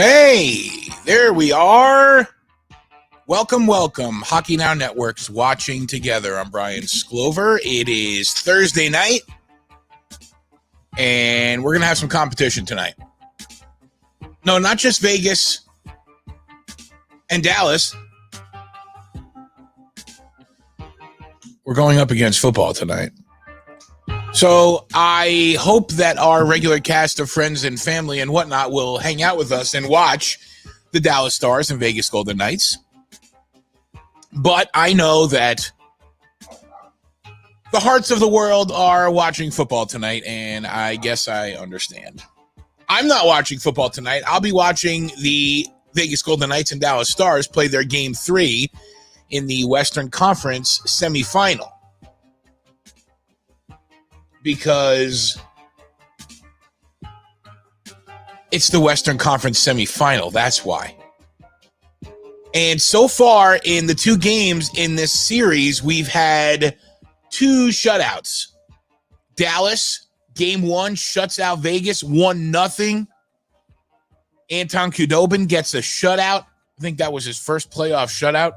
Hey, there we are. Welcome. Hockey Now Network's watching together. I'm Brian Sklover. It is Thursday night, and we're going to have some competition tonight. No, not just Vegas and Dallas. We're going up against football tonight. So I hope that our regular cast of friends and family and whatnot will hang out with us and watch the Dallas Stars and Vegas Golden Knights. But I know that the hearts of the world are watching football tonight, and I guess I understand. I'm not watching football tonight. I'll be watching the Vegas Golden Knights and Dallas Stars play their Game 3 in the Western Conference semifinal. Because it's the Western Conference semifinal. That's why. And so far in the two games in this series, we've had two shutouts. Dallas, game 1, shuts out Vegas 1-0. Anton Khudobin gets a shutout. I think that was his first playoff shutout.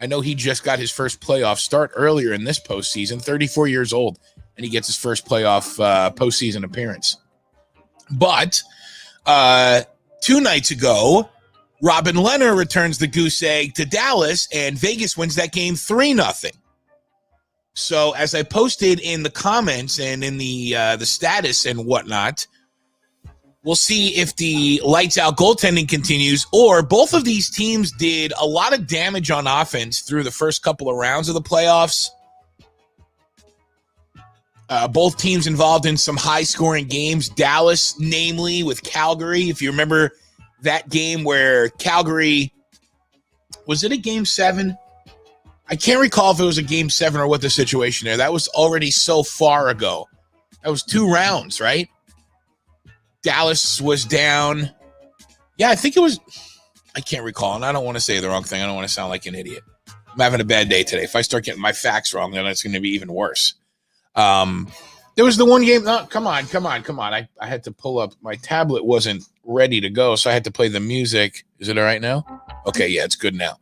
I know he just got his first playoff start earlier in this postseason, 34 years old. And he gets his first playoff postseason appearance. But 2 nights ago, Robin Lehner returns the goose egg to Dallas, and Vegas wins that game 3-0. So as I posted in the comments and in the status and whatnot, we'll see if the lights-out goaltending continues, or both of these teams did a lot of damage on offense through the first couple of rounds of the playoffs. Both teams involved in some high-scoring games. Dallas, namely, with Calgary. If you remember that game where Calgary, was it a Game 7? I can't recall if it was a Game 7 or what the situation there. That was already so far ago. That was 2 rounds, right? Dallas was down. Yeah, I think it was. I can't recall, and I don't want to say the wrong thing. I don't want to sound like an idiot. I'm having a bad day today. If I start getting my facts wrong, then it's going to be even worse. There was the one game. Oh, come on. I had to pull up. My tablet wasn't ready to go, so I had to play the music. Is it all right now? Okay, yeah, it's good now.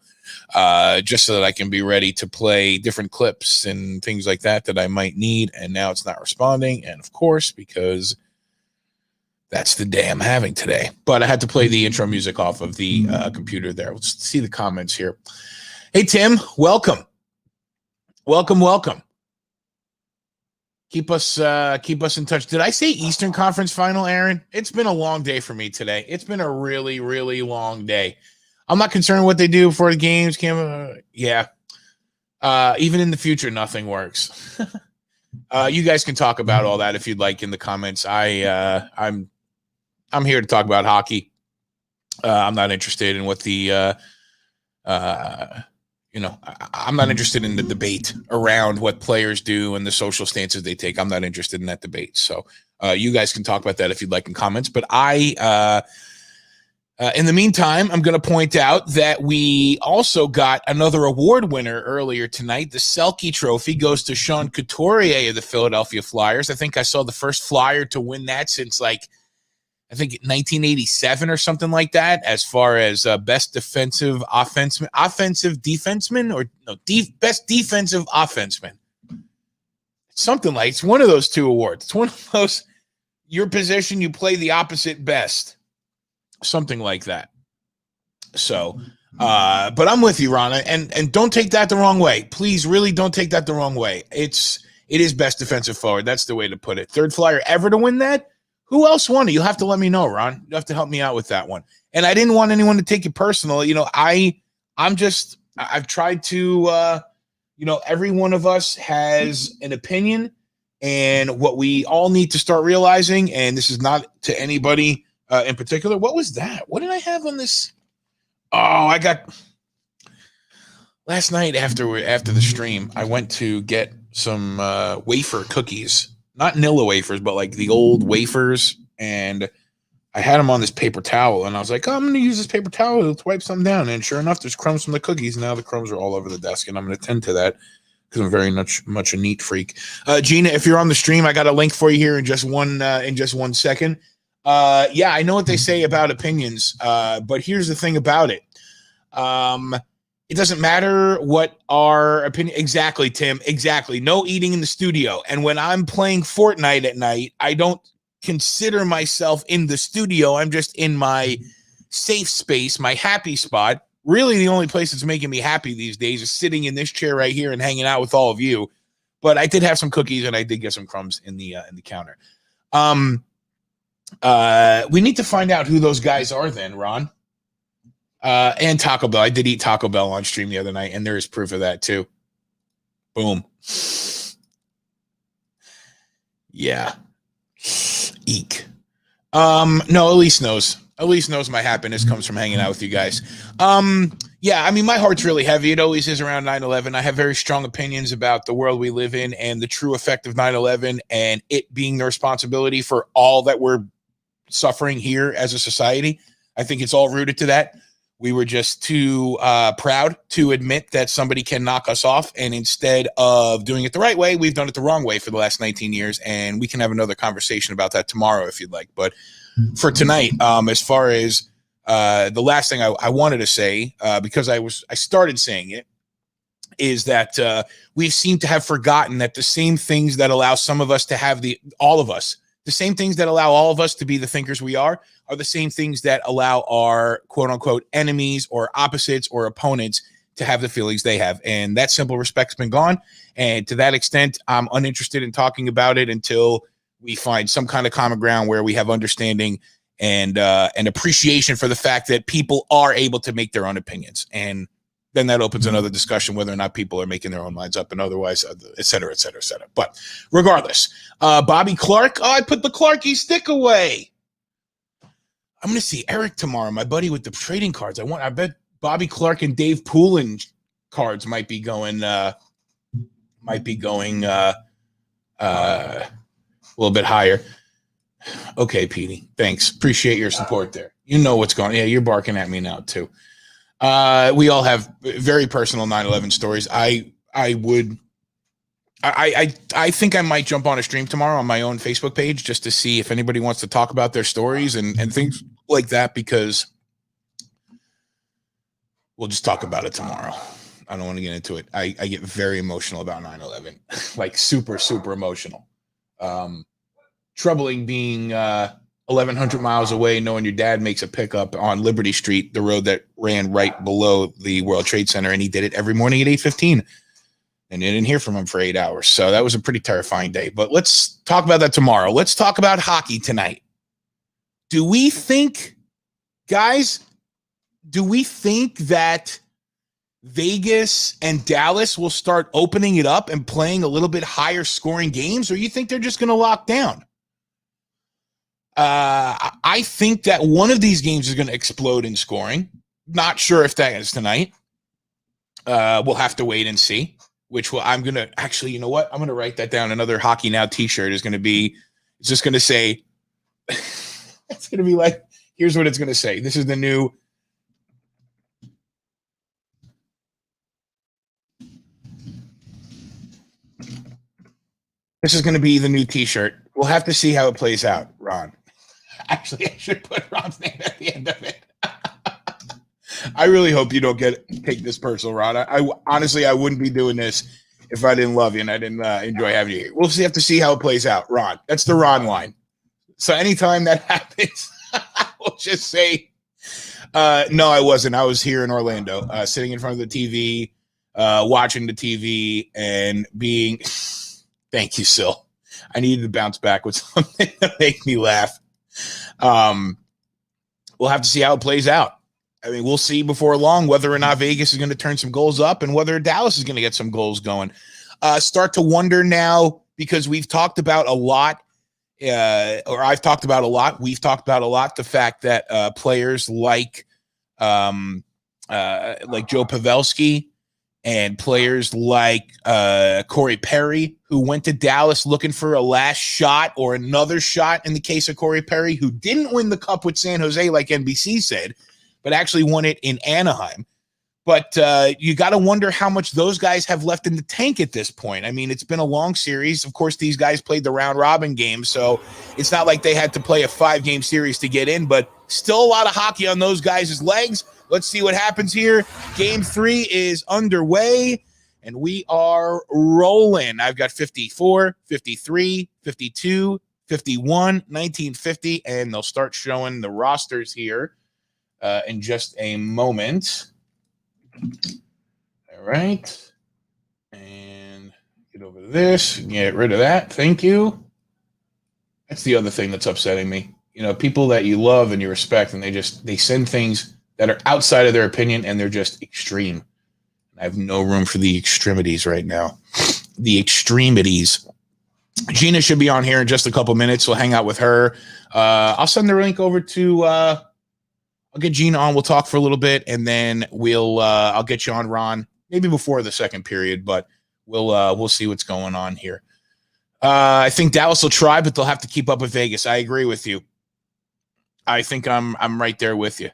Just so that I can be ready to play different clips and things like that I might need. And now it's not responding. And of course, because that's the day I'm having today. But I had to play the intro music off of the computer there. Let's see the comments here. Hey, Tim, welcome. Welcome. Keep us in touch. Did I say Eastern Conference Final, Aaron? It's been a long day for me today. It's been a really, really long day. I'm not concerned what they do before the games. Yeah. Even in the future, nothing works. You guys can talk about all that if you'd like in the comments. I'm here to talk about hockey. I'm not interested in what the I'm not interested in the debate around what players do and the social stances they take. I'm not interested in that debate. So you guys can talk about that if you'd like in comments. But in the meantime, I'm going to point out that we also got another award winner earlier tonight. The Selke Trophy goes to Sean Couturier of the Philadelphia Flyers. I think I saw the first Flyer to win that since 1987 or something like that, as far as best defensive defenseman, or no, best defensive offenseman. Something like, it's one of those 2 awards. It's one of those, your position, you play the opposite best. Something like that. So, but I'm with you, Rana, and don't take that the wrong way. Please, really don't take that the wrong way. It is best defensive forward. That's the way to put it. Third Flyer ever to win that? Who else won it? You'll have to let me know, Ron. You have to help me out with that one. And I didn't want anyone to take it personal. I've tried to, every one of us has an opinion, and what we all need to start realizing, and this is not to anybody in particular. What was that? What did I have on this? Oh, I got last night after the stream, I went to get some wafer cookies. Not Nilla wafers, but like the old wafers. And I had them on this paper towel. And I was like, I'm going to use this paper towel to wipe something down. And sure enough, there's crumbs from the cookies. Now the crumbs are all over the desk. And I'm going to tend to that because I'm very much a neat freak. Gina, if you're on the stream, I got a link for you here in just one second. Yeah, I know what they say about opinions, but here's the thing about it. It doesn't matter what our opinion. Exactly, Tim. Exactly. No eating in the studio. And when I'm playing Fortnite at night, I don't consider myself in the studio. I'm just in my safe space, my happy spot. Really, the only place that's making me happy these days is sitting in this chair right here and hanging out with all of you. But I did have some cookies and I did get some crumbs in the counter. We need to find out who those guys are then, Ron. And Taco Bell. I did eat Taco Bell on stream the other night, and there is proof of that too. Boom. Yeah. Eek. No, Elise knows. Elise knows my happiness comes from hanging out with you guys. Yeah, I mean, my heart's really heavy. It always is around 9/11. I have very strong opinions about the world we live in and the true effect of 9/11 and it being the responsibility for all that we're suffering here as a society. I think it's all rooted to that. We were just too proud to admit that somebody can knock us off. And instead of doing it the right way, we've done it the wrong way for the last 19 years. And we can have another conversation about that tomorrow if you'd like. But for tonight, as far as the last thing I wanted to say, because I started saying it, is that we seem to have forgotten that the same things that allow some of us to have the same things that allow all of us to be the thinkers we are the same things that allow our quote unquote enemies or opposites or opponents to have the feelings they have. And that simple respect's been gone. And to that extent, I'm uninterested in talking about it until we find some kind of common ground where we have understanding and appreciation for the fact that people are able to make their own opinions. And then that opens another discussion whether or not people are making their own minds up and otherwise, et cetera, et cetera, et cetera. But regardless, Bobby Clark, I put the Clarky stick away. I'm going to see Eric tomorrow, my buddy with the trading cards. I bet Bobby Clark and Dave Poulin cards might be going a little bit higher. Okay, Petey. Thanks. Appreciate your support there. You know what's going on. Yeah, you're barking at me now too. We all have very personal 9/11 stories. I think I might jump on a stream tomorrow on my own Facebook page just to see if anybody wants to talk about their stories and things like that, because we'll just talk about it tomorrow. I don't want to get into it. I get very emotional about 9/11, like super, super emotional. Troubling being 1,100 miles away, knowing your dad makes a pickup on Liberty Street, the road that ran right below the World Trade Center, and he did it every morning at 8:15. And you didn't hear from him for 8 hours. So that was a pretty terrifying day. But let's talk about that tomorrow. Let's talk about hockey tonight. Do we think, guys, that Vegas and Dallas will start opening it up and playing a little bit higher scoring games, or you think they're just going to lock down? I think that one of these games is going to explode in scoring. Not sure if that is tonight. We'll have to wait and see. I'm going to actually, you know what? I'm going to write that down. Another Hockey Now t-shirt is going to be, it's just going to say, it's going to be like, here's what it's going to say. This is the new, this is going to be the new t-shirt. We'll have to see how it plays out, Ron. Actually, I should put Ron's name at the end of it. I really hope you don't take this personal, Ron. I honestly, I wouldn't be doing this if I didn't love you and I didn't enjoy having you here. We'll have to see how it plays out, Ron. That's the Ron line. So anytime that happens, we'll just say, no, I wasn't. I was here in Orlando, sitting in front of the TV, watching the TV and being, thank you, Sil. I needed to bounce back with something to make me laugh. We'll have to see how it plays out. I mean, we'll see before long whether or not Vegas is going to turn some goals up and whether Dallas is going to get some goals going. Start to wonder now, because we've talked about a lot, or I've talked about a lot. We've talked about a lot the fact that players like Joe Pavelski and players like Corey Perry, who went to Dallas looking for a last shot or another shot in the case of Corey Perry, who didn't win the cup with San Jose like NBC said, but actually won it in Anaheim. But you got to wonder how much those guys have left in the tank at this point. I mean, it's been a long series. Of course, these guys played the round robin game, so it's not like they had to play a 5-game series to get in, but still a lot of hockey on those guys' legs. Let's see what happens here. Game 3 is underway, and we are rolling. I've got 54, 53, 52, 51, 1950, and they'll start showing the rosters here in just a moment. All right. And get over to this. Get rid of that. Thank you. That's the other thing that's upsetting me. You know, people that you love and you respect, and they send things that are outside of their opinion, and they're just extreme. I have no room for the extremities right now. The extremities. Gina should be on here in just a couple minutes. We'll hang out with her. I'll send the link over to I'll get Gina on. We'll talk for a little bit, and then I'll get you on, Ron, maybe before the second period, but we'll see what's going on here. I think Dallas will try, but they'll have to keep up with Vegas. I agree with you. I think I'm right there with you.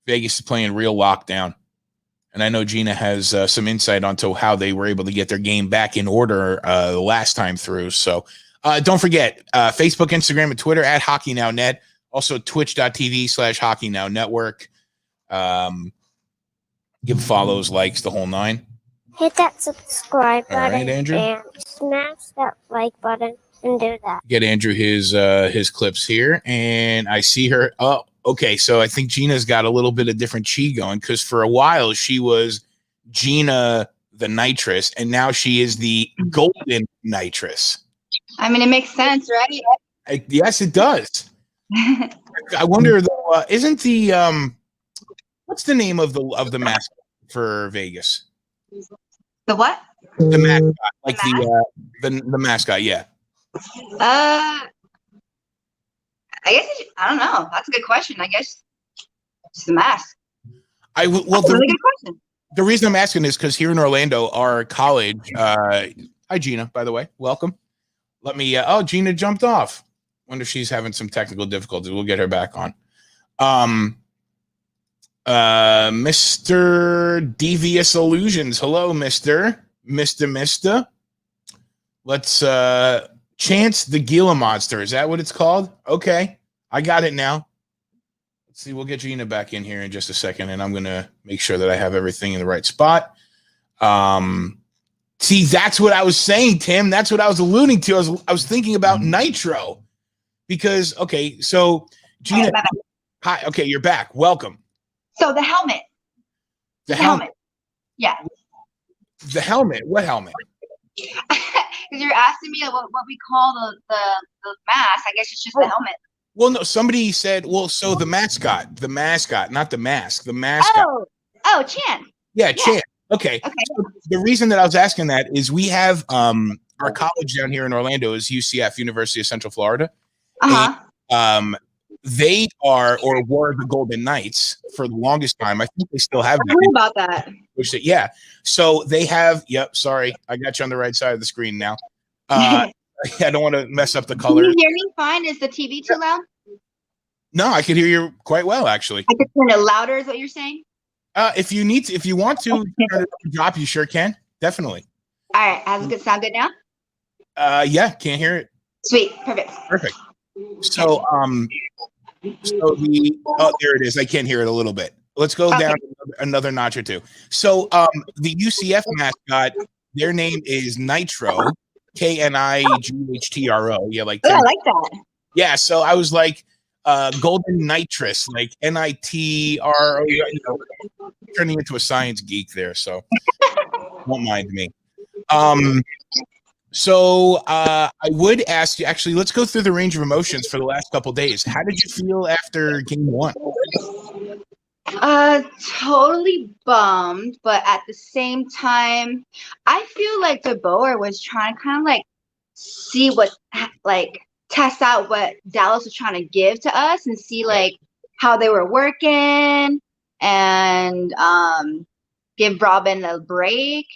Vegas is playing real lockdown, and I know Gina has some insight onto how they were able to get their game back in order the last time through. So don't forget Facebook, Instagram, and Twitter at HockeyNowNet. Also, twitch.tv/HockeyNowNetwork. Give follows, likes, the whole 9. Hit that subscribe button, right, Andrew? And smash that like button and do that. Get Andrew his clips here, and I see her. Oh, okay. So I think Gina's got a little bit of different chi going, because for a while she was Gina the Nitrous, and now she is the Golden Nitrous. I mean, it makes sense, right? Yes, it does. I wonder though, isn't the what's the name of the mascot for Vegas? The what? The mascot, like the mascot, yeah. I guess I don't know. That's a good question. I guess it's the mask. Really good question. The reason I'm asking is because here in Orlando, our college. Hi, Gina. By the way, welcome. Let me. Gina jumped off. Wonder if she's having some technical difficulties. We'll get her back on. Mr. Devious Illusions. Hello, Mr. Let's chance the Gila Monster. Is that what it's called? Okay. I got it now. Let's see. We'll get Gina back in here in just a second, and I'm going to make sure that I have everything in the right spot. See, that's what I was saying, Tim. That's what I was alluding to. I was thinking about Nitro. Because, okay, so Gina, hi, okay, you're back. Welcome. So the helmet. The helmet. Yeah. The helmet. What helmet? Because you're asking me what we call the mask. I guess it's just the helmet. Well, no, somebody said, so the mascot, not the mask, the mascot. Oh, Chan. Yeah, Chan. Okay. So the reason that I was asking that is we have our college down here in Orlando is UCF, University of Central Florida. And, they are or were the Golden Knights for the longest time. I think they still have that. I heard about that. Yeah. So they have. Yep. Sorry, I got you on the right side of the screen now. I don't want to mess up the color. Can you hear me fine? Is the TV too loud? No, I can hear you quite well, actually. I could turn it louder. Is what you're saying? If you want to turn it up and drop, you sure can. Definitely. All right. How's it sound good now? Yeah. Can't hear it. Sweet. Perfect. So, there it is. I can hear it a little bit. Let's go down another notch or two. So, the UCF mascot, their name is Nitro, KNIGHTRO. Yeah, like. Oh, I like that. Yeah. So I was like, Golden Nitrous, like NITRO. Turning into a science geek there, so won't mind me. So I would ask you, actually, let's go through the range of emotions for the last couple of days. How did you feel after game 1? Totally bummed, but at the same time, I feel like DeBoer was trying to kind of like see test out what Dallas was trying to give to us and see like how they were working and give Robin a break.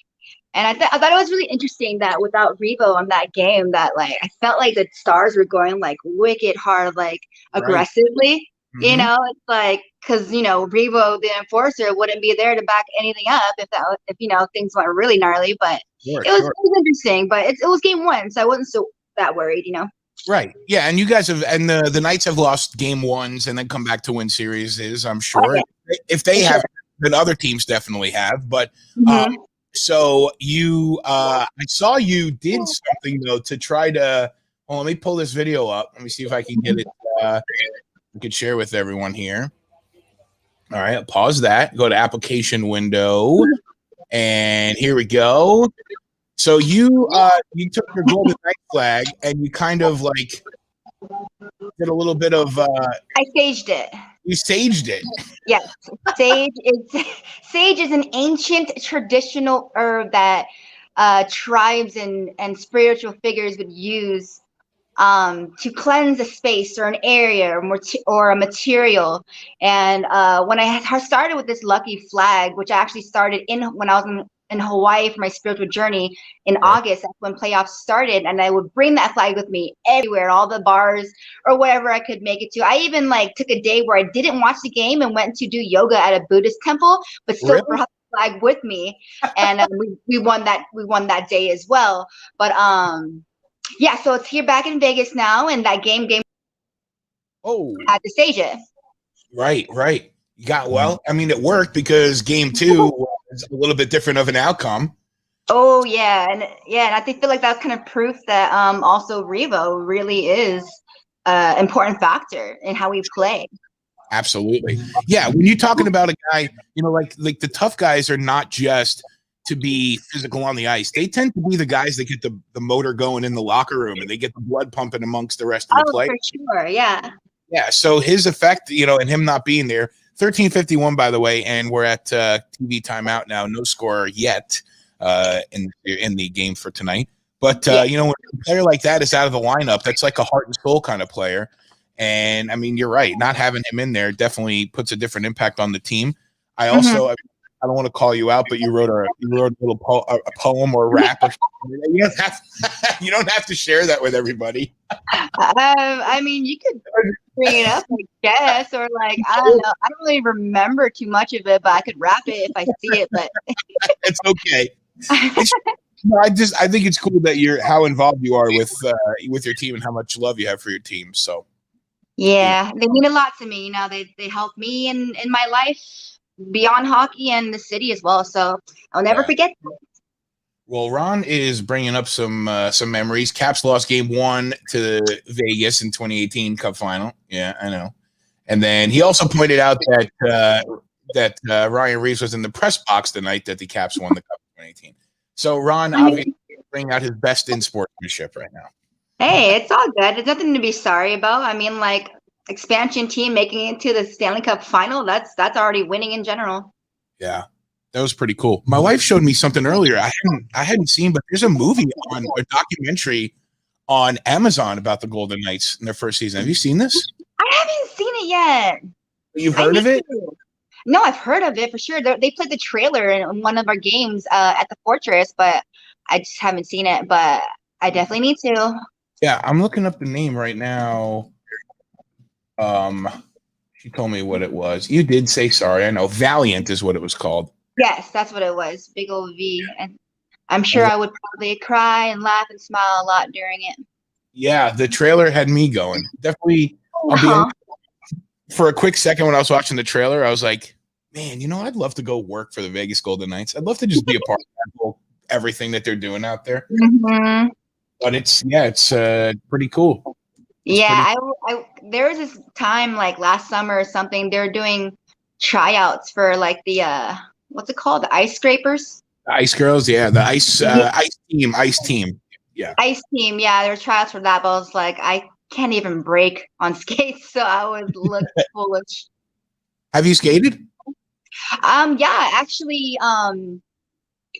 And I thought it was really interesting that without Revo on that game, that like I felt like the Stars were going like wicked hard, like aggressively. You know, it's like, because, you know, Revo, the enforcer, wouldn't be there to back anything up if you know, things went really gnarly. But Sure, it was sure. interesting. But it was game one, so I wasn't so that worried, you know. Right. Yeah, and you guys have, and the Knights have lost game ones and then come back to win series, I'm sure. Okay. If they For have, sure. then other teams definitely have. But Mhm. so you, I saw you did something though to try to. Well, let me pull this video up. Let me see if I can get it. I could share with everyone here. All right, pause that. Go to application window, and here we go. So you took your Golden Knight flag and you kind of like did a little bit of I staged it. you staged it. Yes, sage is an ancient traditional herb that tribes and spiritual figures would use to cleanse a space or an area or a material. And when I had started with this lucky flag, which I actually started when I was in Hawaii for my spiritual journey in August, that's when playoffs started, and I would bring that flag with me everywhere, all the bars or wherever I could make it to. I even like took a day where I didn't watch the game and went to do yoga at a Buddhist temple, but still Really? brought the flag with me, and we won that day as well. But yeah, so it's here back in Vegas now, and that game Oh, had to stage it. right. You got well. I mean, it worked because game two was a little bit different of an outcome. Oh and I feel like that's kind of proof that also Revo really is an important factor in how we play. Absolutely. Yeah, when you're talking about a guy, you know, like the tough guys are not just to be physical on the ice. They tend to be the guys that get the motor going in the locker room and they get the blood pumping amongst the rest of the players. For sure, yeah. Yeah, so his effect, you know, and him not being there, 13:51 by the way, and we're at TV timeout now. No score yet in the game for tonight. But you know, when a player like that is out of the lineup, that's like a heart and soul kind of player. And I mean, you're right. Not having him in there definitely puts a different impact on the team. I also, I don't want to call you out, but you wrote a little a poem or a rap or something. You don't have to share that with everybody. I mean, you could bring it up, I guess, or like I don't know. I don't really remember too much of it, but I could rap it if I see it. But it's okay. I think it's cool that you're how involved you are with your team and how much love you have for your team. So yeah, they mean a lot to me. You know, they help me in my life beyond hockey and the city as well. So I'll never forget them. Well, Ron is bringing up some memories. Caps lost game one to Vegas in 2018 Cup final. Yeah, I know. And then he also pointed out that Ryan Reeves was in the press box the night that the Caps won the Cup in 2018. So Ron obviously bringing out his best in sportsmanship right now. Hey, it's all good. It's nothing to be sorry about. I mean, like expansion team making it to the Stanley Cup final, that's already winning in general. Yeah. That was pretty cool. My wife showed me something earlier I hadn't seen, but there's a documentary on Amazon about the Golden Knights in their first season. Have you seen this? I haven't seen it yet. You've heard of it? No, I've heard of it for sure. They played the trailer in one of our games at the Fortress, but I just haven't seen it. But I definitely need to. Yeah, I'm looking up the name right now. She told me what it was. You did say sorry. I know. Valiant is what it was called. Yes, that's what it was. Big old V. And I'm sure I would probably cry and laugh and smile a lot during it. Yeah, the trailer had me going. Definitely. For a quick second when I was watching the trailer, I was like, man, you know, I'd love to go work for the Vegas Golden Knights. I'd love to just be a part of everything that they're doing out there. Mm-hmm. But it's pretty cool. There was this time like last summer or something, they're doing tryouts for like the what's it called? The ice scrapers? The Ice Girls, yeah. The ice team. Yeah. Ice team, yeah, there were tryouts for that, but I was like, I can't even break on skates, so I would look foolish. Have you skated? Yeah, actually,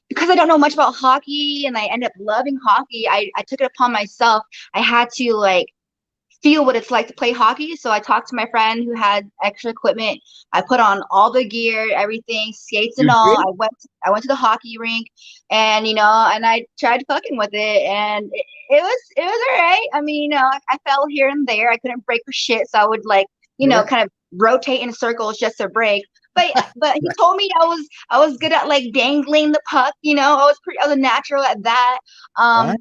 because I don't know much about hockey and I end up loving hockey, I took it upon myself. I had to like feel what it's like to play hockey. So I talked to my friend who had extra equipment. I put on all the gear, everything, skates and all. I went to the hockey rink, and and I tried fucking with it, and it was all right. I mean, I fell here and there. I couldn't break for shit, so I would kind of rotate in circles just to break. But he told me I was good at like dangling the puck. I was a natural at that. What?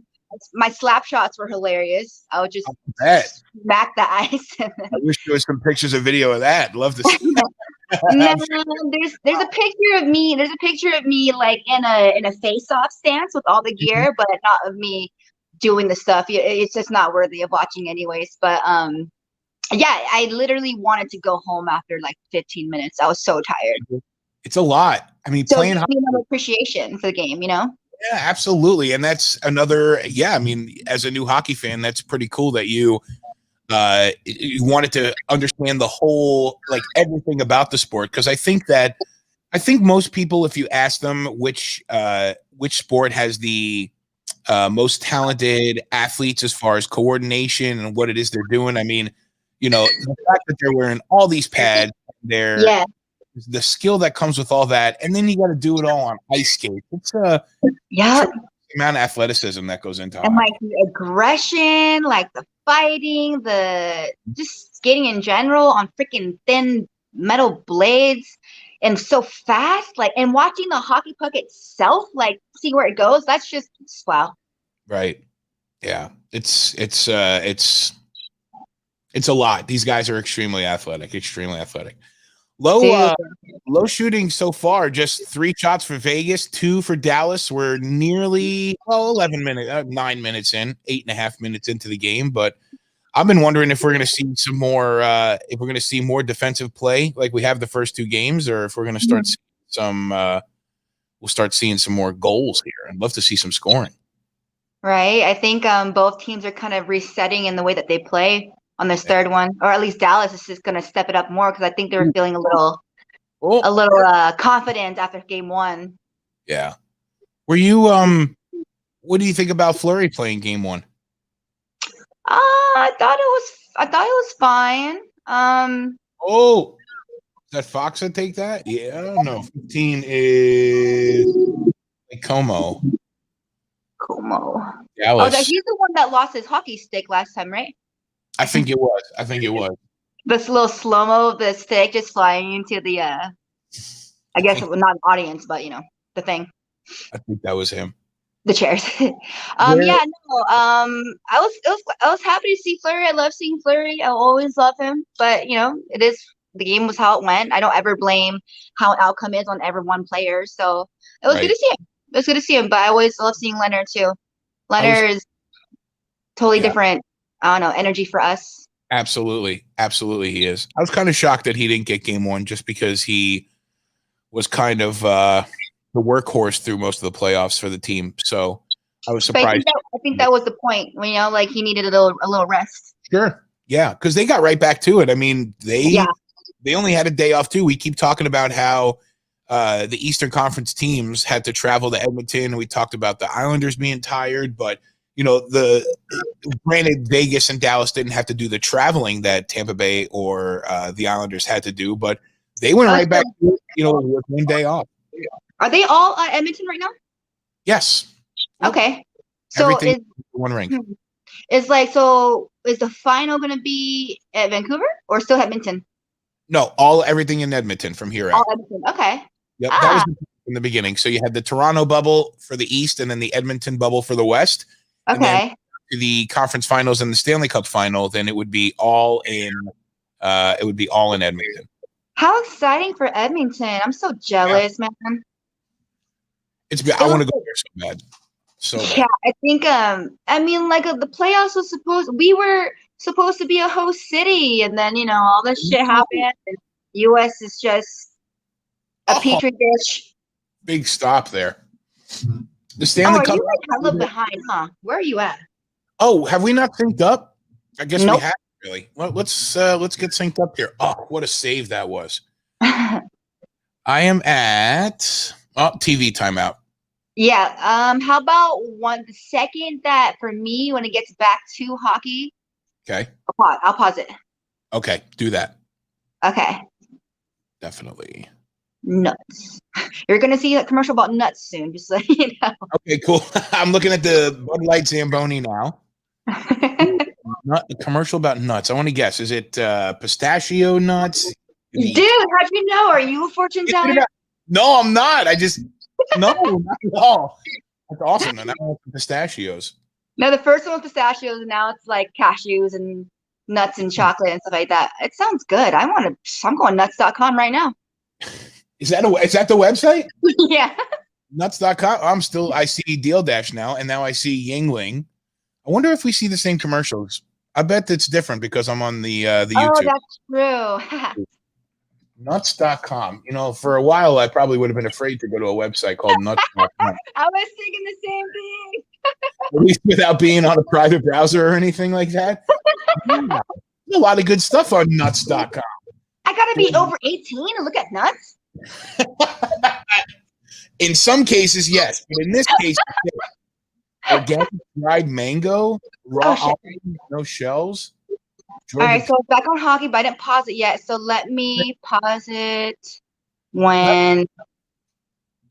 My slap shots were hilarious. I would just Bet. smack the ice. I wish there was some pictures or video of that. Love to see. No, there's a picture of me. There's a picture of me like in a face-off stance with all the gear, but not of me doing the stuff. It's just not worthy of watching, anyways. But yeah, I literally wanted to go home after like 15 minutes. I was so tired. It's a lot. I mean, So playing it hockey. gave me an appreciation for the game, Yeah, absolutely. And that's another, I mean, as a new hockey fan, that's pretty cool that you wanted to understand the whole, like everything about the sport. Cause I think most people, if you ask them which sport has the most talented athletes as far as coordination and what it is they're doing. I mean, the fact that they're wearing all these pads, Yeah. the skill that comes with all that, and then you got to do it all on ice skates. It's a amount of athleticism that goes into and hockey. like the aggression, like the fighting, the just skating in general on freaking thin metal blades, and so fast. Like, and watching the hockey puck itself, like see where it goes. That's just wow. Right. Yeah. It's a lot. These guys are extremely athletic. Low shooting so far, just 3 shots for Vegas, 2 for Dallas. We're nearly 9 minutes in, 8.5 minutes into the game. But I've been wondering if we're going to see some more, if we're going to see more defensive play like we have the first 2 games, or if we're going to start seeing we'll start seeing some more goals here. I'd love to see some scoring. Right. I think both teams are kind of resetting in the way that they play on this third one, or at least Dallas is just going to step it up more because I think they were feeling a little confident after game 1. Yeah. Were you what do you think about Fleury playing game 1? I thought it was fine. Is that Fox that take that? Yeah, I don't know. 15 is Como. Dallas. He's the one that lost his hockey stick last time, right? I think it was. This little slow-mo of the stick just flying into the I guess not an audience, but the thing. I think that was him. The chairs. I was happy to see Fleury. I love seeing Fleury. I always love him. But it is, the game was how it went. I don't ever blame how an outcome is on every one player. So it was good to see him. It was good to see him. But I always love seeing Leonard too. Leonard is totally different, I don't know, energy for us. Absolutely he is. I was kind of shocked that he didn't get game 1 just because he was kind of the workhorse through most of the playoffs for the team. So I was surprised. I think that was the point. Like he needed a little rest. Sure. Yeah, because they got right back to it. I mean, they only had a day off too. We keep talking about how the Eastern Conference teams had to travel to Edmonton. We talked about the Islanders being tired, but granted, Vegas and Dallas didn't have to do the traveling that Tampa Bay or the Islanders had to do, but they went right back to it, with 1 day off. Are they all at Edmonton right now? Yes. Okay. So everything one ring. Is the final going to be at Vancouver or still Edmonton? No, everything in Edmonton from here out. All Edmonton. Okay. Yep, that was in the beginning. So you had the Toronto bubble for the East and then the Edmonton bubble for the West. Okay. The conference finals and the Stanley Cup final, then it would be all in Edmonton. How exciting for Edmonton. I'm so jealous, man. I want to go there so bad. So yeah, I think the playoffs we were supposed to be a host city, and then all this shit happened, and US is just a petri dish. Big stop there. The Stanley Cup. You're hella behind, huh? Where are you at? Oh, have we not synced up? I guess we have really. Well, let's get synced up here. Oh, what a save that was. I am at TV timeout. Yeah. How about the second that for me when it gets back to hockey? Okay. I'll pause it. Okay, do that. Okay. Definitely. Nuts. You're gonna see a commercial about nuts soon, just so you know. Okay, cool. I'm looking at the Bud Light Zamboni now. A commercial about nuts. I want to guess. Is it pistachio nuts, Dude, how'd you know? Are you a fortune teller? No, I'm not. No, not at all. That's awesome. And I want pistachios. No, the first one was pistachios, and now it's like cashews and nuts and chocolate and stuff like that. It sounds good. I'm going nuts.com right now. Is that the website? Yeah. Nuts.com. I see Deal Dash now, and now I see Yingling. I wonder if we see the same commercials. I bet that's different because I'm on the YouTube. Oh, that's true. Nuts.com. For a while, I probably would have been afraid to go to a website called Nuts.com. I was thinking the same thing. At least without being on a private browser or anything like that. Yeah. There's a lot of good stuff on Nuts.com. I gotta be over 18 to look at nuts. In some cases, yes, but in this case, organic dried mango, raw, no shells. All right, so back on hockey, but I didn't pause it yet. So let me pause it when.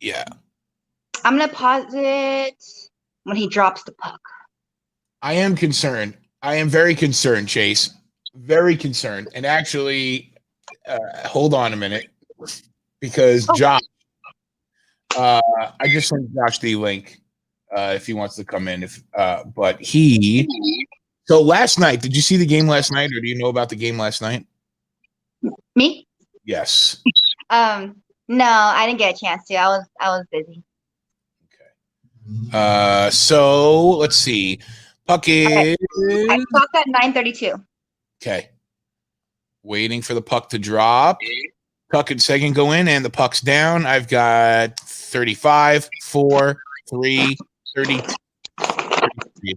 Yeah. I'm gonna pause it when he drops the puck. I am concerned. I am very concerned, Chase. Very concerned. And actually, hold on a minute, because Josh. I just sent Josh the link if he wants to come in. But so last night, did you see the game last night, or do you know about the game last night? Me? Yes. No, I didn't get a chance to. I was busy. Okay. So let's see. Puck is. I clocked at 9:32. Okay. Waiting for the puck to drop. Puck and second go in, and the puck's down. I've got 35, 4, 3, 32.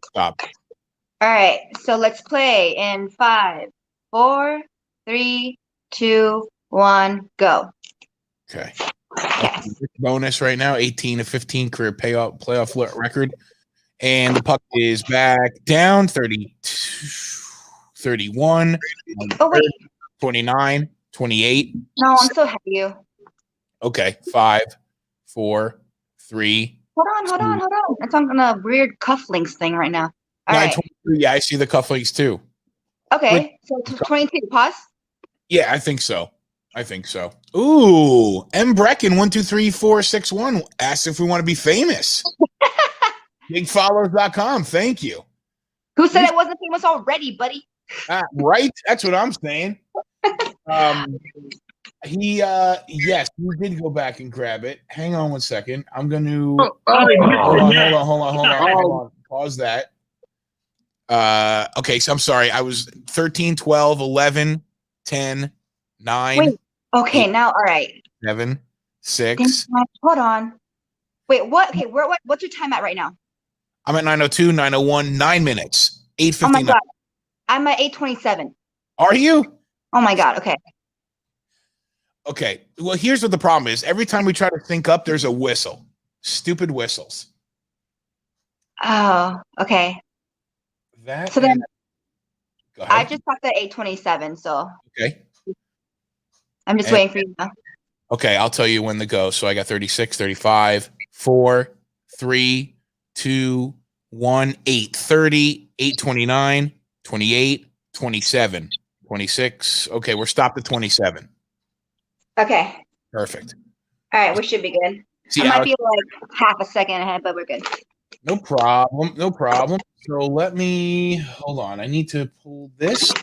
Stop. All right, so let's play in 5, 4, 3, 2, 1, go. Okay. Yes. Bonus right now, 18 to 15 career playoff record. And the puck is back down, 32, 31, Oh, wait. 29, 28. No, I'm so ahead of you. Okay, 5, 4, 3. Hold on. It's on a weird cufflinks thing right now. All right. 23. Yeah, I see the cufflinks too. Okay, so 22. Pause. Yeah, I think so. Ooh, M. Brecken 123461 asked if we want to be famous. BigFollowers.com. Thank you. Who said I wasn't famous already, buddy? Right? That's what I'm saying. Yes, we did go back and grab it. Hang on one second. I'm going to hold on. Pause that. Okay, so I'm sorry. I was 13, 12, 11, 10, 9. Wait. Okay, 8, now all right. 7, 6. Hold on. Wait, what? Okay, what's your time at right now? I'm at 9:02, 9:01, 9 minutes. 8:59. Oh my god. I'm at 8:27. Are you? Oh my god, okay. Okay. Well, here's what the problem is. Every time we try to sync up, there's a whistle. Stupid whistles. Oh, okay. That. So then Go ahead. I just talked at 8:27, so Okay. I'm just waiting for you now. Okay, I'll tell you when to go. So I got 36, 35, 4, 3, 2, 1, 8:30, 8:29, 28, 27, 26. Okay, we're stopped at 27. Okay. Perfect. All right, we should be good. See, I might be like half a second ahead, but we're good. No problem. So let me hold on. I need to pull this.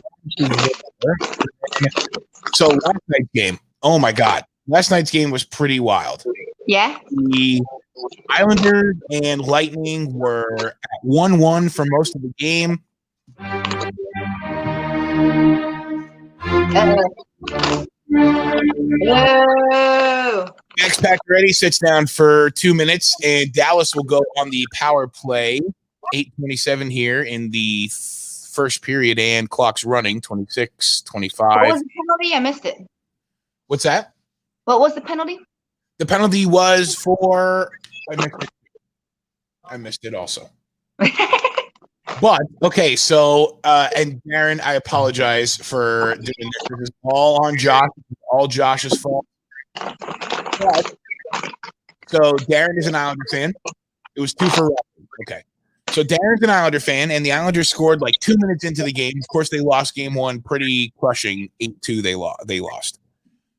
So last night's game. Oh my God. Last night's game was pretty wild. Yeah? The Islanders and Lightning were at 1-1 for most of the game. Whoa. Max Pacioretty sits down for 2 minutes, and Dallas will go on the power play. 8:27 here in the first period, and clock's running. 26, 25. What was the penalty? I missed it. What's that? What was the penalty? The penalty was for I missed it also. But okay, so and Darren, I apologize for doing this. This is all on Josh. All Josh's fault. But, so Darren is an Islander fan. It was 2 for okay. So Darren's an Islander fan, and the Islanders scored like 2 minutes into the game. Of course, they lost game 1 pretty crushing. 8-2 they lost.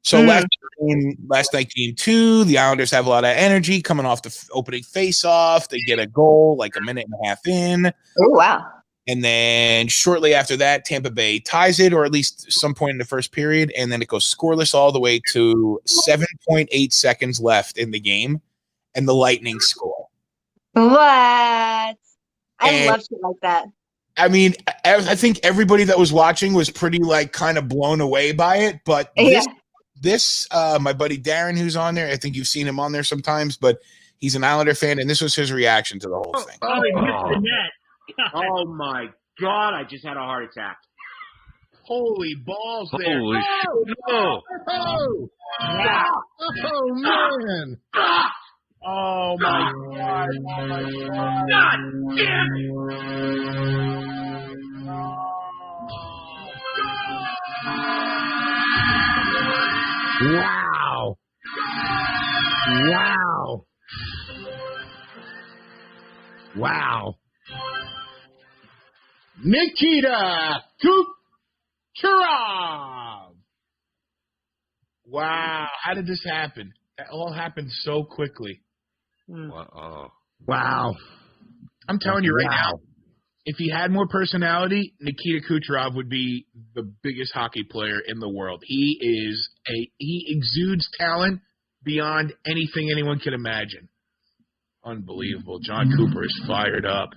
So last night, game 2, the Islanders have a lot of energy coming off the opening face-off. They get a goal like a minute and a half in. Oh, wow. And then shortly after that, Tampa Bay ties it, or at least some point in the first period, and then it goes scoreless all the way to 7.8 seconds left in the game, and the Lightning score. What? I love shit like that. I mean, I think everybody that was watching was pretty like kind of blown away by it, but this my buddy Darren, who's on there, I think you've seen him on there sometimes, but he's an Islander fan, and this was his reaction to the whole thing. Oh, he missed the net. Oh my God! I just had a heart attack. Holy balls! There. Holy shit! No! Oh man! Oh my God! Oh my God! God damn it! Wow! Wow! Wow! Nikita Kucherov. Wow, how did this happen? That all happened so quickly. Wow. I'm telling you right now, if he had more personality, Nikita Kucherov would be the biggest hockey player in the world. He exudes talent beyond anything anyone can imagine. Unbelievable. John Cooper is fired up.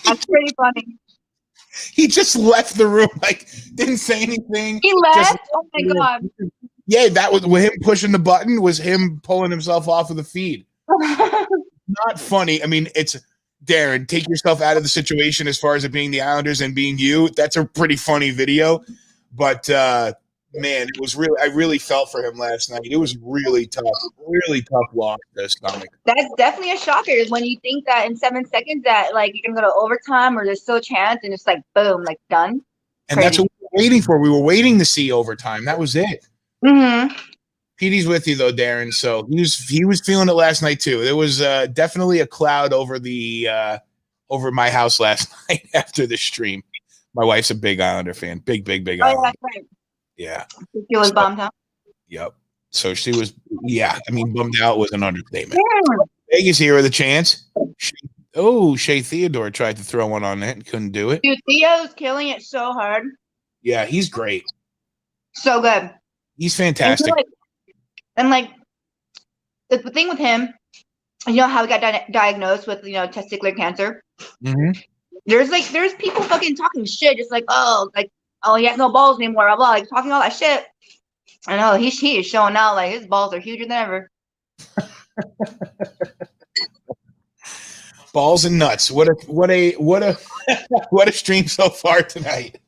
That's pretty funny. He just left the room, like didn't say anything. He left? Oh my God. Yeah, that was with him pushing the button, was him pulling himself off of the feed. Not funny. I mean, it's Darren, take yourself out of the situation as far as it being the Islanders and being you. That's a pretty funny video. But man, it was really, I really felt for him last night. It was really tough loss to stomach. That's definitely a shocker is when you think that in 7 seconds that like you're gonna go to overtime or there's still a chance and it's like boom, like done. And Crazy. that's what we were waiting for. We were waiting to see overtime. That was it. Mm-hmm. Petey's with you though, Darren. So he was feeling it last night too. There was definitely a cloud over the over my house last night after the stream. My wife's a big Islander fan. Big Oh, Islander. that's right. Yeah. She was bummed, huh? Yep. So she was, I mean, bummed out was an understatement. Yeah. Vegas here with a chance. Shea Theodore tried to throw one on it and couldn't do it. Dude, Theo's killing it so hard. Yeah, he's great. So good. He's fantastic. And the thing with him, you know how he got diagnosed with, testicular cancer? Mm-hmm. There's people fucking talking shit, just oh, he has no balls anymore, blah, blah, like talking all that shit. I know he is showing out like his balls are huger than ever. Balls and nuts. What a what a stream so far tonight.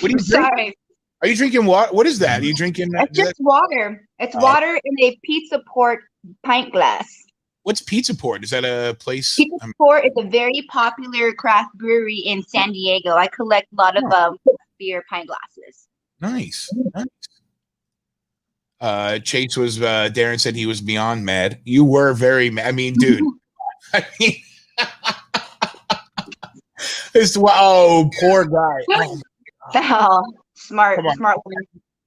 What are you Sorry. Are you drinking water? What is that? Are you drinking? It's just water. It's water in a Pizza Port pint glass. What's Pizza Port? Is that a place? Pizza Port is a very popular craft brewery in San Diego. I collect a lot of beer pint glasses. Nice. Chase was Darren said he was beyond mad. You were very mad. I mean, dude. I mean, poor guy. Oh, smart woman.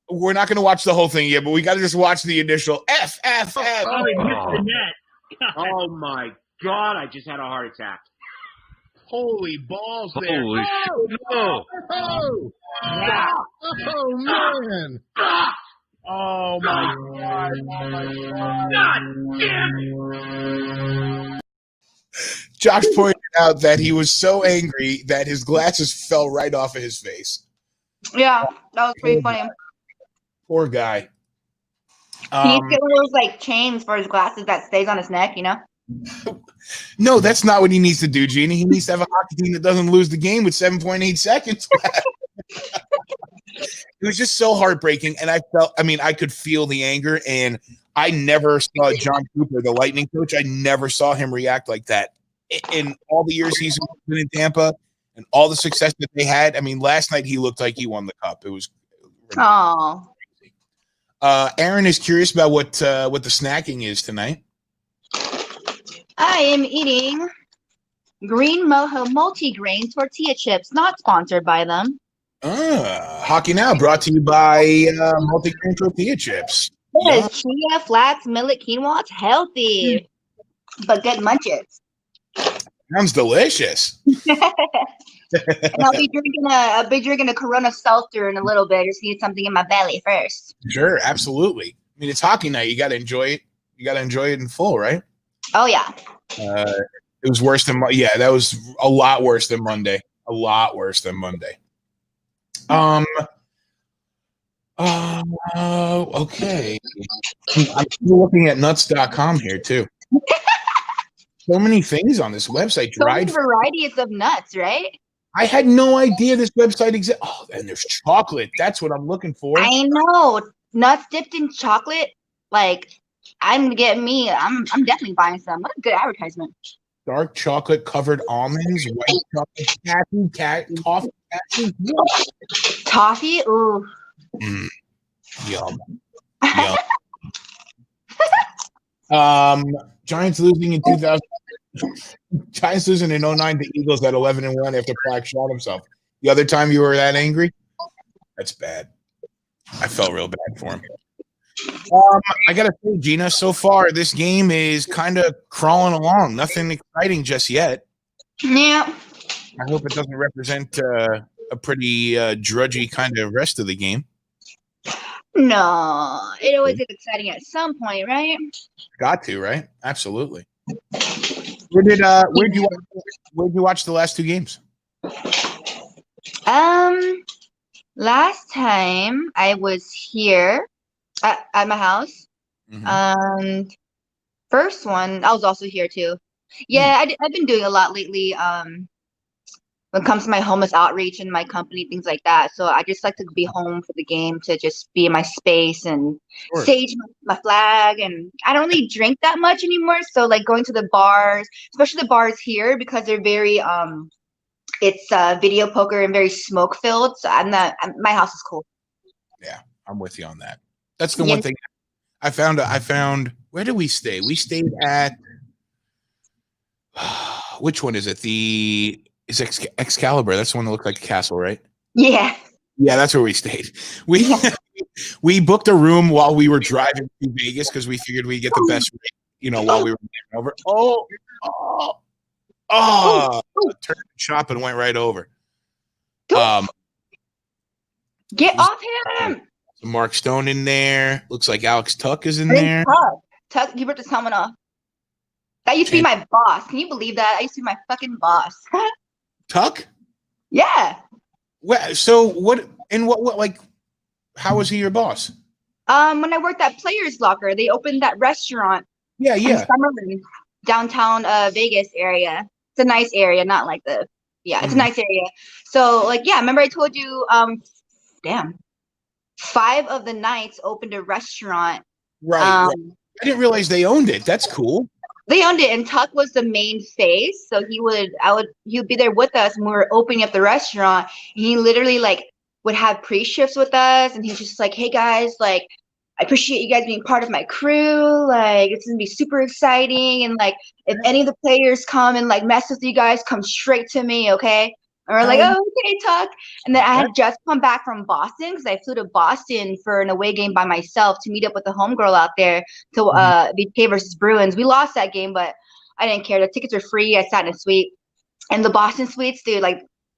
We're not going to watch the whole thing yet, but we got to just watch the initial F. Oh, he missed the net. Oh my God! I just had a heart attack. Holy balls! There. Holy shit! No! Oh man! Oh my God! Oh my God! God damn it! Josh pointed out that he was so angry that his glasses fell right off of his face. Yeah, that was pretty funny. Poor guy. He needs to get one of those chains for his glasses that stays on his neck, No, that's not what he needs to do, Jeannie. He needs to have a hockey team that doesn't lose the game with 7.8 seconds left. It was just so heartbreaking, and I could feel the anger, and I never saw John Cooper, the Lightning coach, I never saw him react like that. In all the years he's been in Tampa and all the success that they had, I mean, last night he looked like he won the cup. It was oh. Aaron is curious about what the snacking is tonight. I am eating green mojo multigrain tortilla chips, not sponsored by them. Hockey Now brought to you by Multi-Grain Tortilla Chips. Yeah. Yes, chia, flax, millet, quinoa. It's healthy, but good munches. Sounds delicious. And I'll be drinking a Corona seltzer in a little bit. Just need something in my belly first. Sure, absolutely. I mean, it's hockey night. You got to enjoy it. You got to enjoy it in full, right? Oh yeah. It was worse than that was a lot worse than Monday. A lot worse than Monday. Okay. I'm still looking at nuts.com here too. So many things on this website. So many varieties of nuts, right? I had no idea this website exists. Oh, and there's chocolate. That's what I'm looking for. I know. Nuts dipped in chocolate. Like, I'm definitely buying some. What a good advertisement. Dark chocolate covered almonds, white chocolate toffee cashews. Toffee? Ooh. Yum. Giants losing in 2000. Giants losing in 09 to Eagles at 11-1 after Plaque shot himself. The other time you were that angry? That's bad. I felt real bad for him. I gotta say, Gina, so far this game is kind of crawling along. Nothing exciting just yet. Yeah. I hope it doesn't represent a pretty drudgy kind of rest of the game. No, it always gets exciting at some point, right? Got to, right? Absolutely. Where'd you watch the last two games? Last time I was here at my house. Mm-hmm. First one, I was also here too. Yeah, I've been doing a lot lately. When it comes to my homeless outreach and my company, things like that. So I just like to be home for the game to just be in my space and stage my flag. And I don't really drink that much anymore. So like going to the bars, especially the bars here, because they're very it's video poker and very smoke filled. So my house is cool. Yeah, I'm with you on that. That's the one thing I found. Where did we stay? We stayed at which one is it? It's Excalibur. That's the one that looked like a castle, right? Yeah. Yeah, that's where we stayed. We booked a room while we were driving to Vegas because we figured we'd get the best rate, while we were over. Turned the shop and went right over. Get off him. Mark Stone in there. Looks like Alex Tuck is in there. Tuck, you ripped his helmet off. That used to be my boss. Can you believe that? I used to be my fucking boss. Tuck? Yeah. Well, so what like how was he your boss? When I worked at Players Locker, they opened that restaurant. Yeah. In Summerlin, downtown Vegas area. It's a nice area, not like it's a nice area. So remember I told you 5 of the nights opened a restaurant. Right. I didn't realize they owned it. That's cool. They owned it, and Tuck was the main face. So he would be there with us when we were opening up the restaurant. And he literally would have pre-shifts with us, and he's just like, "Hey guys, I appreciate you guys being part of my crew. It's gonna be super exciting. And if any of the players come and mess with you guys, come straight to me, okay?" And we're like, "Oh, okay, Tuck." And then I had just come back from Boston because I flew to Boston for an away game by myself to meet up with the homegirl out there to VGK versus Bruins. We lost that game, but I didn't care. The tickets were free. I sat in a suite. And the Boston suites, dude,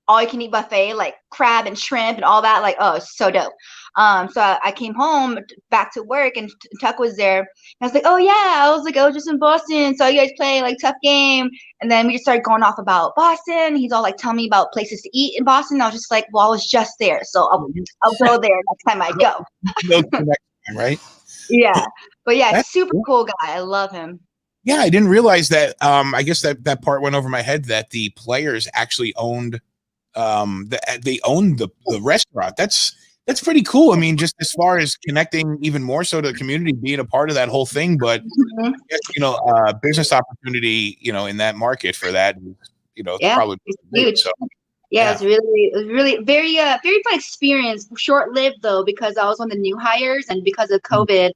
all you can eat buffet, crab and shrimp and all that. It's so dope. So I came home back to work and Tuck was there. I was like, "Oh yeah," I was just in Boston. So you guys play tough game. And then we just started going off about Boston. He's all telling me about places to eat in Boston. I was just like, "Well, I was just there. So I'll go there next time I go." Next time, right? Yeah. But yeah, super cool guy. I love him. Yeah, I didn't realize that. I guess that part went over my head that the players actually owned they owned the restaurant. That's pretty cool. I mean, just as far as connecting even more so to the community, being a part of that whole thing, but business opportunity, in that market for that, probably huge. So, it was really very very fun experience. Short lived though, because I was one of the new hires, and because of COVID,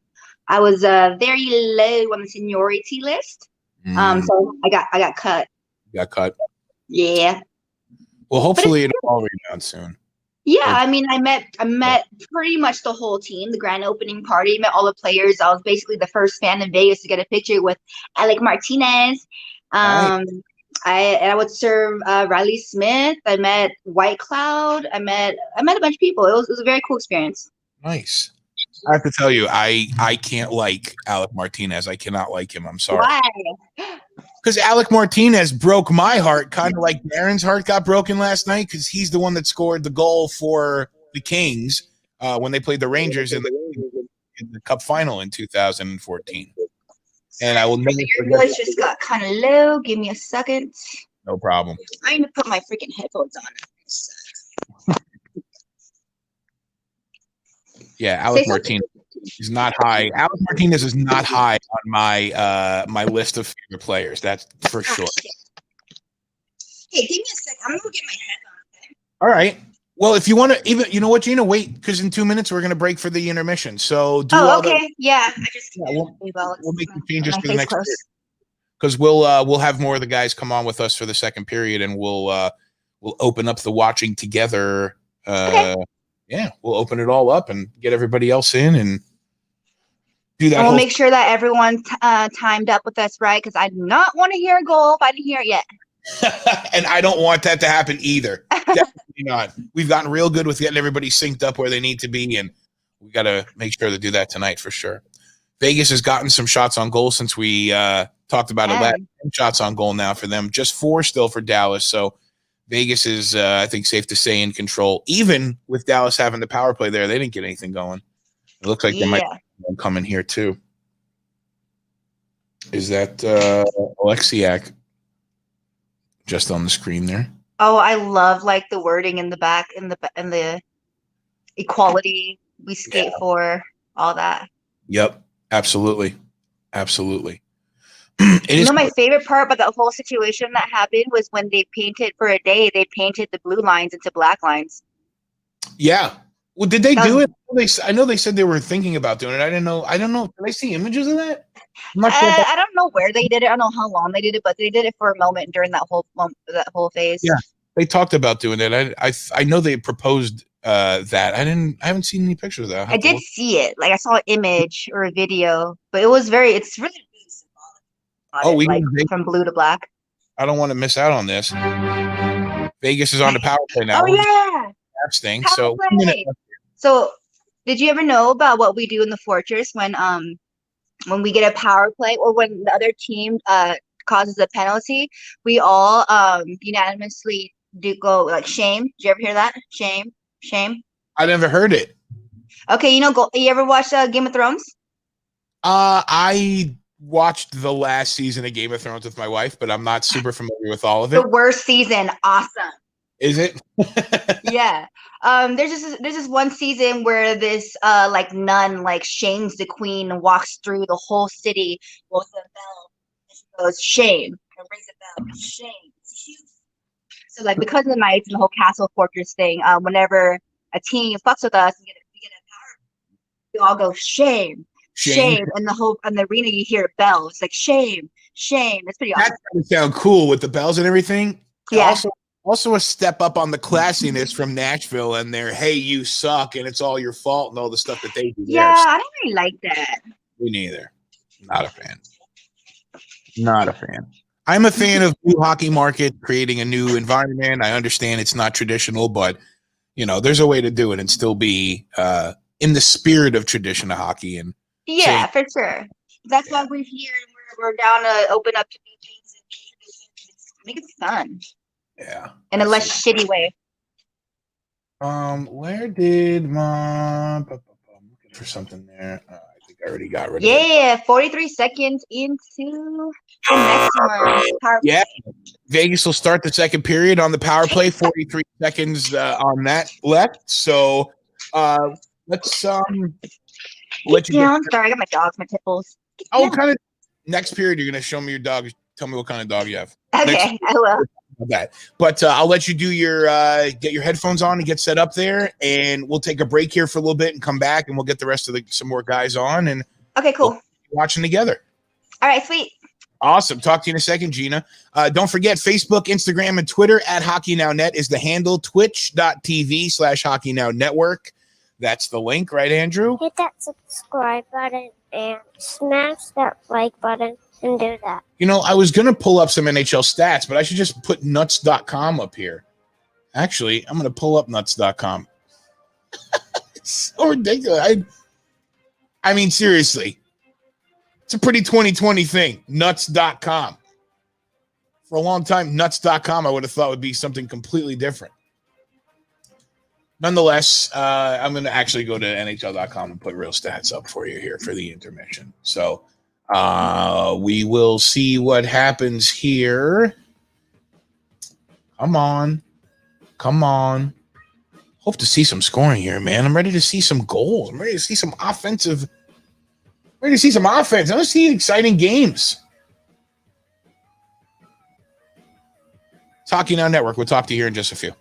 I was very low on the seniority list. So I got cut. Got cut. Yeah. Well, hopefully it'll all rebound soon. Yeah, I mean, I met pretty much the whole team. The grand opening party, met all the players. I was basically the first fan in Vegas to get a picture with Alec Martinez. Nice. I would serve Riley Smith. I met White Cloud. I met a bunch of people. It was a very cool experience. Nice. I have to tell you, I can't like Alec Martinez. I cannot like him. I'm sorry. Why? Because Alec Martinez broke my heart, kind of like Darren's heart got broken last night, because he's the one that scored the goal for the Kings when they played the Rangers in the Cup final in 2014. And I will never Your forget. voice just got kind of low. Give me a second. No problem. I need to put my freaking headphones on. Yeah, Alec Martinez is not high. Alec Martinez is not high on my my list of favorite players. That's for sure. Hey, give me a second. I'm gonna go get my headphones. Okay? All right. Well, if you want to, even you know what, Gina, wait, because in 2 minutes we're going to break for the intermission. So do all okay. Yeah. I just we'll make the changes my for the face next close. period. Because we'll have more of the guys come on with us for the second period, and we'll open up the watching together. Okay. Yeah, we'll open it all up and get everybody else in and do that. And we'll make sure that everyone timed up with us, right? Because I do not want to hear a goal if I didn't hear it yet. And I don't want that to happen either. Definitely not. We've gotten real good with getting everybody synced up where they need to be, and we got to make sure to do that tonight for sure. Vegas has gotten some shots on goal since we talked about 11 shots on goal now for them. Just 4 still for Dallas. So Vegas is, I think, safe to say in control. Even with Dallas having the power play there, they didn't get anything going. It looks like they might be one coming here too. Is that Alexiak just on the screen there? Oh, I love like the wording in the back in the equality we skate for, all that. Yep, absolutely. Absolutely. My favorite part about the whole situation that happened was when they painted for a day, they painted the blue lines into black lines. Yeah. Well, did they do it? I know they said they were thinking about doing it. I don't know. Did I see images of that? I'm not sure. I don't know where they did it. I don't know how long they did it, but they did it for a moment during that whole phase. Yeah, they talked about doing it. I know they proposed that. I haven't seen any pictures of that. I did see it. Like I saw an image or a video, but it's really symbolic. We like from blue to black. I don't want to miss out on this. Vegas is on the power play now. Oh yeah, that's thing. So did you ever know about what we do in the Fortress when we get a power play or when the other team causes a penalty? We all unanimously do go like shame. Did you ever hear that? Shame. I never heard it. Okay, you ever watch Game of Thrones? I watched the last season of Game of Thrones with my wife, but I'm not super familiar with all of it. The worst season, awesome. Is it? Yeah. There's this one season where this like nun like shames the queen and walks through the whole city, goes to the bell, and she goes shame, and rings the bell, shame. So like because of the knights and the whole castle fortress thing, whenever a team fucks with us, we get a power, we all go shame. And the arena you hear bells. It's like shame. It's pretty awesome. That would sound cool with the bells and everything. Yeah. Also a step up on the classiness from Nashville and their hey you suck and it's all your fault and all the stuff that they do. Yeah, I don't really like that. Me neither. Not a fan. I'm a fan of new hockey market, creating a new environment. I understand it's not traditional, but there's a way to do it and still be in the spirit of traditional hockey. And yeah, for sure. That's why we're here. We're down to open up to new things and make it fun. Yeah. In a less shitty way. Where did my I'm looking for something there. I think I already got rid of it. Yeah, 43 seconds into the next one. Yeah. Vegas will start the second period on the power play. 43 seconds on that left. So let's let you down. Sorry, I got my dogs, my pit bulls. What kind of next period you're gonna show me your dog? Tell me what kind of dog you have. Okay, I will. Okay, but I'll let you do your get your headphones on and get set up there, and we'll take a break here for a little bit and come back, and we'll get the rest of some more guys on, and okay, cool. We'll watching together. All right, sweet. Awesome. Talk to you in a second, Gina. Don't forget Facebook, Instagram, and Twitter at HockeyNowNet is the handle. Twitch.tv/HockeyNowNetwork. That's the link, right, Andrew? Hit that subscribe button and smash that like button and do that. You know, I was going to pull up some NHL stats, but I should just put nuts.com up here. Actually, I'm going to pull up nuts.com. It's so ridiculous. I mean, seriously. It's a pretty 2020 thing. Nuts.com. For a long time, nuts.com I would have thought would be something completely different. Nonetheless, I'm going to actually go to NHL.com and put real stats up for you here for the intermission. So we will see what happens here. Come on. Hope to see some scoring here, man. I'm ready to see some goals. I'm ready to see some offense. I want to see exciting games. Hockey Now Network. We'll talk to you here in just a few.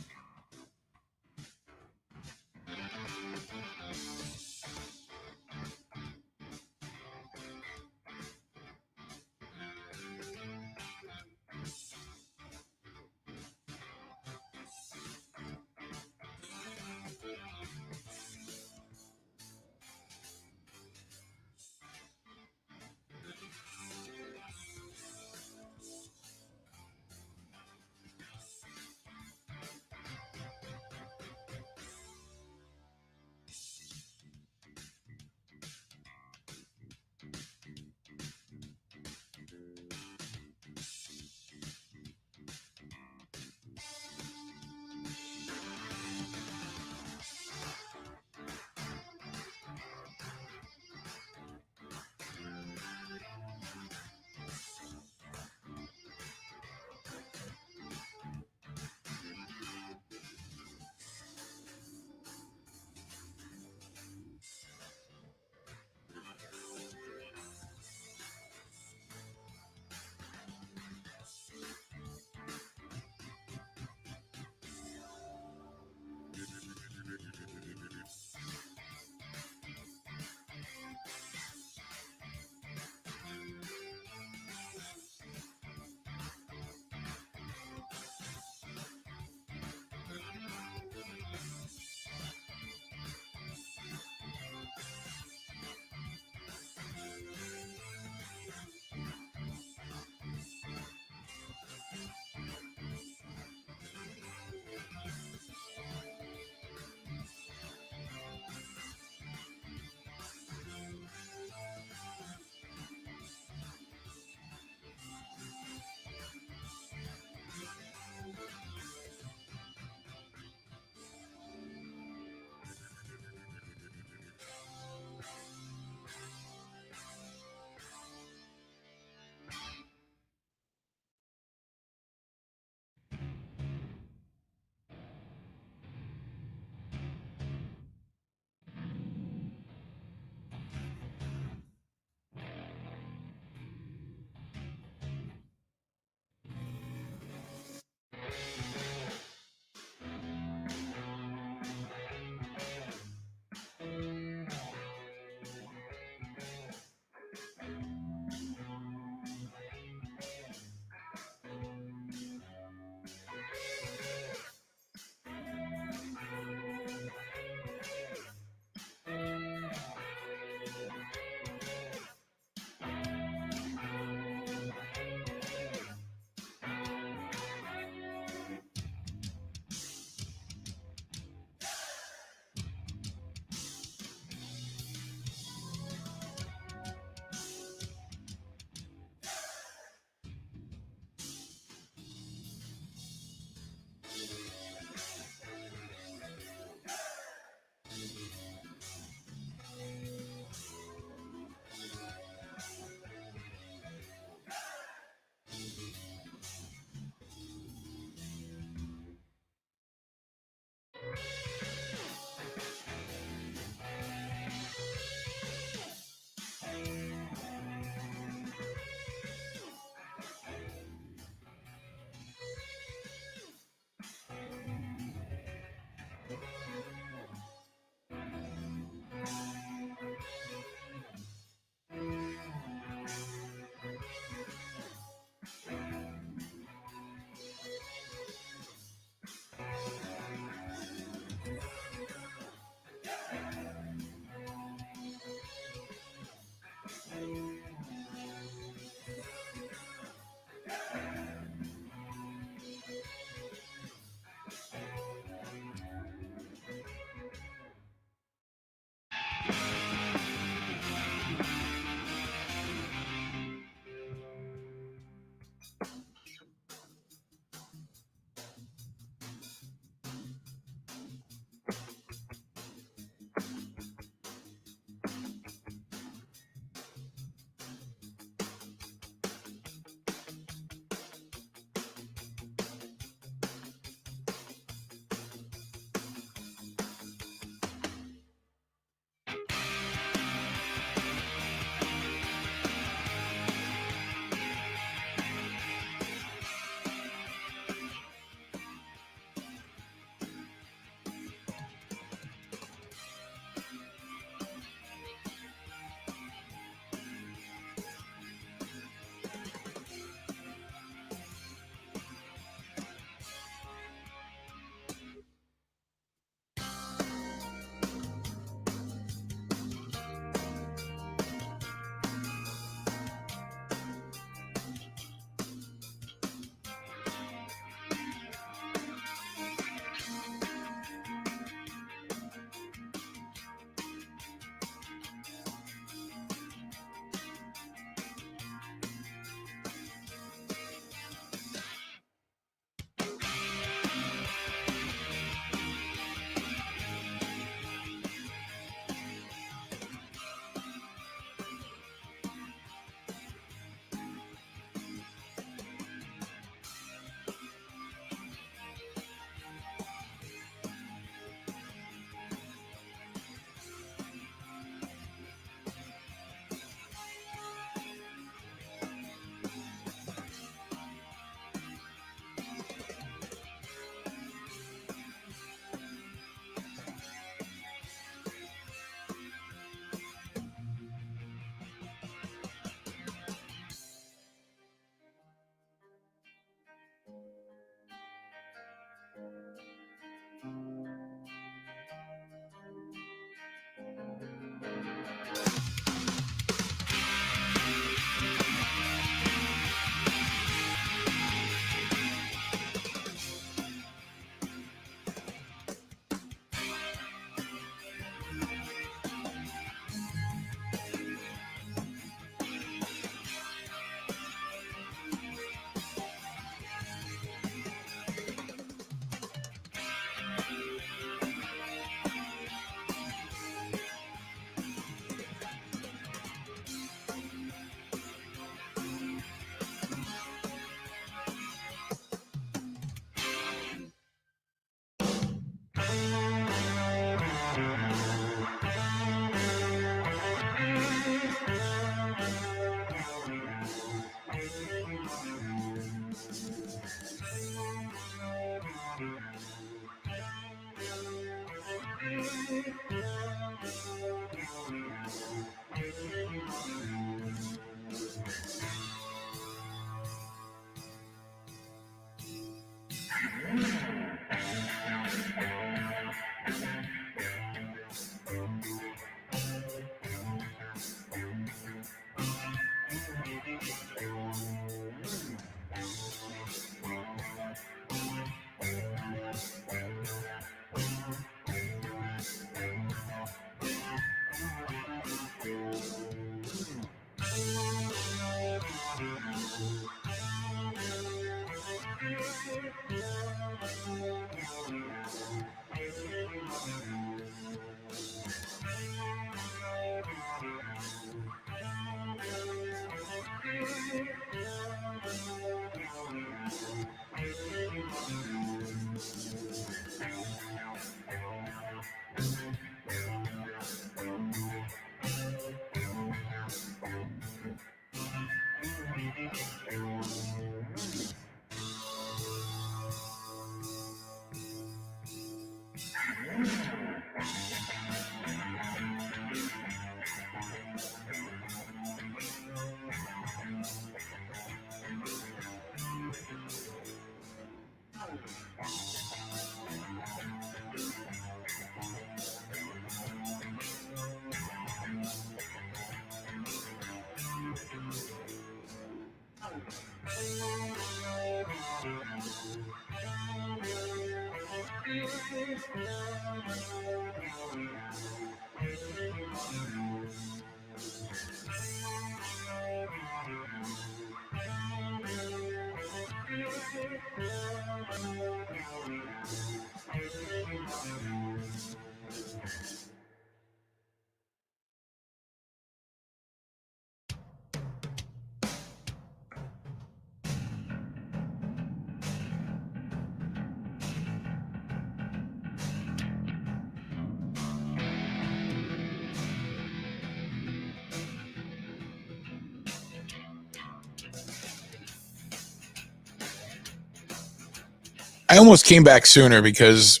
I almost came back sooner because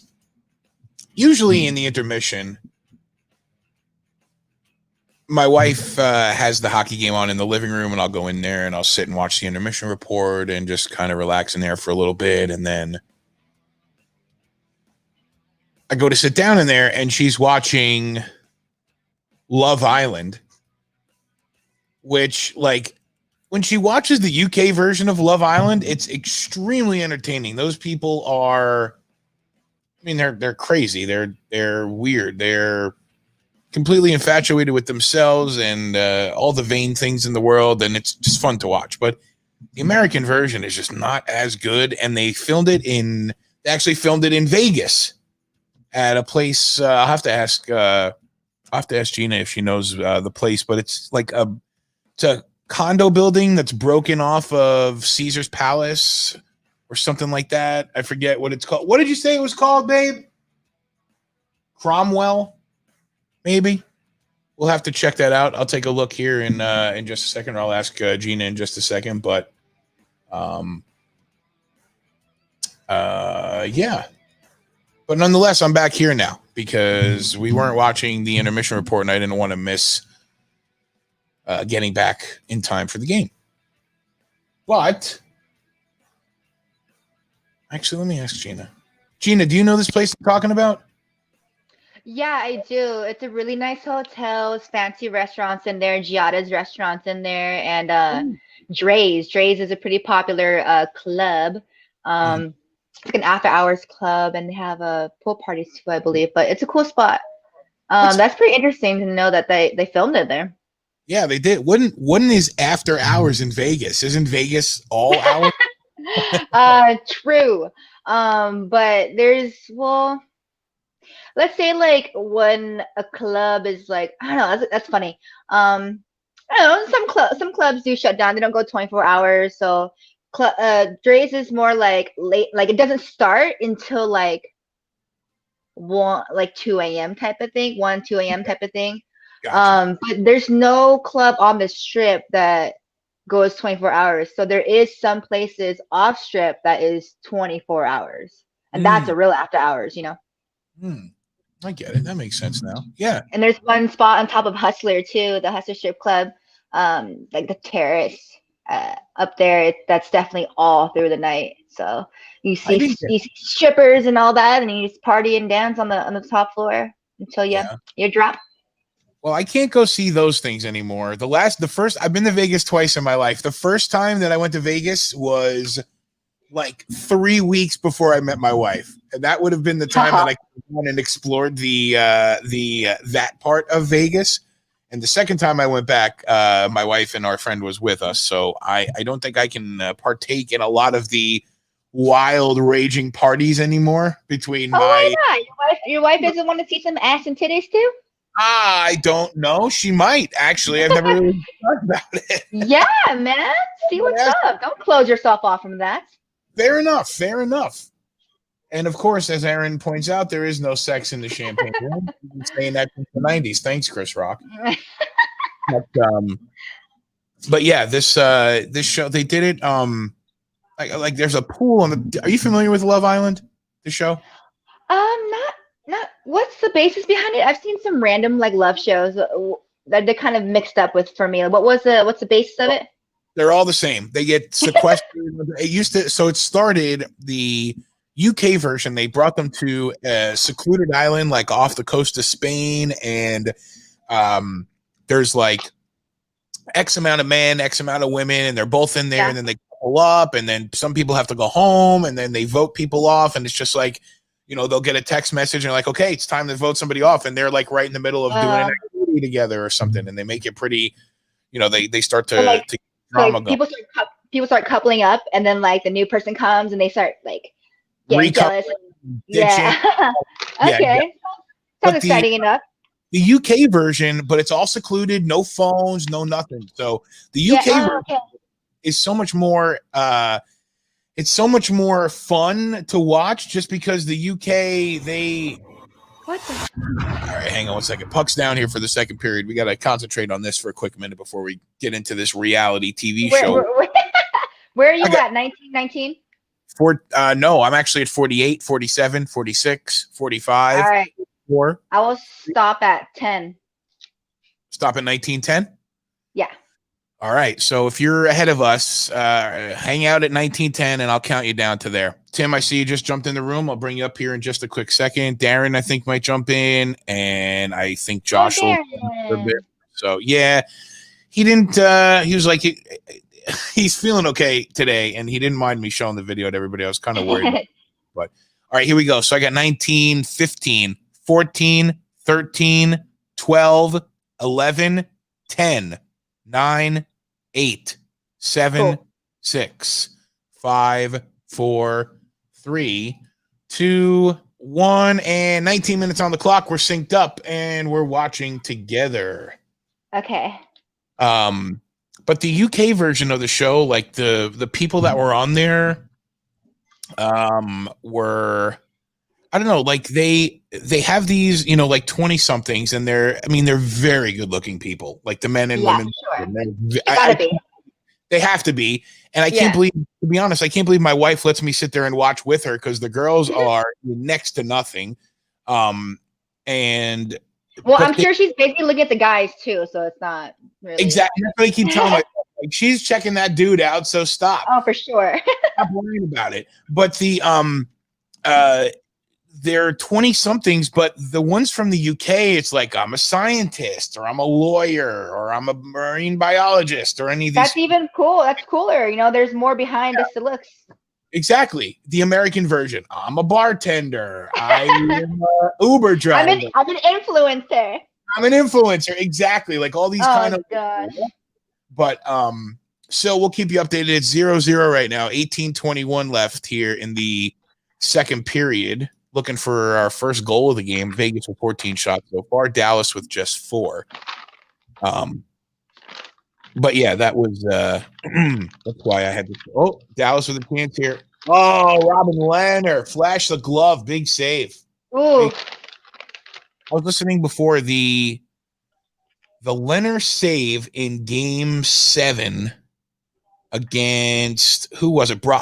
usually in the intermission, my wife has the hockey game on in the living room, and I'll go in there and I'll sit and watch the intermission report and just kind of relax in there for a little bit. And then I go to sit down in there, and she's watching Love Island, which, like, when she watches the UK version of Love Island, it's extremely entertaining. Those people are, I mean, they're crazy. They're weird. They're completely infatuated with themselves and all the vain things in the world, and it's just fun to watch. But the American version is just not as good, and they actually filmed it in Vegas at a place. I'll have to ask Gina if she knows the place, but it's like it's a condo building that's broken off of Caesar's Palace or something like that. I forget what it's called. What did you say it was called, babe? Cromwell, maybe. We'll have to check that out. I'll take a look here in just a second. Or I'll ask Gina in just a second. But yeah. But nonetheless, I'm back here now because we weren't watching the intermission report, and I didn't want to miss getting back in time for the game. But actually, let me ask Gina. Gina, do you know this place I'm talking about? Yeah, I do. It's a really nice hotel. It's fancy restaurants in there. Giada's restaurants in there, and Dre's. Dre's is a pretty popular club. It's like an after-hours club, and they have pool parties too, I believe. But it's a cool spot. That's pretty interesting to know that they filmed it there. Yeah, they did. Wouldn't is after hours in Vegas? Isn't Vegas all hours? True. But let's say like when a club is like, I don't know, that's funny. I don't know, some clubs do shut down. They don't go 24 hours. So Dre's is more like late, like it doesn't start until like 2 a.m. type of thing, 2 a.m. type of thing. Gotcha. But there's no club on the strip that goes 24 hours. So there is some places off strip that is 24 hours. And that's a real after hours, you know? I get it. That makes sense now. Yeah. And there's one spot on top of Hustler too, the Hustler Strip Club, like the terrace up there. That's definitely all through the night. So you see strippers and all that, and you just party and dance on the top floor until you drop. Well, I can't go see those things anymore. I've been to Vegas twice in my life. The first time that I went to Vegas was like 3 weeks before I met my wife. And that would have been the time that I went and explored that part of Vegas. And the second time I went back, my wife and our friend was with us. So I don't think I can partake in a lot of the wild raging parties anymore between why not? Your wife doesn't want to see some ass and titties too? I don't know. She might, actually. I've never really thought about it. Yeah, man. See what's up. Don't close yourself off from that. Fair enough. And of course, as Aaron points out, there is no sex in the champagne room. We've been saying that since the 90s. Thanks, Chris Rock. But yeah, this show, they did it. Like there's a pool are you familiar with Love Island, the show? Not what's the basis behind it? I've seen some random like love shows that they're kind of mixed up with for me. What's the basis of it? They're all the same. They get sequestered. It started the UK version. They brought them to a secluded island, like off the coast of Spain, and there's like X amount of men, X amount of women, and they're both in there, and then they pull up, and then some people have to go home, and then they vote people off, and it's just like, they'll get a text message and like, okay, it's time to vote somebody off, and they're like right in the middle of doing an activity together or something, and they make it pretty, they start to, like, to drama like people start coupling up, and then like the new person comes and they start like getting jealous. Yeah. Okay. Yeah. Sounds exciting enough. The UK version, but it's all secluded, no phones, no nothing. So the UK version is so much more it's so much more fun to watch, just because the UK, all right, hang on one second. Puck's down here for the second period. We got to concentrate on this for a quick minute before we get into this reality TV show. Where are you at? 1919? No, I'm actually at 48, 47, 46, 45. All right. 4. I will stop at 10. Stop at 1910? Yeah. All right. So if you're ahead of us, hang out at 1910 and I'll count you down to there. Tim, I see you just jumped in the room. I'll bring you up here in just a quick second. Darren, I think, might jump in. And I think Josh will. So, yeah, he didn't. He was like, he's feeling okay today. And he didn't mind me showing the video to everybody. I was kind of worried. But all right, here we go. So I got 19, 15, 14, 13, 12, 11, 10, 9, 8, 7, 6, 5, 4, 3, 2, 1, and 19 minutes on the clock. We're synced up and we're watching together. Okay. But the UK version of the show, like the people that were on there, were, I don't know, like they have these, like 20 somethings, and they're very good looking people, like the men and women. Sure. They have to be. And I can't believe, to be honest, I can't believe my wife lets me sit there and watch with her, because the girls are next to nothing. And I'm sure she's basically looking at the guys too, so it's not really exactly. That's what I keep telling myself. Like, she's checking that dude out, so stop. Oh, for sure. Stop worrying about it. But the they're 20 somethings, but the ones from the UK, it's like, I'm a scientist, or I'm a lawyer, or I'm a marine biologist, or any of these. That's even cool. That's cooler. There's more behind the looks. Exactly. The American version. I'm a bartender. I'm an Uber driver. I'm an influencer. I'm an influencer. Exactly. Like all these kind of. Gosh. But so we'll keep you updated. It's 0-0 right now. 18:21 left here in the second period. Looking for our first goal of the game. Vegas with 14 shots so far. Dallas with just 4. But yeah, that was that's why I had to. Oh, Dallas with a chance here. Oh, Robin Lehner, flash the glove, big save. Ooh. I was listening before the Lehner save in Game 7 against, who was it? Bo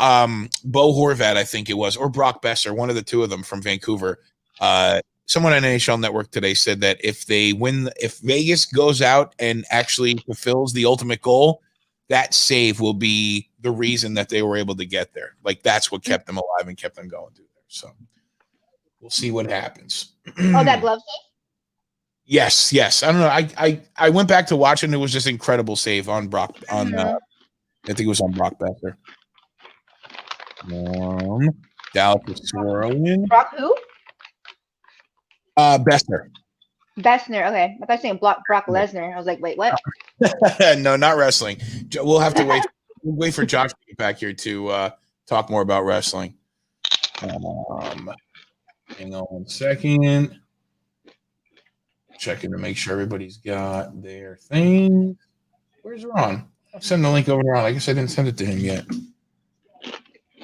Horvat, I think it was, or Brock Besser, one of the two of them from Vancouver. Someone on NHL Network today said that if Vegas goes out and actually fulfills the ultimate goal, that save will be the reason that they were able to get there. Like, that's what kept them alive and kept them going through there. So we'll see what happens. Oh, that glove save? Yes. I don't know. I went back to watch it, and it was just incredible save on Brock. I think it was on Brock Besser. Dallas is swirling. Brock who? Besser. Bessner. Okay. I thought you were saying Brock Lesnar. I was like, wait, what? No, not wrestling. We'll have to wait. We'll wait for Josh to get back here to talk more about wrestling. Hang on one second. Checking to make sure everybody's got their thing. Where's Ron? I'll send the link over to Ron. I guess I didn't send it to him yet.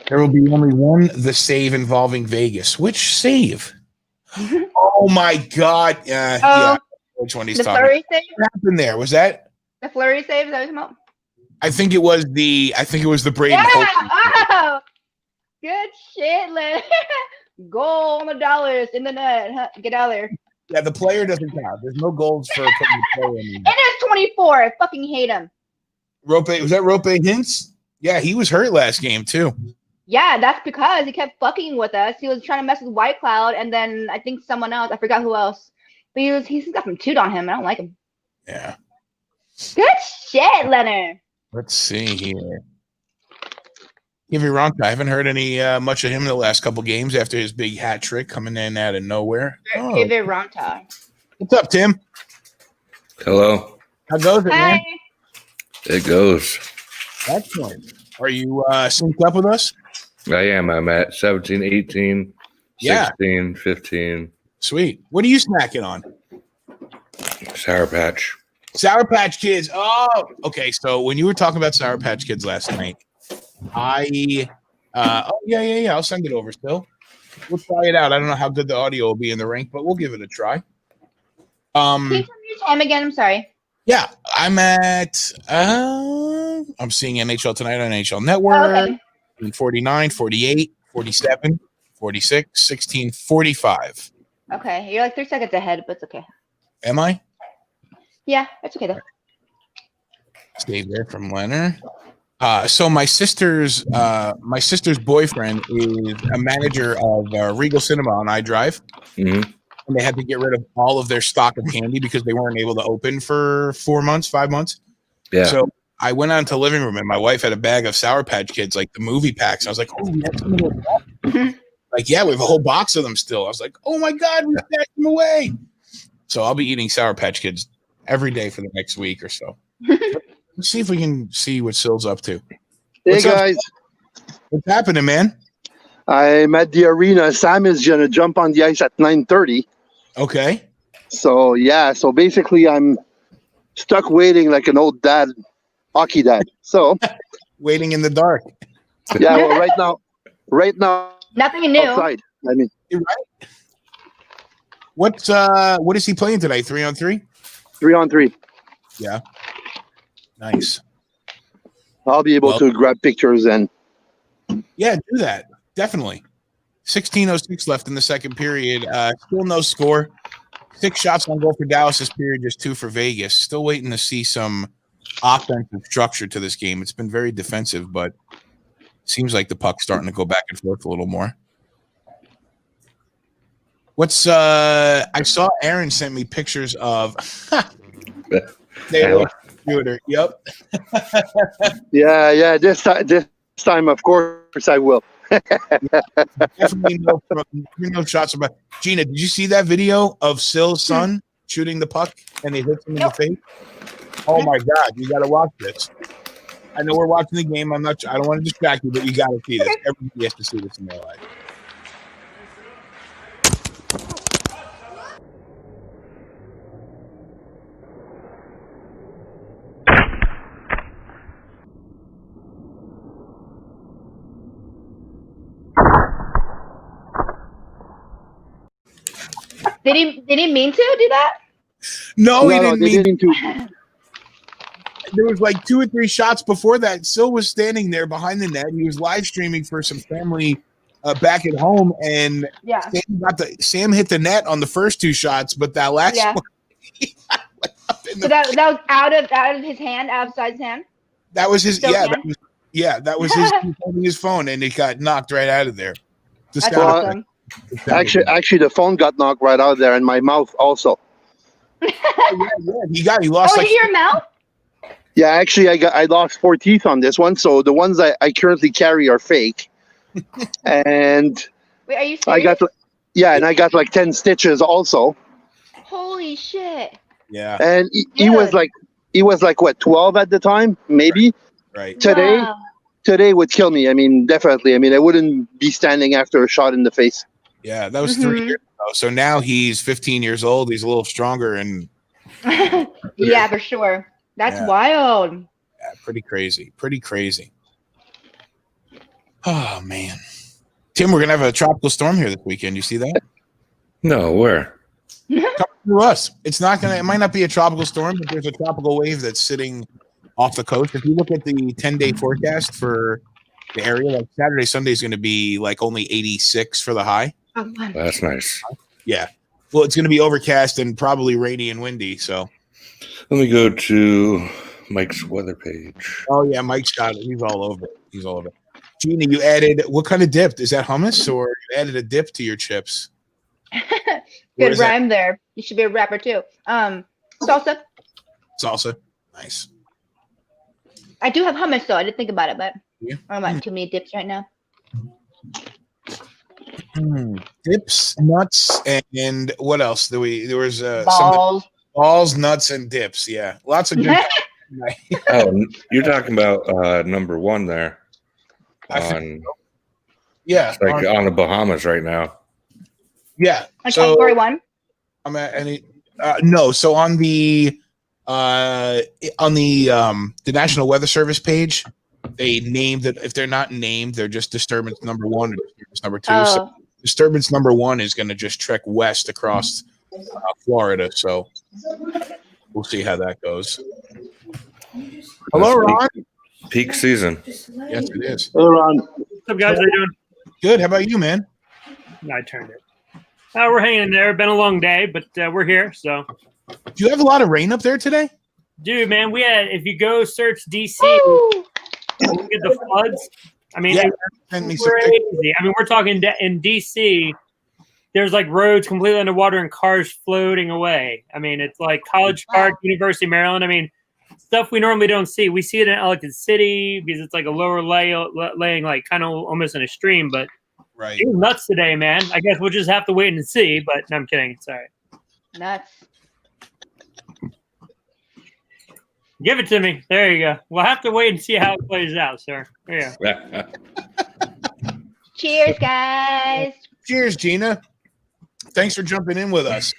There will be only one, the save involving Vegas. Which save? Oh my God! Yeah, which one he's the talking? Flurry save? What happened there? Was that the Flurry save? Is that what you're talking about? I think it was the Braden. Yeah! Hope. Oh! Good shit, Lynn. Goal on the dollars in the net. Huh? Get out of there. Yeah, the player doesn't count. There's no goals for putting the player in. And it's 24. I fucking hate him. Rope, was that Rope Hintz? Yeah, he was hurt last game too. Yeah, that's because he kept fucking with us. He was trying to mess with White Cloud, and then I think someone else. I forgot who else. But he's got some toot on him. I don't like him. Yeah. Good shit, Leonard. Let's see here. VGKvDAL. I haven't heard any much of him the last couple games after his big hat trick coming in out of nowhere. Oh, VGKvDAL. what's up, Tim? Hello. How goes it, Hi. man? It goes. Excellent. Are you synced up with us? I am. I'm at 17, 18, Yeah. 16, 15. Sweet. What are you snacking on? Sour Patch. Sour Patch Kids. Oh, okay. So when you were talking about Sour Patch Kids last night, yeah. I'll send it over still. We'll try it out. I don't know how good the audio will be in the rink, but we'll give it a try. Can you tell me your time again? I'm sorry. Yeah, I'm at I'm seeing NHL tonight on NHL Network. Oh, okay. 49, 48, 47, 46, 16, 45. Okay. You're like 3 seconds ahead, but it's okay. Am I? Yeah, it's okay though. Stay there from Leonard. So my sister's boyfriend is a manager of Regal Cinema on iDrive. Mm-hmm. And they had to get rid of all of their stock of candy because they weren't able to open for 4 months, 5 months. Yeah. So I went out to the living room and my wife had a bag of Sour Patch Kids, like the movie packs. I was like, oh, we have some of those left. Like, yeah, we have a whole box of them still. I was like, oh my God, we stacked them away. So I'll be eating Sour Patch Kids every day for the next week or so. Let's see if we can see what Sill's up to. Hey What's up? guys, What's happening, man? I'm at the arena. Sam is gonna jump on the ice at 9:30. Okay. So yeah, so basically I'm stuck waiting like an old dad, hockey dad. So Waiting in the dark. yeah, well right now Nothing new. outside. I mean, You're right. What is he playing today? 3-on-3? 3-on-3. Yeah. Nice. I'll be able to grab pictures and Yeah, do that. Definitely. 16:06 left in the second period. Still no score. 6 shots on goal for Dallas this period, just 2 for Vegas. Still waiting to see some offensive structure to this game. It's been very defensive, but seems like the puck's starting to go back and forth a little more. I saw Aaron sent me pictures of Twitter. Yep. yeah. This time, of course, I will. Definitely no shots about Gina. Did you see that video of Sill's son shooting the puck and he hits him in the face? Oh my God, you got to watch this. I know we're watching the game. I don't want to distract you, but you got to see this. Everybody has to see this in their life. Did he mean to do that? No, he No, didn't they mean. didn't do. There was like 2 or 3 shots before that. Sill was standing there behind the net. He was live streaming for some family back at home, and Yeah. Sam hit the net on the first 2 shots, but that last Yeah. one, So that was out of his hand, outside his hand. that was his. Still Yeah, can? that was his. He was holding his phone, and it got knocked right out of there. Just That's out of- awesome. Actually, the phone got knocked right out there, and my mouth also. He lost Oh, like your mouth? Yeah, actually, I lost 4 teeth on this one. So the ones I currently carry are fake, and Wait, are you serious? I got like 10 stitches also. Holy shit. yeah, And he was like what, 12 at the time, maybe. right. Today would kill me. I mean, definitely. I mean, I wouldn't be standing after a shot in the face. Yeah, that was 3 years ago. So now he's 15 years old. He's a little stronger and Yeah, for sure. That's Yeah. wild. yeah, pretty crazy. Pretty crazy. Oh man, Tim, we're gonna have a tropical storm here this weekend. You see that? No, where? Coming through us. It's not gonna. It might not be a tropical storm, but there's a tropical wave that's sitting off the coast. If you look at the 10-day forecast for the area, like Saturday, Sunday is going to be like only 86 for the high. Oh, man. That's nice. Yeah. Well, it's going to be overcast and probably rainy and windy. So. Let me go to Mike's weather page. Oh yeah, Mike's got it. He's all over it. He's all over it. Gina, you added what kind of dip? Is that hummus or you added a dip to your chips? What Good is that? rhyme there. You should be a rapper too. Salsa. Salsa. Nice. I do have hummus though. I didn't think about it, but I'm at too many dips right now. Dips, nuts, and what else? There was some Balls. balls, nuts, and dips. Yeah, lots of good. Oh, you're talking about number one there. I think On yeah, it's like on the Bahamas right now. yeah. Like So category 1. I'm at any no. So on the National Weather Service page, they named it. If they're not named, they're just disturbance number 1 or disturbance number 2. So disturbance number 1 is going to just trek west across Florida. So we'll see how that goes. Hello, Ron. Peak season. Yes, it is. Hey, Ron. What's up, guys? How you doing? Good. How about you, man? I turned it. We're hanging in there. Been a long day, but we're here. So, Do you have a lot of rain up there today? dude, man, we had. If you go search DC, you get the floods. I mean, Yeah, it's send me some crazy. I mean, we're talking in DC. There's like roads completely underwater and cars floating away. I mean, it's like College Park, University of Maryland. I mean, stuff we normally don't see. We see it in Ellicott City because it's like a lower laying, like kind of almost in a stream. But Right. it was nuts today, man. I guess we'll just have to wait and see. But no, I'm kidding. It's all right. Nuts. Give it to me. There you go. We'll have to wait and see how it plays out, sir. There you go. Cheers, guys. Cheers, Gina. Thanks for jumping in with us.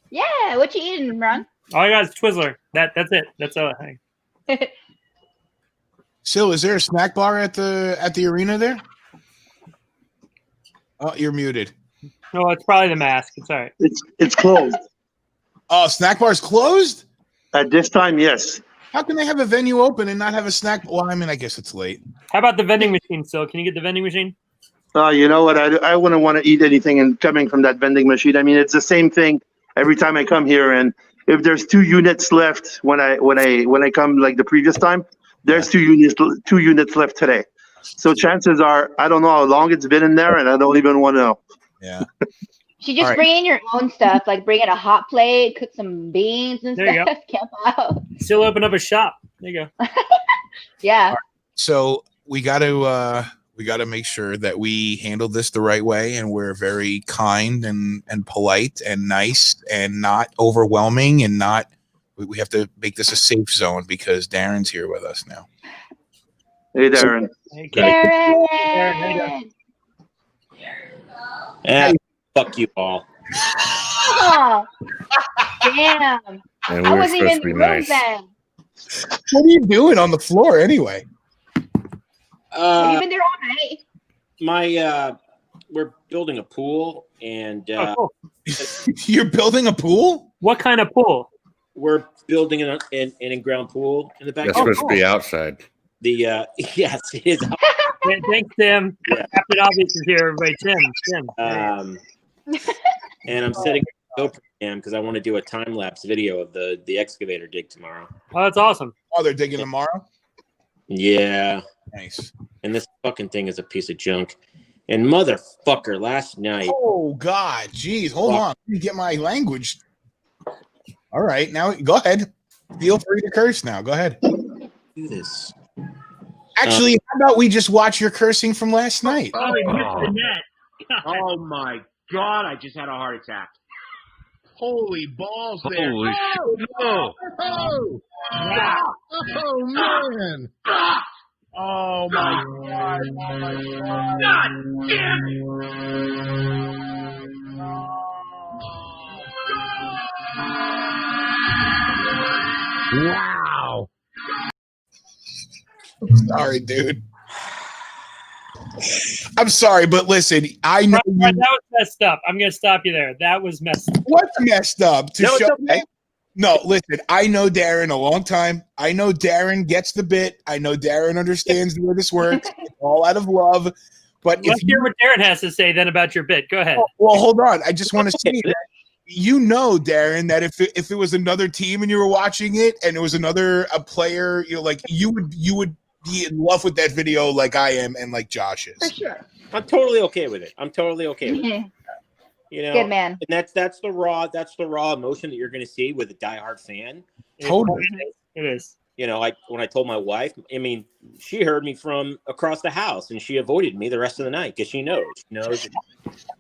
Yeah, what you eating, Ron? All I got is Twizzler. That's it. That's all I think. Sil, is there a snack bar at the arena there? Oh, you're muted. No, it's probably the mask. It's all right. It's closed. Oh, snack bar's closed? At this time, yes. How can they have a venue open and not have a snack? Well, I mean, I guess it's late. How about the vending machine, Sil? Can you get the vending machine? You know what? I wouldn't want to eat anything and coming from that vending machine. I mean, it's the same thing every time I come here. And if there's 2 units left when I come like the previous time, there's 2 units left today. So chances are, I don't know how long it's been in there, and I don't even want to know. Yeah. You just All right. bring in your own stuff, like bring in a hot plate, cook some beans and There you stuff. Camp out. Still open up a shop. There you go. Yeah. So we got to make sure that we handle this the right way, and we're very kind and polite and nice and not overwhelming and not. We have to make this a safe zone because Darren's here with us now. Hey, Darren. Hey, Darren. Yeah, fuck you all. Oh, damn. And I we're wasn't supposed even to be in the room nice. then. What are you doing on the floor anyway? Have you been there all night? We're building a pool, and Oh, cool. You're building a pool? What kind of pool? we're building an in-ground pool in the back. That's supposed to be outside. The yes, it is. Thanks, Tim. Yeah. Captain Obvious is here, everybody. Tim. And I'm setting a GoPro cam because I want to do a time lapse video of the excavator dig tomorrow. Oh, that's awesome. Oh, they're digging tomorrow? Yeah. Nice. And this fucking thing is a piece of junk. And motherfucker, last night. Oh, God. Jeez. Hold on. Let me get my language. All right. Now, go ahead. Feel free to curse now. Go ahead. Do this. Actually, how about we just watch your cursing from last night? Oh, he missed the net. Oh my God! I just had a heart attack. Holy balls! There. Holy shit! no. Oh! Oh man! Oh my God! Oh my God! God damn it! Wow! Sorry, dude. I'm sorry, but listen, I know That was messed up. I'm going to stop you there. That was messed up. what's messed up to No, it's show. okay. No, listen, I know Darren a long time. I know Darren gets the bit. I know Darren understands the way this works. It's all out of love. But Let's if hear what Darren has to say then about your bit. Go ahead. well, hold on. I just want to say that you know, Darren, that if it was another team and you were watching it and it was another player, you know, like you would be in love with that video like I am and like Josh is. For sure. I'm totally okay with it. I'm totally okay with it. You know, Good man. and that's the raw emotion that you're going to see with a diehard fan. Totally. It is. You know, when I told my wife, I mean, she heard me from across the house, and she avoided me the rest of the night because she knows.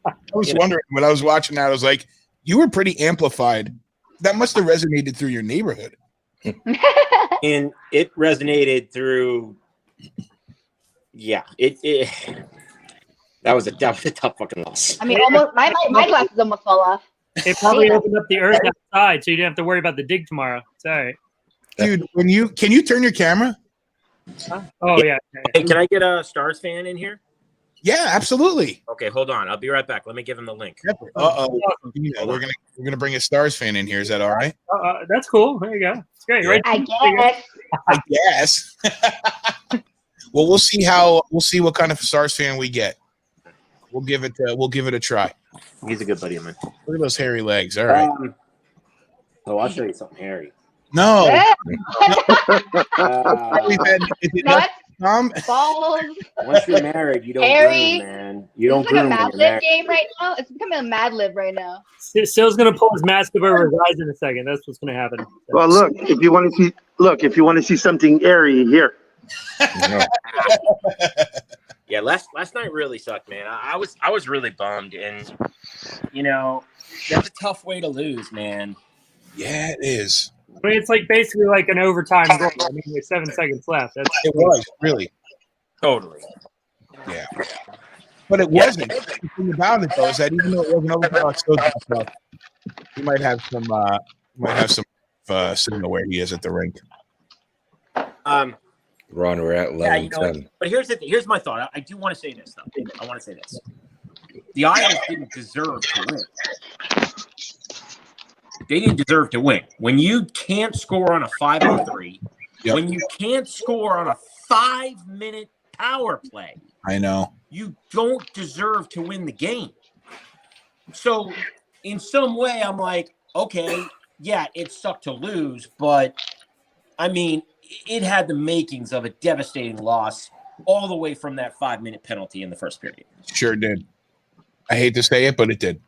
I was wondering when I was watching that, I was like, you were pretty amplified. That must have resonated through your neighborhood. And it resonated through. Yeah, that was a tough fucking loss. I mean, almost my glasses almost fell off. It probably opened up the earth outside, so you didn't have to worry about the dig tomorrow. It's all right. Dude, can you turn your camera? Oh yeah. Hey, can I get a Stars fan in here? Yeah, absolutely. Okay, hold on. I'll be right back. Let me give him the link. We're gonna bring a Stars fan in here. Is that all right? That's cool. There you go. It's great, right? I guess. Well, we'll see what kind of Stars fan we get. We'll give it a try. He's a good buddy of mine. Look at those hairy legs. All right. I'll show you something hairy. No. Is it nuts? Balls. Once you're married, you don't hairy. groom, man. You don't it's like groom. a Mad Lib game right now. It's becoming a Mad Lib right now. Sil's gonna pull his mask over his eyes in a second. That's what's gonna happen. Well, look, if you want to see something airy here. Yeah, last night really sucked, man. I was really bummed, and that's a tough way to lose, man. Yeah, it is. I mean, it's like basically like an overtime goal. I mean, with 7 seconds left. It was really totally. Yeah, but it wasn't. The thing about it though is that even though it wasn't overtime, still stuff. He might have some signal where he is at the rink. Ron, we're at 11-10. But here's my thought. I do want to say this though. I want to say this. The Islanders didn't deserve to win. They didn't deserve to win. When you can't score on a 5-on-3, when you can't score on a 5-minute power play, I know you don't deserve to win the game. So, in some way, I'm like, okay, yeah, it sucked to lose, but I mean, it had the makings of a devastating loss all the way from that 5-minute penalty in the first period. Sure did. I hate to say it, but it did.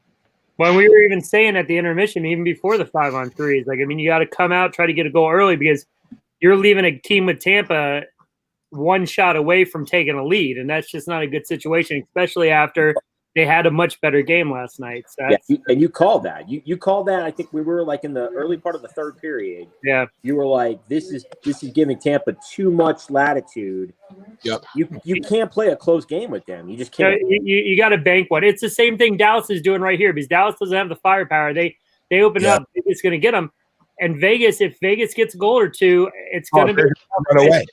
Well, we were even saying at the intermission, even before the 5-on-3s, like, I mean, you got to come out, try to get a goal early because you're leaving a team with Tampa one shot away from taking a lead, and that's just not a good situation, especially after they had a much better game last night. So and you called that. You called that. I think we were like in the early part of the third period. Yeah, you were like, this is giving Tampa too much latitude. Yep. You can't play a close game with them. You just can't. You got to bank one. It's the same thing Dallas is doing right here because Dallas doesn't have the firepower. They open up. It's going to get them. And Vegas, if Vegas gets a goal or two, it's going to be run away.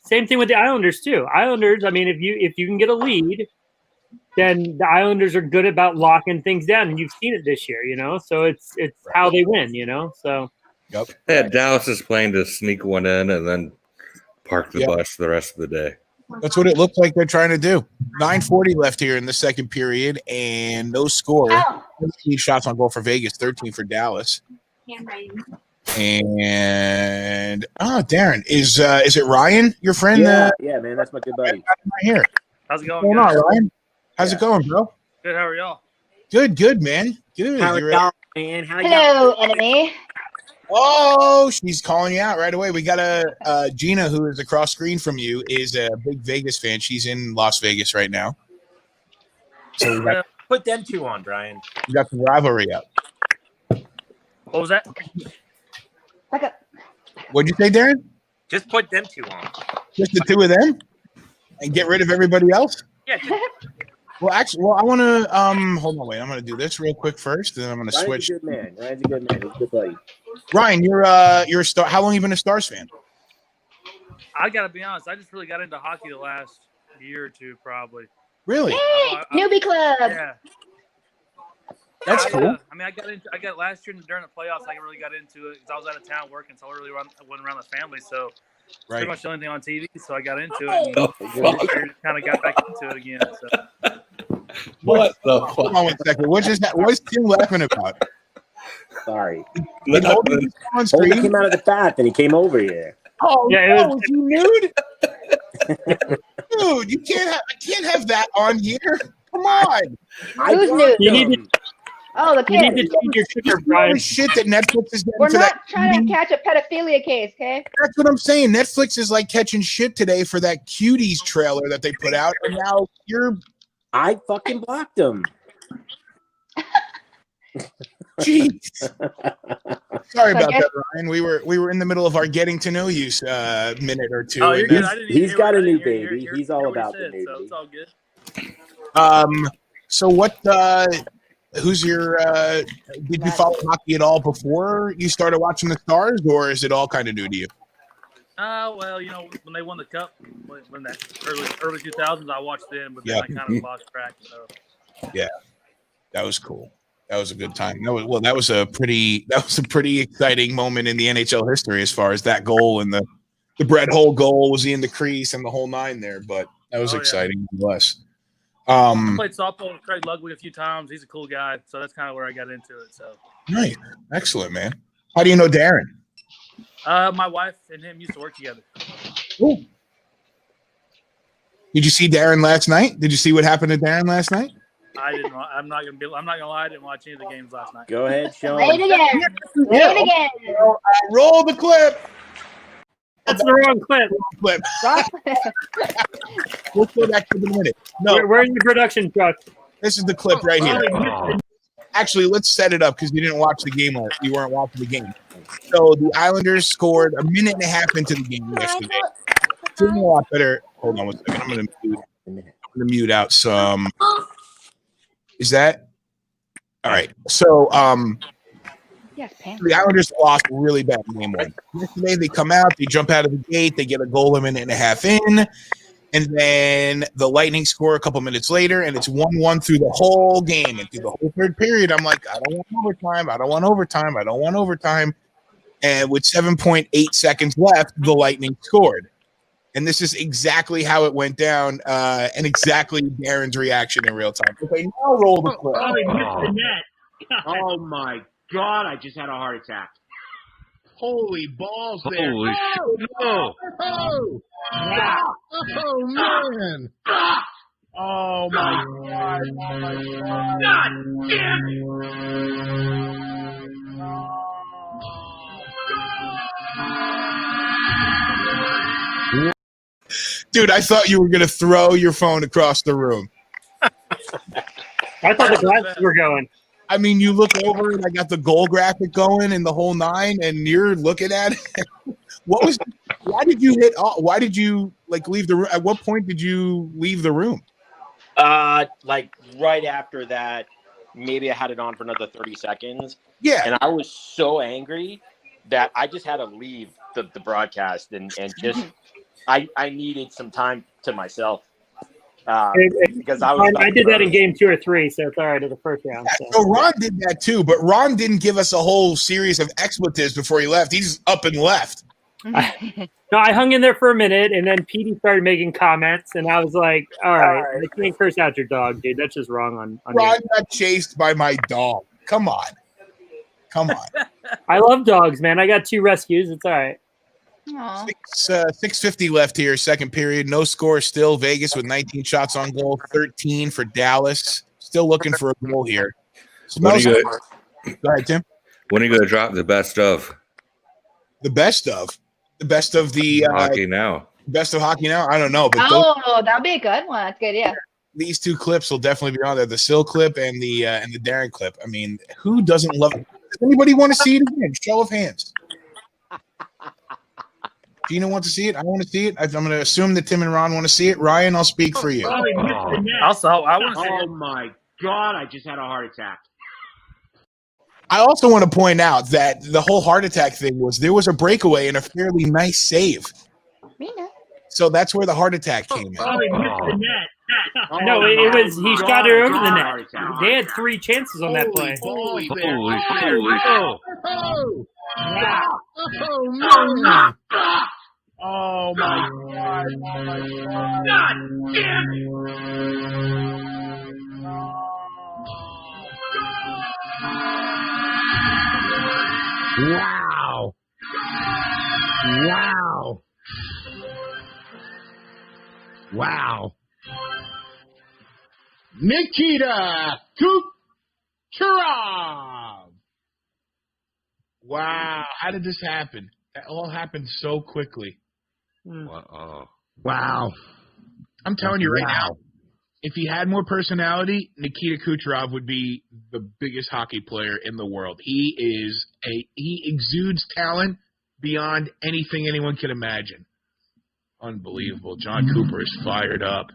Same thing with the Islanders too. Islanders, I mean, if you can get a lead, then the Islanders are good about locking things down, and you've seen it this year, So it's how they win, So. Yep. Yeah, Dallas is playing to sneak one in and then park the bus the rest of the day. That's what it looks like they're trying to do. 9:40 left here in the second period, and no score. 13 shots on goal for Vegas, 13 for Dallas. And Darren, is it Ryan, your friend? Yeah, man, that's my good buddy. Right here. How's it going, What's going on, Ryan? How's it going, bro? Good. How are y'all? Good, man. Good. How are y'all, man? Hello, enemy. Oh, she's calling you out right away. We got Gina, who is across screen from you, is a big Vegas fan. She's in Las Vegas right now. So we put them two on, Brian. We got the rivalry up. What was that? Back up. What'd you say, Darren? Just put them two on. Just the two of them? And get rid of everybody else? Yeah. Well, actually, I want to hold on, wait. I'm going to do this real quick first, and then I'm going to switch. Ryan's a good man. He's a good buddy. Ryan, you're a Star. How long you been a Stars fan? I gotta be honest. I just really got into hockey the last year or two, probably. Really? Hey, newbie club. Yeah. That's cool. I mean, I got last year during the playoffs. I really got into it because I was out of town working, so I really wasn't around the family. So pretty much the only thing on TV. So I got into it and kind of got back into it again. So. What the fuck? Hold on 1 second. What's Tim laughing about? Sorry. Holden came out of the bath and he came over here. Oh, yeah, was he nude? Dude, I can't have that on here. Come on. Who's nude? Oh, the You need kids. to change your Twitter, All Brian. the shit that Netflix is getting We're for not that. trying to catch a pedophilia case, okay? That's what I'm saying. Netflix is like catching shit today for that Cuties trailer that they put out, and now I fucking blocked him. Jeez. Sorry So I about guess- that, Ryan. We were in the middle of our getting to know you minute or two. Oh, you're and good. then- I didn't He's hear got what- a I didn't new hear- baby. hear- He's hear all what you about the said, new so baby. it's all good. So what? Who's your? Did you follow hockey at all before you started watching the Stars, or is it all kind of new to you? Well, you know, when they won the cup, when that early 2000s, I watched them, but then Yeah. I kind of lost track. So Yeah, that was cool. That was a good time. That was a pretty exciting moment in the NHL history as far as that goal and the Brett Hull goal was in the crease and the whole nine there. But that was exciting nonetheless. I played softball with Craig Ludwig a few times. He's a cool guy, so that's kind of where I got into it. So Nice, excellent, man. How do you know Darren? my wife and him used to work together. Ooh. Did you see Darren last night? Did you see what happened to Darren last night? I didn't. I'm not gonna lie. I didn't watch any of the games last night. Go ahead, Sean. Play it again. Play it again. Roll the clip. That's the wrong clip. Clip. We'll play that clip in a minute. No, We're in the production truck. this is the clip right here. Actually, let's set it up because you didn't watch the game. You weren't watching the game. So the Islanders scored a minute and a half into the game yesterday. Doing a lot better. Hold on one second. I'm gonna mute out some. Is that all right? So Yes, Pam. the Islanders lost really bad in game one. Yesterday they come out, they jump out of the gate, they get a goal a minute and a half in, and then the Lightning score a couple minutes later, and it's 1-1 through the whole game and through the whole third period. I'm like, I don't want overtime. I don't want overtime. I don't want overtime. And with 7.8 seconds left, the Lightning scored. And this is exactly how it went down, and exactly Darren's reaction in real time. Okay, now roll the clip. Oh, he missed the net. Oh my God! I just had a heart attack. Holy balls! There. Holy shit! No! Oh! Yeah. Oh man! Oh my God! Oh my God! God damn it! Dude, I thought you were going to throw your phone across the room. I thought the glasses were going. I mean, you look over and I got the goal graphic going and the whole nine, and you're looking at it. Why did you leave the room? At what point did you leave the room? Like right after that, maybe I had it on for another 30 seconds. Yeah. And I was so angry that I just had to leave the broadcast and just I needed some time to myself. Because I did that in game 2 or 3, so it's all right in the first round. Yeah, so Ron did that too, but Ron didn't give us a whole series of expletives before he left. He just up and left. I hung in there for a minute, and then Petey started making comments, and I was like, all right, you can't curse out your dog, dude. That's just wrong on Ron got chased by my dog. Come on. I love dogs, man. I got 2 rescues. It's all right. 6:50 left here, second period. No score still. Vegas with 19 shots on goal, 13 for Dallas. Still looking for a goal here. Go ahead, Tim. When are you going to drop the best of? The best of the hockey now. Best of hockey now. I don't know, but that'll be a good one. That's good. Yeah. These 2 clips will definitely be on there: the Sill clip and the Darren clip. I mean, who doesn't love it? Does anybody want to see it again? Show of hands. Gina wants to see it. I want to see it. I'm going to assume that Tim and Ron want to see it. Ryan, I'll speak for you. Oh, he missed the net. Also, I want to see Oh my God! I just had a heart attack. I also want to point out that the whole heart attack thing there was a breakaway and a fairly nice save. So that's where the heart attack came in. Oh, he missed the net. Oh, No, it was he shot it over the heart net. attack. They had 3 chances on that play. Holy balls! Holy there. shit. Oh! Oh man! Oh my God! Oh my God! God damn it! Wow! Wow! Wow! Nikita Coop Chirov. Wow. How did this happen? That all happened so quickly. Wow. I'm telling you right now, if he had more personality, Nikita Kucherov would be the biggest hockey player in the world. He exudes talent beyond anything anyone can imagine. Unbelievable. John Cooper is fired up.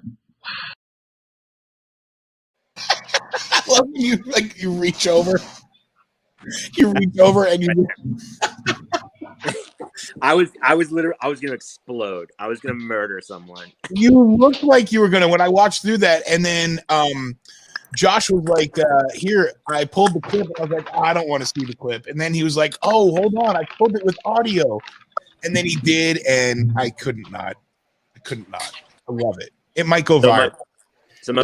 I love you reach over. You reach over and you I was gonna explode. I was gonna murder someone. You looked like you were gonna when I watched through that, and then Josh was like, here, I pulled the clip, and I was like, I don't want to see the clip. And then he was like, oh, hold on, I pulled it with audio. And then he did, and I couldn't not. I love it. It might go viral. So my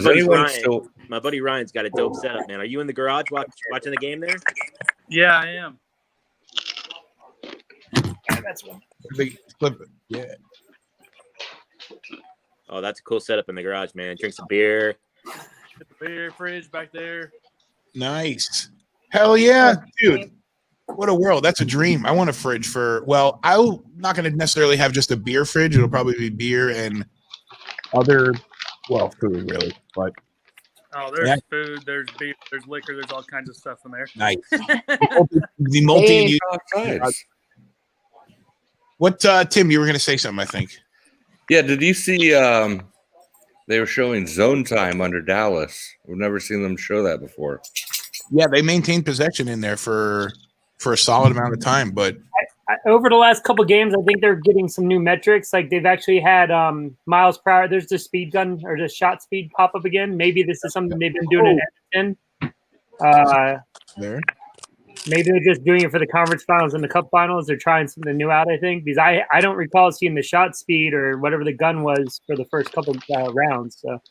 buddy Ryan's got a dope setup, man. Are you in the garage watching the game there? Yeah, I am. That's one. Big clip it. Yeah. Oh, that's a cool setup in the garage, man. Drink some beer. Get the beer fridge back there. Nice. Hell yeah, dude. What a world. That's a dream. I want a fridge I'm not going to necessarily have just a beer fridge. It'll probably be beer and other, food really. But there's food, there's beer, there's liquor, there's all kinds of stuff in there. Nice. The multi. What, Tim, you were going to say something, I think. Yeah, did you see they were showing zone time under Dallas? We've never seen them show that before. Yeah, they maintained possession in there for a solid amount of time, but over the last couple of games, I think they're getting some new metrics. Like they've actually had miles per hour. There's the speed gun or the shot speed pop up again. Maybe this is something they've been doing in Edmonton. There. Maybe they're just doing it for the conference finals and the cup finals. They're trying something new out, I think, because I don't recall seeing the shot speed or whatever the gun was for the first couple rounds. So.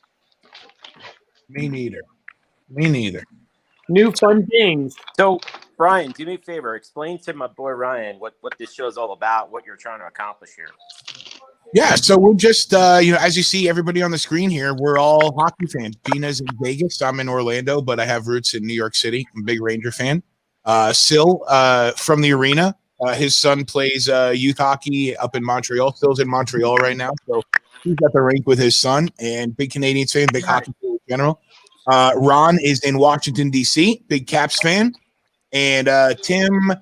Me neither. New fun things. So, Brian, do me a favor. Explain to my boy Ryan what this show is all about, what you're trying to accomplish here. Yeah, so we're just, as you see, everybody on the screen here, we're all hockey fans. Gina's in Vegas. I'm in Orlando, but I have roots in New York City. I'm a big Ranger fan. Sil from the arena. His son plays youth hockey up in Montreal. Sil's in Montreal right now, so he's at the rink with his son. And big Canadians fan, big hockey fan in general. Ron is in Washington, D.C., big Caps fan. And Tim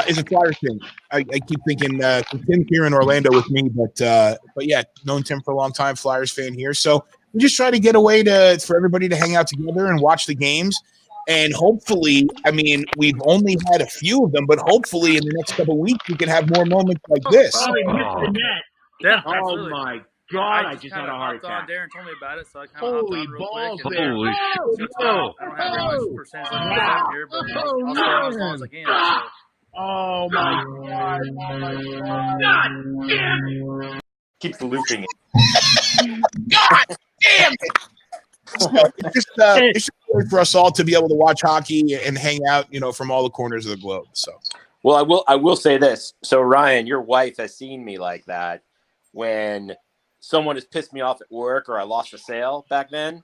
is a Flyers fan. I keep thinking Tim's here in Orlando with me, but yeah, known Tim for a long time, Flyers fan here. So we just try to get a way for everybody to hang out together and watch the games. And hopefully, I mean, we've only had a few of them, but hopefully in the next couple of weeks, we can have more moments like this. Yeah, oh my God, I just had a heart attack. Darren told me about it, so I kind of Holy hopped on real balls, quick. man. I don't have very much percentage of the time here, but I'll stay on as long as I can. So. Oh my God. God damn it. Keeps looping it. God damn it. So it's just good for us all to be able to watch hockey and hang out, from all the corners of the globe. So, well, I will say this. So, Ryan, your wife has seen me like that when someone has pissed me off at work or I lost a sale back then.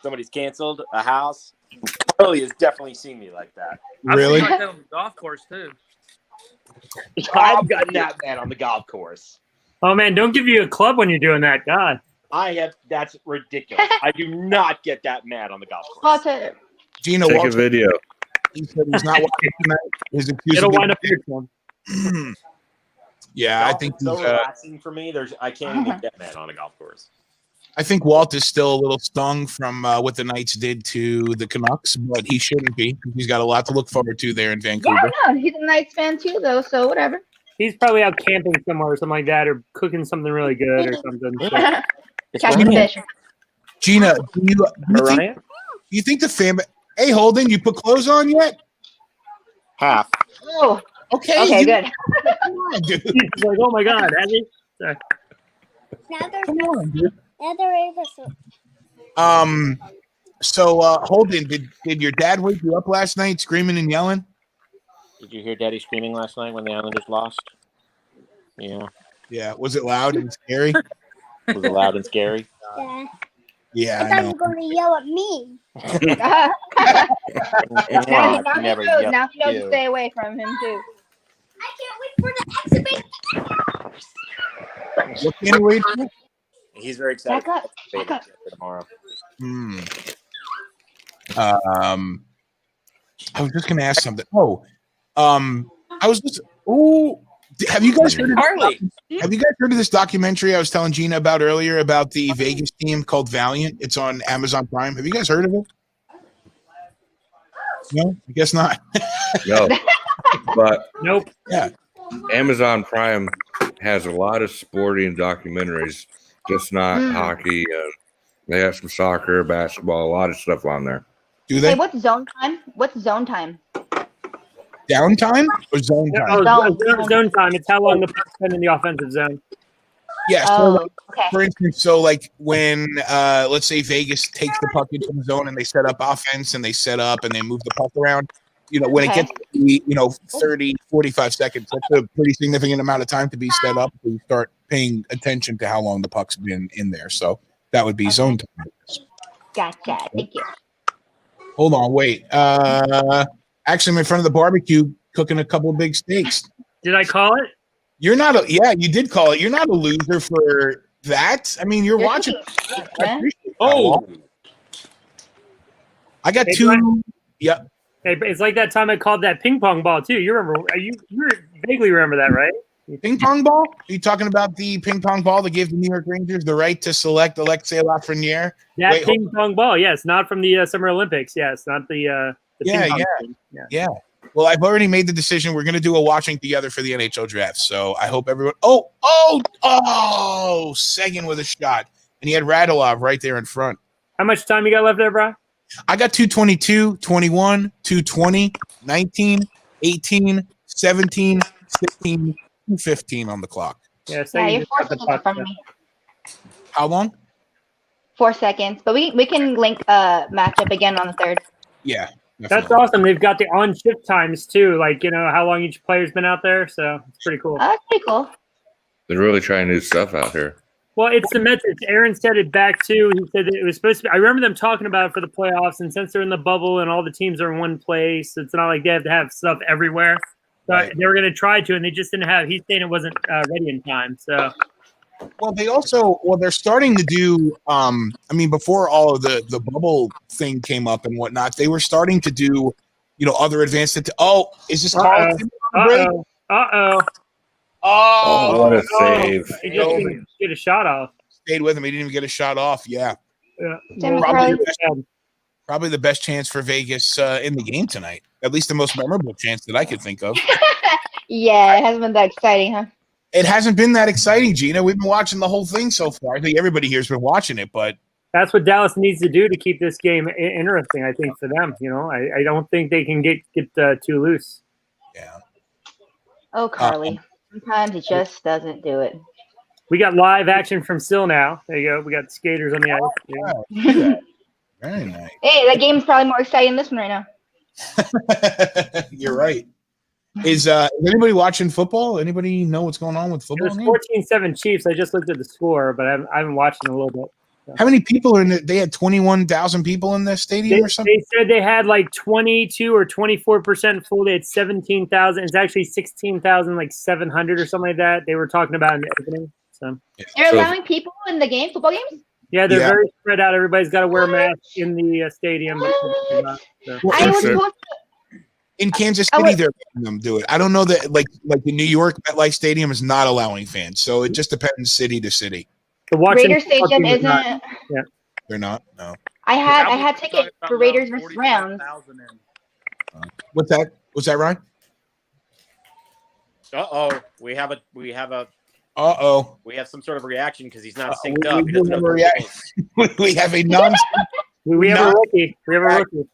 Somebody's canceled a house. Carly has definitely seen me like that. Really? I've seen you like that on the golf course too. I've gotten that man on the golf course. Oh man, don't give you a club when you're doing that. God. That's ridiculous. I do not get that mad on the golf course. Gina, take a video. He said he's not watching tonight. It'll wind up here for him. Yeah, Golf I think is so relaxing for me. I can't even get mad on a golf course. I think Walt is still a little stung from what the Knights did to the Canucks, but he shouldn't be. He's got a lot to look forward to there in Vancouver. Yeah, no, he's a Knights fan too, though. So whatever. He's probably out camping somewhere or something like that, or cooking something really good or something. So. Catching fish. Gina, do you think the family? Hey, Holden, you put clothes on yet? Half. Oh. Okay, good. Come on, dude. He's like, oh my God, has he? Sorry. Come on, dude. Now they're able to. So Holden, did your dad wake you up last night screaming and yelling? Did you hear Daddy screaming last night when the Islanders lost? Yeah. Yeah. Was it loud and scary? Was it loud and scary? Yeah. Yeah, I I thought you know. were going to yell at me. now Never he knows. yell Now he knows you. to stay away from him too. I can't wait for the exhibition. What can you wait for? He's very excited Back up. for Back up. tomorrow. I was just going to ask something. I was just. Oh, have you guys heard of Harley? Have you guys heard of this documentary I was telling Gina about earlier about the Vegas team called Valiant? It's on Amazon Prime. Have you guys heard of it? No, I guess not. No, but Nope. Yeah. Amazon Prime has a lot of sporting documentaries, just not hockey. They have some soccer, basketball, a lot of stuff on there. Do they? Hey, what's zone time? What's zone time? Downtime or zone time? Zone time. It's how long the puck's been in the offensive zone. Yeah. So, Oh, like, okay. for instance, so like when let's say Vegas takes the puck into the zone and they set up offense and they set up and they move the puck around, when it Okay. gets to be, 30, 45 seconds, that's a pretty significant amount of time to be set up. So you start paying attention to how long the puck's been in there. So that would be zone time. Gotcha. Thank you. Hold on, wait. Actually, I'm in front of the barbecue cooking a couple of big steaks. Did I call it? You're not a, yeah, you did call it. You're not a loser for that. I mean, you're watching. I appreciate that. Oh, I got Hey, two. Brian. Yeah. Hey, it's like that time I called that ping pong ball too. You remember? You vaguely remember that, right? Ping pong ball? Are you talking about the ping pong ball that gave the New York Rangers the right to select Alexei Lafreniere? That Wait, ping pong ball, yes, not from the Summer Olympics, yes, not the Yeah, ping pong yeah. team. Yeah. Well, I've already made the decision. We're going to do a watching together for the NHL draft. So I hope everyone. Seguin with a shot. And he had Radulov right there in front. How much time you got left there, bro? I got 222, 21, 220, 19, 18, 17, 16, 215 on the clock. Yeah, Yeah, Sagan you're just 4 got the seconds in puck. front of me. How long? 4 seconds, but we can link matchup again on the third. Yeah. That's definitely. awesome. They've got the on shift times too, like how long each player's been out there. So it's pretty cool. Oh, that's pretty cool. They're really trying new stuff out here. Well, it's the metrics. Aaron said it back too. He said that it was supposed to be. I remember them talking about it for the playoffs, and since they're in the bubble and all the teams are in one place, it's not like they have to have stuff everywhere. So Right. they were going to try to, and they just didn't have. He's saying it wasn't ready in time. So Well, they're starting to do, before all of the bubble thing came up and whatnot, they were starting to do, other advanced. Is this called? Oh, what a save. He just didn't get a shot off. Stayed with him. He didn't even get a shot off. Yeah. Yeah. Tim Probably, McCarley. probably the best chance for Vegas in the game tonight. At least the most memorable chance that I could think of. Yeah, it hasn't been that exciting, huh? It hasn't been that exciting, Gina. We've been watching the whole thing so far. I think everybody here's been watching it, but That's what Dallas needs to do to keep this game interesting. I think for them, I don't think they can get too loose. yeah. Oh, Carly. Sometimes it just doesn't do it. We got live action from Sill now. There you go. We got skaters on the ice. Yeah. Very nice. Hey, that game's probably more exciting than this one right now. You're right. Is anybody watching football? Anybody know what's going on with It football? was 14-7 Chiefs. I just looked at the score, but I haven't watched it in a little bit. How many people are in it? They had 21,000 people in the stadium or something? They said they had like 22 or 24% full. They had 17,000. It's actually 16,700 or something like that. They were talking about in the opening. So They're allowing people in the game, football games? yeah, they're Yeah. very spread out. Everybody's got to wear masks in the stadium. What? So. Well, I was Sure. supposed in Kansas I City, would- they're letting them do it. I don't know that like the New York MetLife Stadium is not allowing fans, so it just depends city to city. The Washington Raider football Stadium team is not- isn't. They're not. No. I had tickets for Raiders versus Rams. What's that? What's that, Ryan? We have some sort of reaction because he's not synced we up. He do doesn't know have the a reaction. rules. We have a non. We have a rookie. We have a rookie.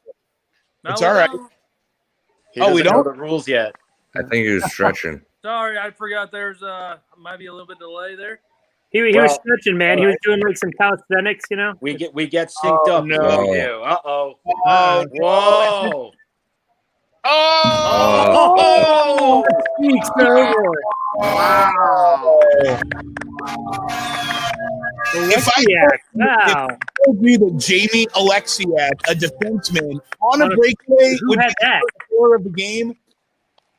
It's all right. He Oh, we doesn't know don't? the rules yet. I think he was stretching. Sorry, I forgot there's might be a little bit delay there. He was Well, stretching, man. He was doing like some calisthenics, We get synced up. no. No. Uh-oh. Oh, Whoa. Oh. Weeks over. Wow. If Wow. I told you that Jamie Alexiak, a defenseman, on a breakaway Who would had be that? the scorer of the game,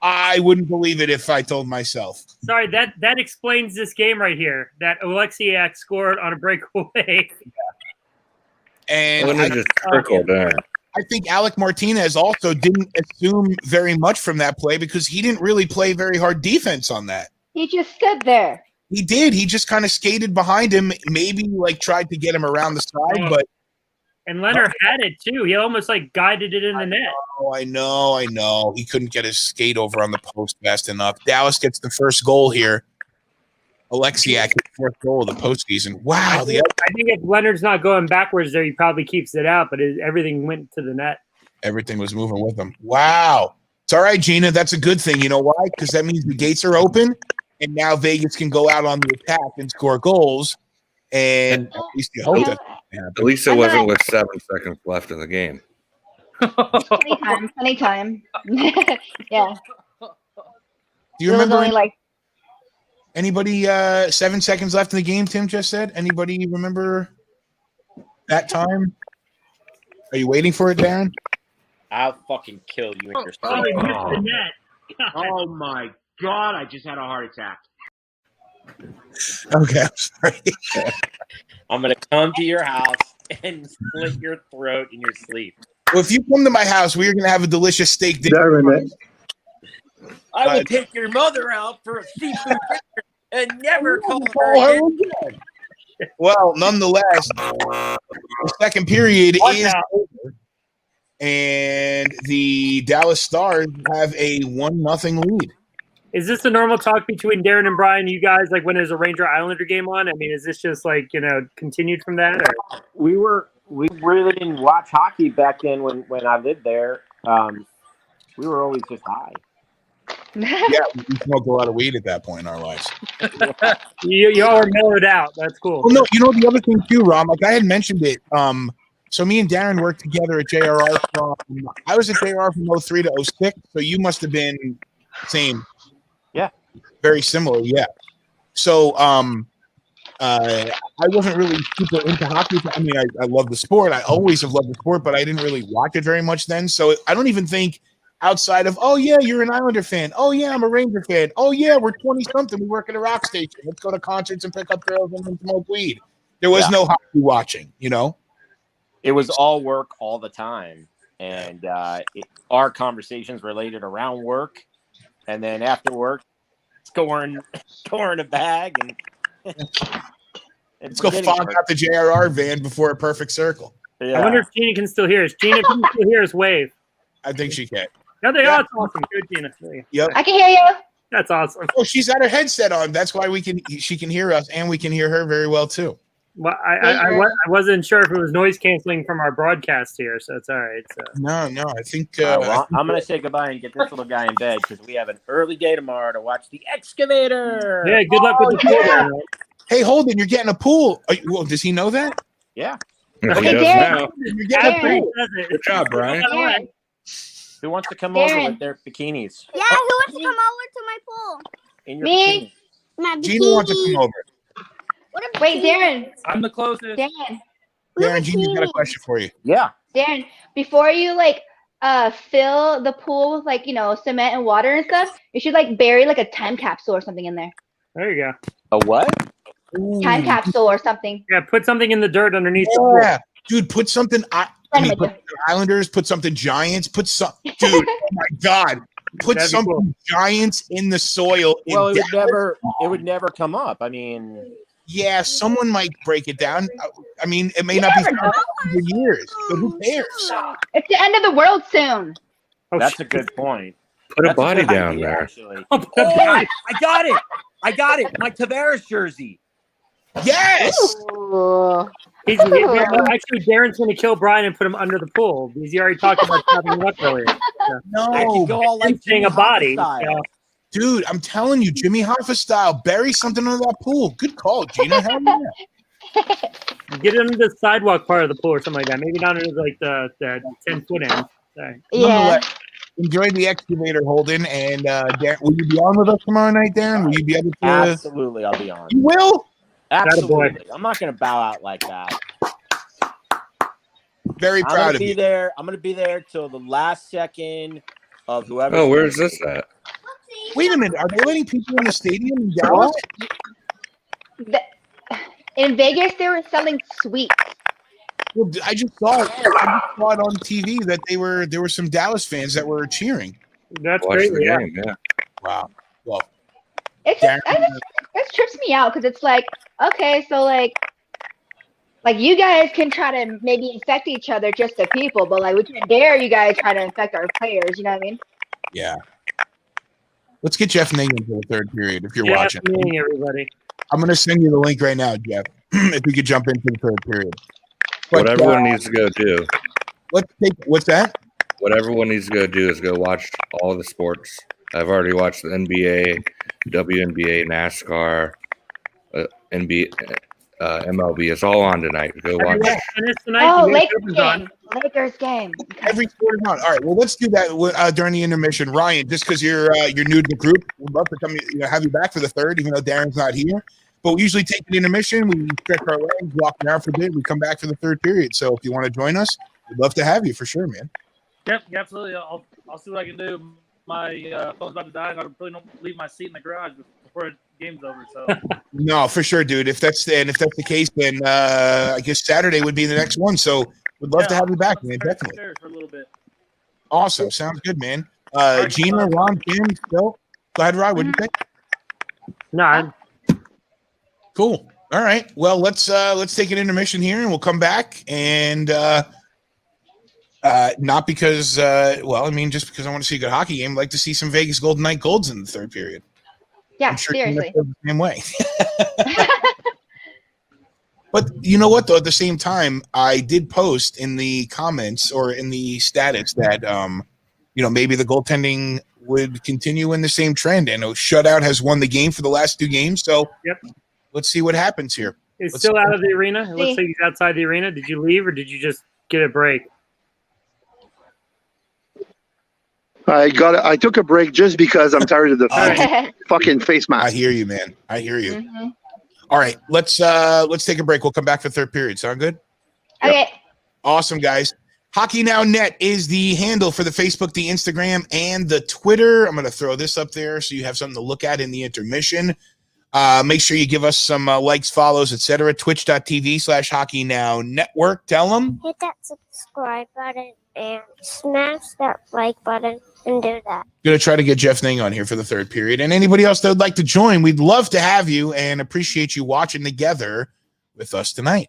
I wouldn't believe it if I told myself. Sorry, that explains this game right here. That Alexiak scored on a breakaway. And I just circled there. I think Alec Martinez also didn't assume very much from that play because he didn't really play very hard defense on that. He just stood there. He did. He just kind of skated behind him, maybe like tried to get him around the side, but And Leonard had it too. He almost like guided it in the net. oh, I know. He couldn't get his skate over on the post fast enough. Dallas gets the first goal here. Alexiak his fourth goal of the postseason. Wow. I think if Leonard's not going backwards there, he probably keeps it out, but everything went to the net. Everything was moving with him. Wow. It's all right, Gina. That's a good thing. You know why? Because that means the gates are open, and now Vegas can go out on the attack and score goals. And at least you hope that happens. At least it wasn't with 7 seconds left in the game. Plenty time. Yeah. Do you remember only like anybody 7 seconds left in the game, Tim just said? Anybody remember that time? Are you waiting for it, Darren? I'll fucking kill you in your Oh, he sleep. missed the net. Oh my God! I just had a heart attack. Okay, I'm sorry. I'm gonna come to your house and slit your throat in your sleep. Well, if you come to my house, we're going to have a delicious steak dinner. I will take your mother out for a seafood dinner and never call Call her her again. again. Well, nonetheless, the second period is over, and the Dallas Stars have a 1-0 lead. Is this the normal talk between Darren and Brian? You guys, like when there's a Ranger Islander game on? I mean, is this just like, continued from that? Or? We really didn't watch hockey back then when I lived there. We were always just high. Yeah, we smoked a lot of weed at that point in our lives. You all are mellowed out. That's cool. Well, no, the other thing too, Rom, like I had mentioned it. So me and Darren worked together at JRR I was at JRR from 03 to 06, so you must have been same. Yeah. Very similar, yeah. So I wasn't really super into hockey. I mean, I love the sport. I always have loved the sport, but I didn't really watch it very much then. So I don't even think outside of, oh, yeah, you're an Islander fan. Oh, yeah, I'm a Ranger fan. Oh, yeah, we're 20-something. We work at a rock station. Let's go to concerts and pick up girls and then smoke weed. There was no hockey watching, It was all work all the time. And our conversations related around work. And then after work, scoring a bag. And let's go fog out the JRR van before a perfect circle. Yeah. I wonder if Gina can still hear us. Gina, if you can still hear us, wave. I think she can. No, they are. That's awesome. Good, Gina. Yep. I can hear you. That's awesome. Oh, she's got her headset on. That's why she can hear us, and we can hear her very well too. Well, I wasn't sure if it was noise canceling from our broadcast here, so it's all right. So. No, I think. Well, I'm going to say goodbye and get this little guy in bed because we have an early day tomorrow to watch The Excavator. Yeah, good luck with the pool. Man. Hey, Holden, you're getting a pool. Well, does he know that? Yeah. Okay, Darren. You're getting a pool. Good job, Brian. Darren. Who wants to come over Darren. with their bikinis? Yeah, who wants to come over to my pool? In your Me. bikini? My Gina wants to come over. What a Wait, Darren. I'm the closest. Darren, Gina's got a question for you. Yeah. Darren, before you fill the pool with cement and water and stuff, you should bury a time capsule or something in there. There you go. A what? Time capsule or something. Yeah, put something in the dirt underneath the pool. Yeah, dude, put something. Put something Islanders. Put something Giants. Put some. Dude, oh my God. Put That'd be something cool. Giants in the soil. Well, it Dallas. would never come up. I mean, Yeah, someone might break it down. I mean, it may not be found for years, but who cares? It's the end of the world soon. Oh, that's shit. a good point. Put a That's body good down idea, there. Actually. Oh, I got it. My Tavares jersey. Yes. actually, Darren's going to kill Brian and put him under the pool because he already talked about having him up earlier. So. I could go all like Saying Jimmy a body. Hoffa style. Dude, I'm telling you, Jimmy Hoffa style, bury something under that pool. Good call, Gina. Hell yeah. Get it under the sidewalk part of the pool or something like that. Maybe not under the 10-foot end. Sorry. Yeah. Nonetheless, enjoy the excavator, Holden. And Darren, will you be on with us tomorrow night, Darren? Will you be able to? Absolutely, I'll be on. You will? Absolutely. I'm not going to bow out like that. Very proud of you. I'm going to be there till the last second of whoever. Oh, where's this at? Wait a minute. Are they letting people in the stadium in Dallas? In Vegas, they were selling sweets. Well, I just saw it on TV that there were some Dallas fans that were cheering. That's Watch great. the Yeah. game, yeah. Wow. Well, It trips me out because it's like, okay, so like you guys can try to maybe infect each other, just the people, but like we can't dare you guys try to infect our players. You know what I mean? yeah. Let's get Jeff Nagan for the third period if you're Jeff watching. Nagan, everybody. I'm going to send you the link right now, Jeff, if we could jump into the third period. But, What everyone needs to go do. What's that? What everyone needs to go do is go watch all the sports. I've already watched the NBA, WNBA, NASCAR, NBA, MLB. It's all on tonight. Go watch. Oh, Lakers game. Every sport is on. All right. Well, let's do that during the intermission. Ryan, just because you're new to the group, we'd love to come have you back for the third, even though Darren's not here. But we usually take an intermission. We stretch our legs, walk around for a bit. We come back for the third period. So if you want to join us, we'd love to have you for sure, man. Yep, absolutely. I'll see what I can do. My phone's about to die, and I really don't leave my seat in the garage before the game's over. So No, for sure, dude. If that's the case, then I guess Saturday would be the next one. So we'd love to have you back, man. Definitely. For a little bit. Awesome. Sounds good, man. Gina, Ron, Kim, Phil. Go ahead, Rod. What do you think? No. Cool. All right. Well, let's take an intermission here, and we'll come back. And not because, just because I want to see a good hockey game. I'd like to see some Vegas Golden Knight Golds in the third period. Yeah, I'm sure seriously. the same way. But you know what, though? At the same time, I did post in the comments or in the status that, maybe the goaltending would continue in the same trend. And shutout has won the game for the last two games. So let's see what happens here. It's still out of the arena. It looks like he's outside the arena. Did you leave or did you just get a break? I took a break just because I'm tired of the fucking face mask. I hear you, man. I hear you. Mm-hmm. All right, let's take a break. We'll come back for third period. Sound good? Okay. Yep. Awesome, guys. Hockey Now Net is the handle for the Facebook, the Instagram, and the Twitter. I'm going to throw this up there so you have something to look at in the intermission. Make sure you give us some likes, follows, etc. Twitch.tv/Hockey Now Network. Tell them. Hit that subscribe button and smash that like button and do that. Going to try to get Jeff Ning on here for the third period. And anybody else that would like to join, we'd love to have you and appreciate you watching together with us tonight.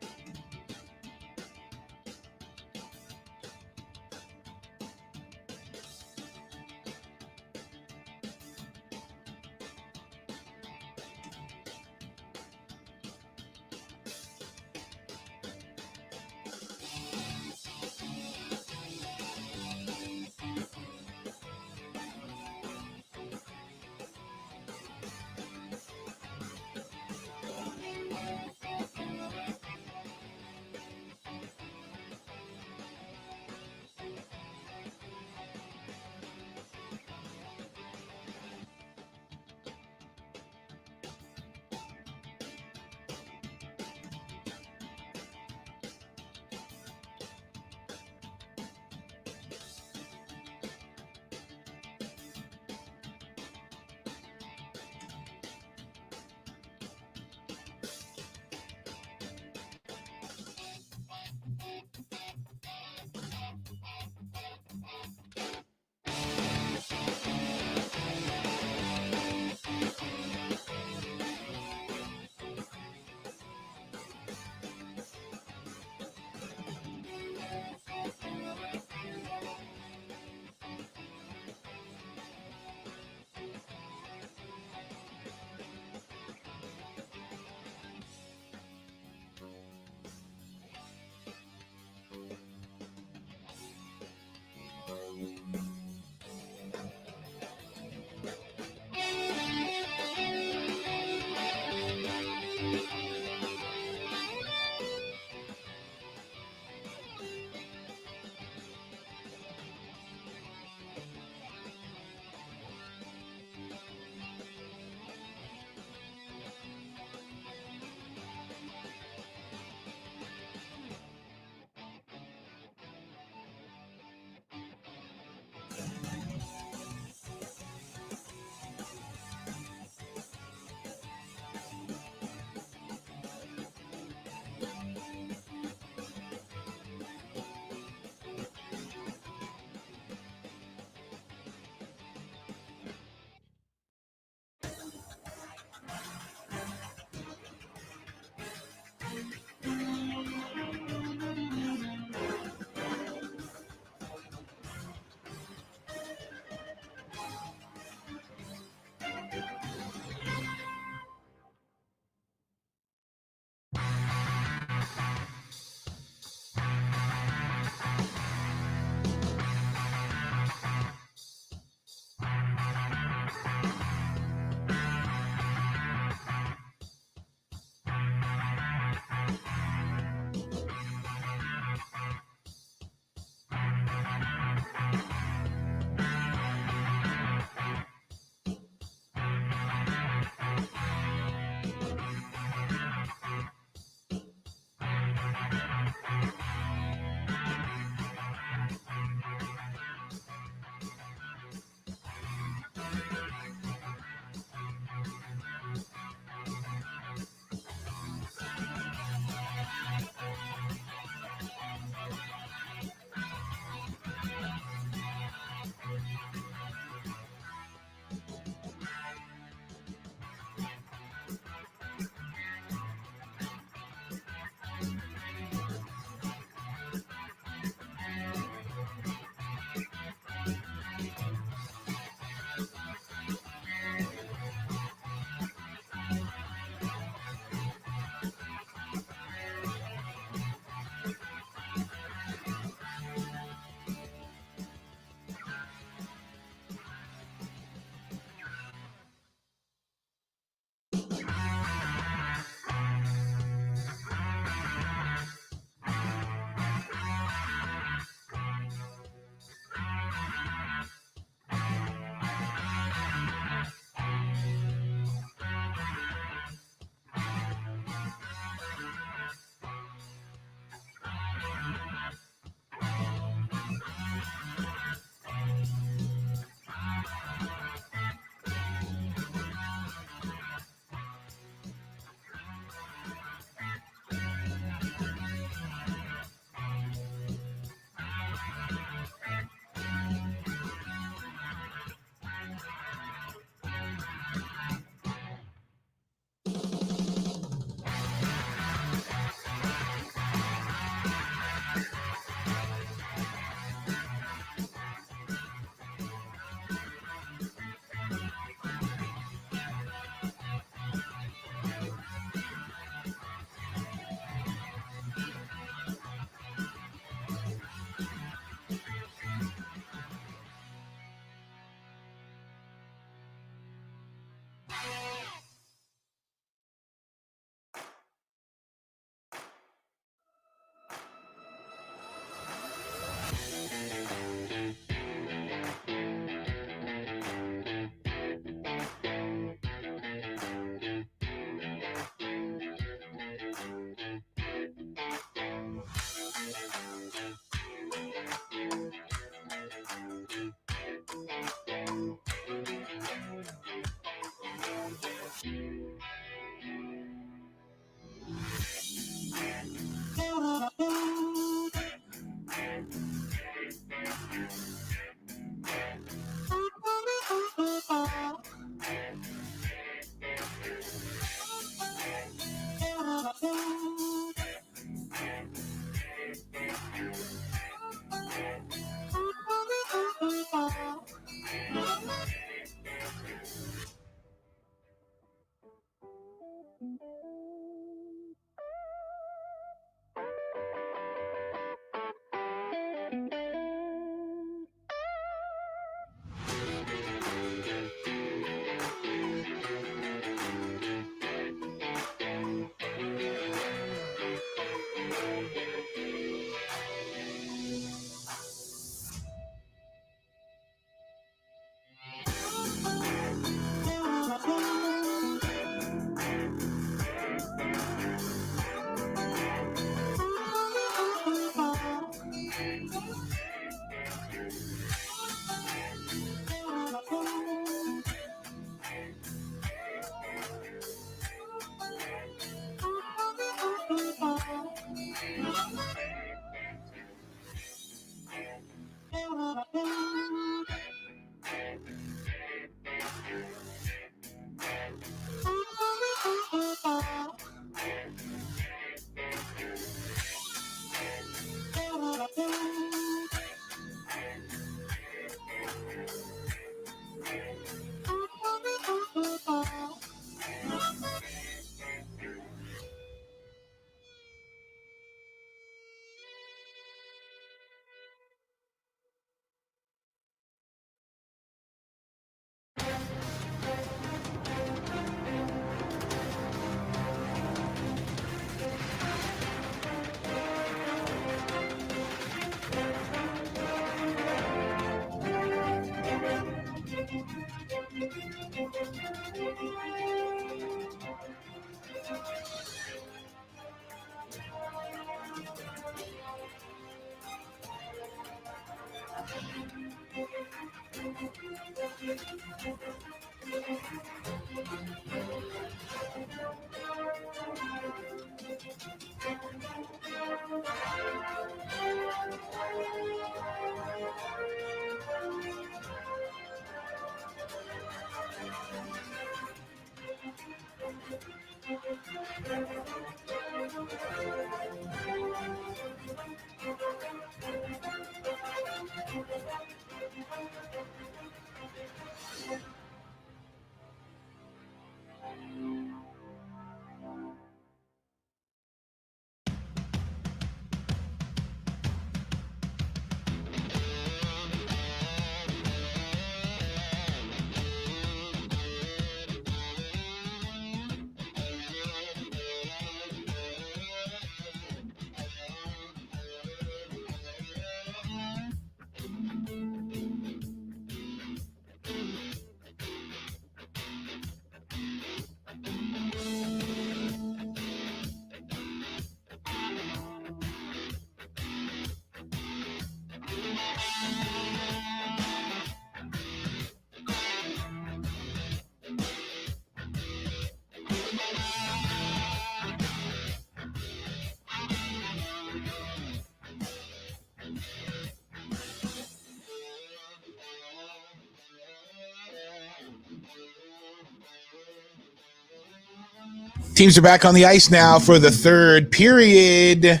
Teams are back on the ice now for the third period.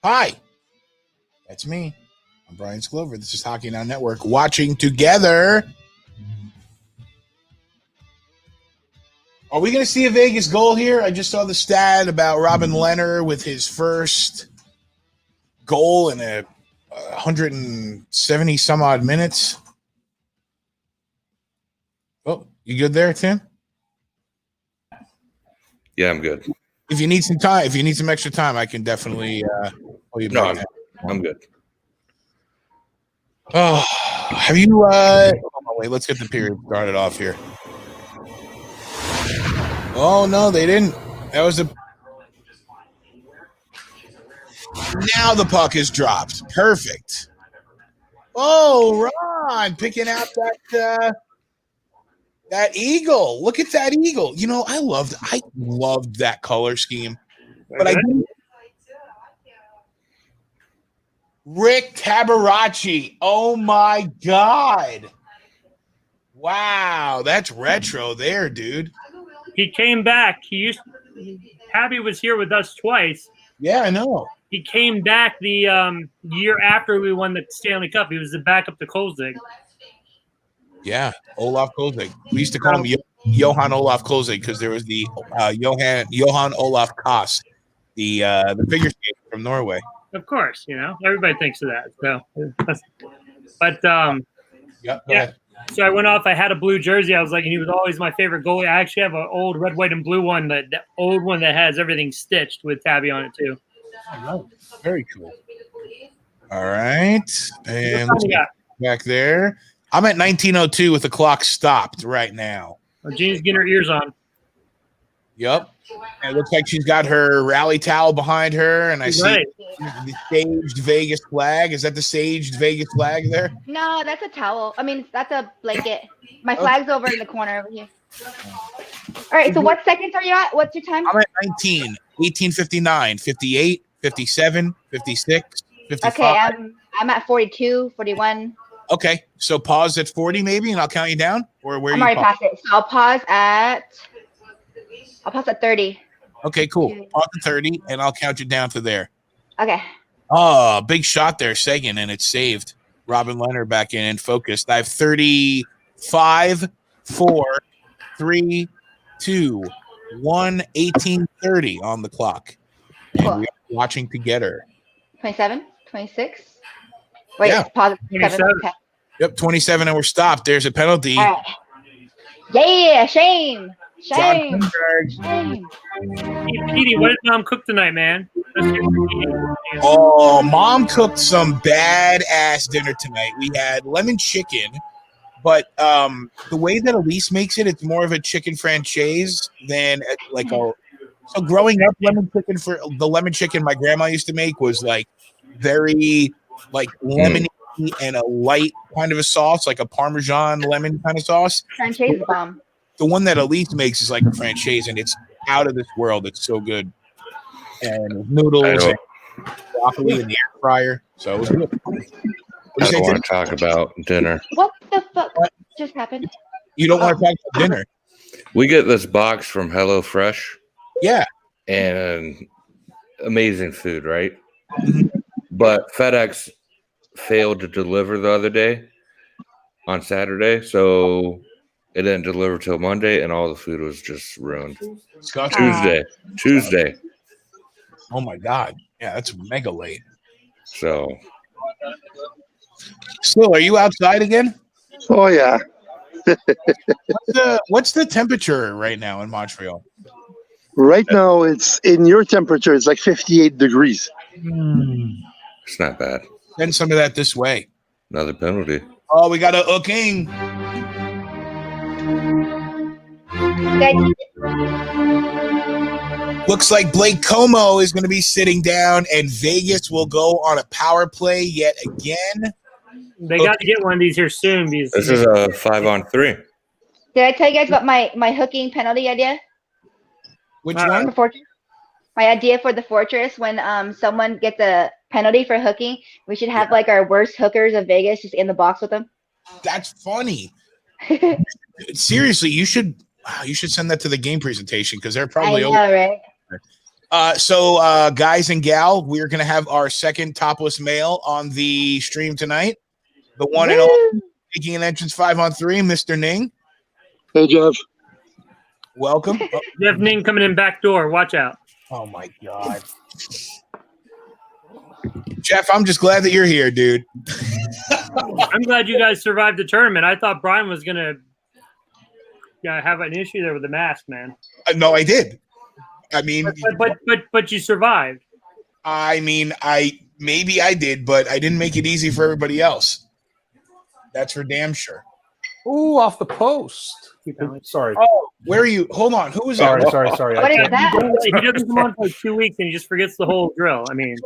Hi, that's me. I'm Brian Sklover. This is Hockey Now Network, watching together. Are we going to see a Vegas goal here? I just saw the stat about Robin Lehner with his first goal in 170 some odd minutes. Oh, you good there, Tim? Yeah, I'm good. If you need some time, if you need some extra time, I can definitely pull you back. I'm good. Oh, have you? Wait, let's get the period started off here. Oh no, they didn't. That was a. Now the puck is dropped. Perfect. Oh, Ron picking out that eagle. Look at that eagle. You know, I loved that color scheme, but I didn't. Rick Tabaracci. Oh my God. Wow, that's retro there, dude. He came back. Tabby was here with us twice. Yeah, I know. He came back the year after we won the Stanley Cup. He was the backup to Kolzig. Yeah, Olaf Kolzig. We used to call him Johan Olaf Kolzig because there was the Johan Olaf Koss, the figure skater from Norway. Of course, everybody thinks of that. So, but yeah. So I went off. I had a blue jersey. I was like, and he was always my favorite goalie. I actually have an old red, white, and blue one. The old one that has everything stitched with Tabby on it too. Oh, very cool. All right, and let's get back there. I'm at 1902 with the clock stopped right now. Oh, Jean's getting her ears on. Yep. And it looks like she's got her rally towel behind her, and I see the staged Vegas flag. Is that the staged Vegas flag there? No, that's a towel. I mean, that's a blanket. My flag's over in the corner over here. All right, so what seconds are you at? What's your time? I'm at 19, 18:59, 58, 57, 56, 55. Okay, I'm at 42, 41. Okay, so pause at 40 maybe, and I'll count you down? Or where I'm already past it. So I'll pause at 30. Okay, cool. Pause at 30, and I'll count you down to there. Okay. Oh, big shot there, Sagan, and it's saved. Robin Leonard back in and focused. I have 35, 4, 3, 2, 1, 18:30 on the clock. And Cool. we are watching together. 27, 26. Wait, Yeah. pause at 27. Okay. Yep, 27, and we're stopped. There's a penalty. All right. Yeah, shame. John Shame. Klingberg. Shame. Hey, Petey, what did Mom cook tonight, man? Oh, Mom cooked some badass dinner tonight. We had lemon chicken, but the way that Elise makes it, it's more of a chicken franchise than like a. So growing up, the lemon chicken my grandma used to make was like very like lemony and a light kind of a sauce, like a Parmesan lemon kind of sauce. Franchise bomb. The one that Elise makes is like a franchise, and it's out of this world. It's so good. And noodles and broccoli in the air fryer. So it was good. I don't want to talk about dinner. What the fuck just happened? You don't want to talk about dinner? We get this box from HelloFresh. Yeah. And amazing food, right? But FedEx failed to deliver the other day on Saturday. So it didn't deliver till Monday, and all the food was just ruined. Tuesday. Oh my God. Yeah, that's mega late. So Still, are you outside again? Oh yeah. What's the temperature right now in Montreal? Right now, it's in your temperature. It's like 58 degrees. it's not bad. Send some of that this way. Another penalty. Oh, we got a hooking. Looks like Blake Como is going to be sitting down, and Vegas will go on a power play yet again. They got to get one of these here soon. Because This is a 5-on-3. Did I tell you guys about my hooking penalty idea? Which one? For Fortress? My idea for the Fortress, when someone gets a penalty for hooking, we should have like our worst hookers of Vegas just in the box with them. That's funny. Seriously, you should send that to the game presentation because they're probably I know, right? So guys and gal, we're gonna have our second topless male on the stream tonight. The one and only making an entrance 5-on-3, Mr. Ning. Hey Jeff. Welcome. Jeff Ning coming in back door. Watch out. Oh my God. Jeff, I'm just glad that you're here, dude. I'm glad you guys survived the tournament. I thought Brian was gonna have an issue there with the mask, man. No, I did. I mean, but you survived. I mean, maybe I did, but I didn't make it easy for everybody else. That's for damn sure. Ooh, off the post. Sorry. Oh, where are you? Hold on. Who was sorry, that? Sorry. What is that? He doesn't come on for like 2 weeks and he just forgets the whole drill. I mean,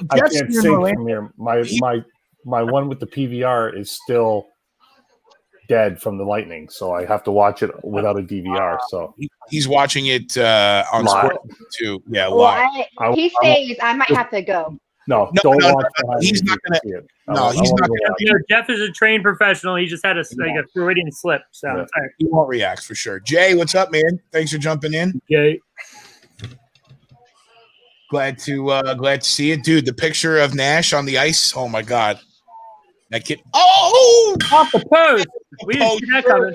I can't see from here. My one with the PVR is still dead from the lightning, so I have to watch it without a DVR. So he's watching it on live. Sport too. Yeah, Well, live. he says I might have to go. No, No, don't no, watch no, behind he's me not if you gonna- see it. no, he's not gonna. You know, Jeff is a trained professional. He just had a Freudian slip. So Yeah. it's all right. He won't react for sure. Jay, what's up, man? Thanks for jumping in. Okay. Glad to see it, dude. The picture of Nash on the ice. Oh my god, that kid. Oh, Off the post. We didn't see that coming.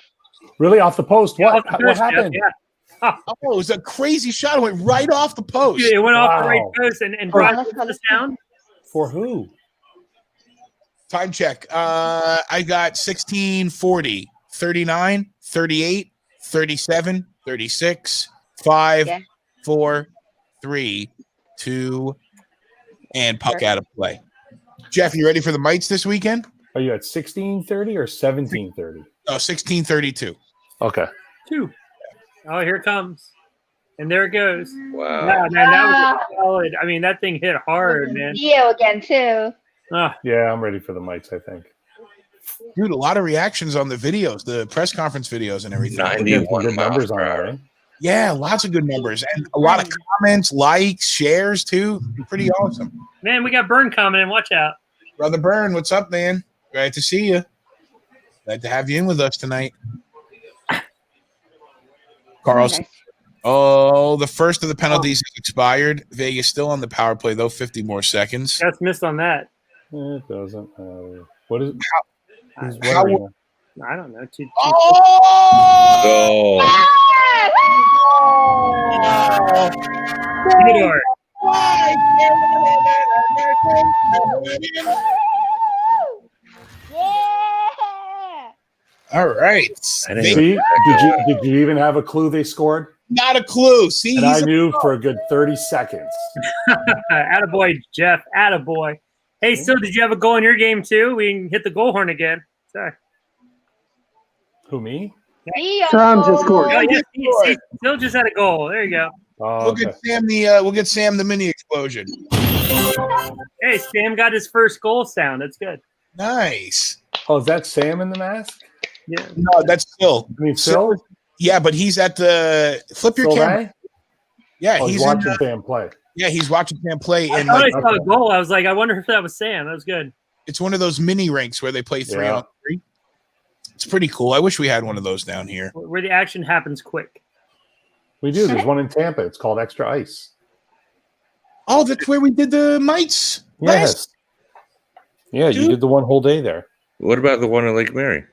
Really off the post? Yeah, What? off the What post, Jeff, happened? Yeah. oh, it was a crazy shot. It went right off the post. Dude, it went off the right Wow. post and brought us down. For who? Time check. I got 16, 40, 39, 38, 37, 36, 5, Yeah. 4, 3, 2, and puck out of play. Jeff, you ready for the mites this weekend? Are you at 16:30 or 17:30? Oh, 16:32. Okay. 2. Oh, here it comes. And there it goes. Wow. Yeah, man, that was solid. I mean, that thing hit hard, man. Neo again too. Ah, Yeah, I'm ready for the mics, I think. Dude, a lot of reactions on the videos, the press conference videos and everything. We're getting some 91 good miles numbers per on that, hour. right? Yeah, lots of good numbers and a lot of comments, likes, shares too. Pretty awesome. man, we got Burn commenting. Watch out. Brother Byrne, what's up, man? Glad to see you. Glad to have you in with us tonight. Carlson. Oh, the first of the penalties has expired. Vegas still on the power play, though. 50 more seconds. That's missed on that. It doesn't. What is it? Who's how- wearing it? I don't know. Oh! Theodore. All right. I didn't See, did you even have a clue they scored? Not a clue. See, And I knew for a good 30 seconds. Attaboy, Jeff. Attaboy. Hey, Still, did you have a goal in your game too? We can hit the goal horn again. Sorry. Who, me? Sam just scored. Oh, yeah, see, Still just had a goal. There you go. Oh, We'll okay. get Sam the mini explosion. Hey, Sam got his first goal sound. That's good. Nice. Oh, is that Sam in the mask? Yeah. No, that's Phil. I mean, Phil? Yeah, but he's at the flip your Phil camera. Ray? Yeah, Oh, he's watching in, Sam play. yeah, he's watching Sam play, I and thought like I saw a goal. I was like, I wonder if that was Sam. That was good. it's one of those mini rinks where they play 3 Yeah. on 3. It's pretty cool. I wish we had one of those down here. Where the action happens quick. We do. There's one in Tampa. It's called Extra Ice. Oh, that's where we did the mites. Yes. Yeah, you did the one whole day there. What about the one in Lake Mary?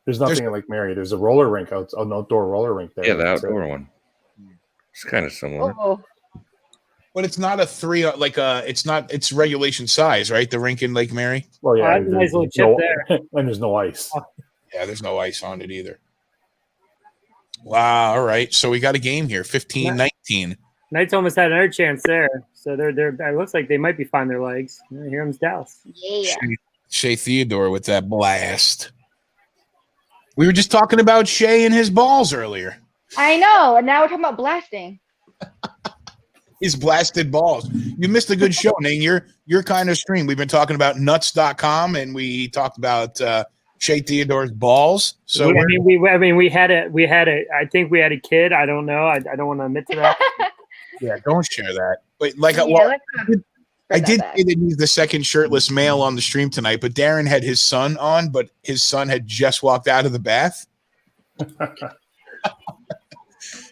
There's nothing in Lake Mary. There's a roller rink, an outdoor roller rink there. Yeah, the That's it. outdoor one. It's kind of similar. Oh, But it's not a 3 it's regulation size, right? The rink in Lake Mary. Well, yeah. that's a nice little there's chip no- there. And there's no ice. Yeah, there's no ice on it either. Wow. All right. So we got a game here, 15-19. Knights almost had another chance there. So they're it looks like they might be finding their legs. Here comes Dallas. yeah. Shea Theodore with that blast. We were just talking about Shea and his balls earlier. I know. And now we're talking about blasting. His blasted balls. You missed a good show, Nate. Your kind of stream. We've been talking about nuts.com and we talked about Shea Theodore's balls. So we had a I think we had a kid. I don't know. I don't want to admit to that. yeah, don't share that. But like, Yeah, well, let's not I bring did that say that he's the second shirtless male on the stream tonight, but Darren had his son on, but his son had just walked out of the bath.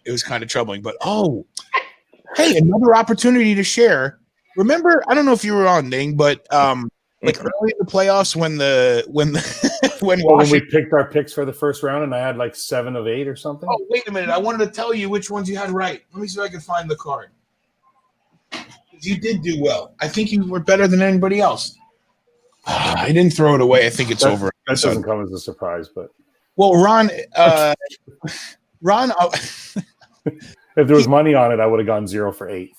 It was kind of troubling, but hey, another opportunity to share. Remember, I don't know if you were on, Ning, but like early in the playoffs when when When we Washington. picked our picks for the first round and I had like 7 of 8 or something. Oh, wait a minute! I wanted to tell you which ones you had right. Let me see if I can find the card. You did do well. I think you were better than anybody else. I didn't throw it away. I think it's over. That doesn't come as a surprise, but Well, Ron, if there was money on it, I would have gone 0 for 8.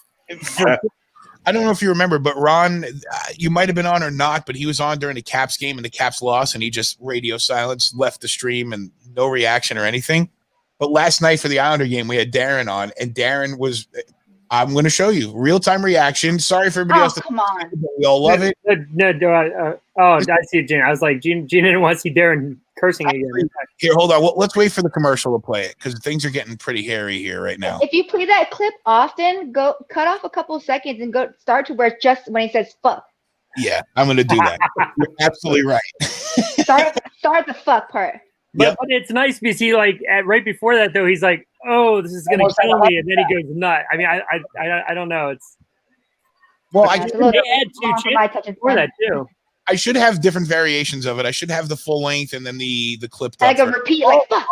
I don't know if you remember, but Ron, you might have been on or not, but he was on during the Caps game and the Caps lost, and he just radio silence, left the stream, and no reaction or anything. But last night for the Islander game, we had Darren on, and Darren was I'm going to show you real-time reaction. Sorry for everybody else. Come on. We all love it. I see Gina. I was like, Gina didn't want to see Darren cursing again. Here, hold on. Let's wait for the commercial to play it because things are getting pretty hairy here right now. If you play that clip often, go cut off a couple of seconds and go start to where it's just when he says fuck. Yeah, I'm going to do that. You're absolutely right. start the fuck part. But it's nice because he right before that though he's like, "Oh, this is gonna kill me," and then he goes nut. I mean, I don't know. It's I add 2 chances before that too. I should have different variations of it. I should have the full length and then the clipped Like up. a repeat, like fuck.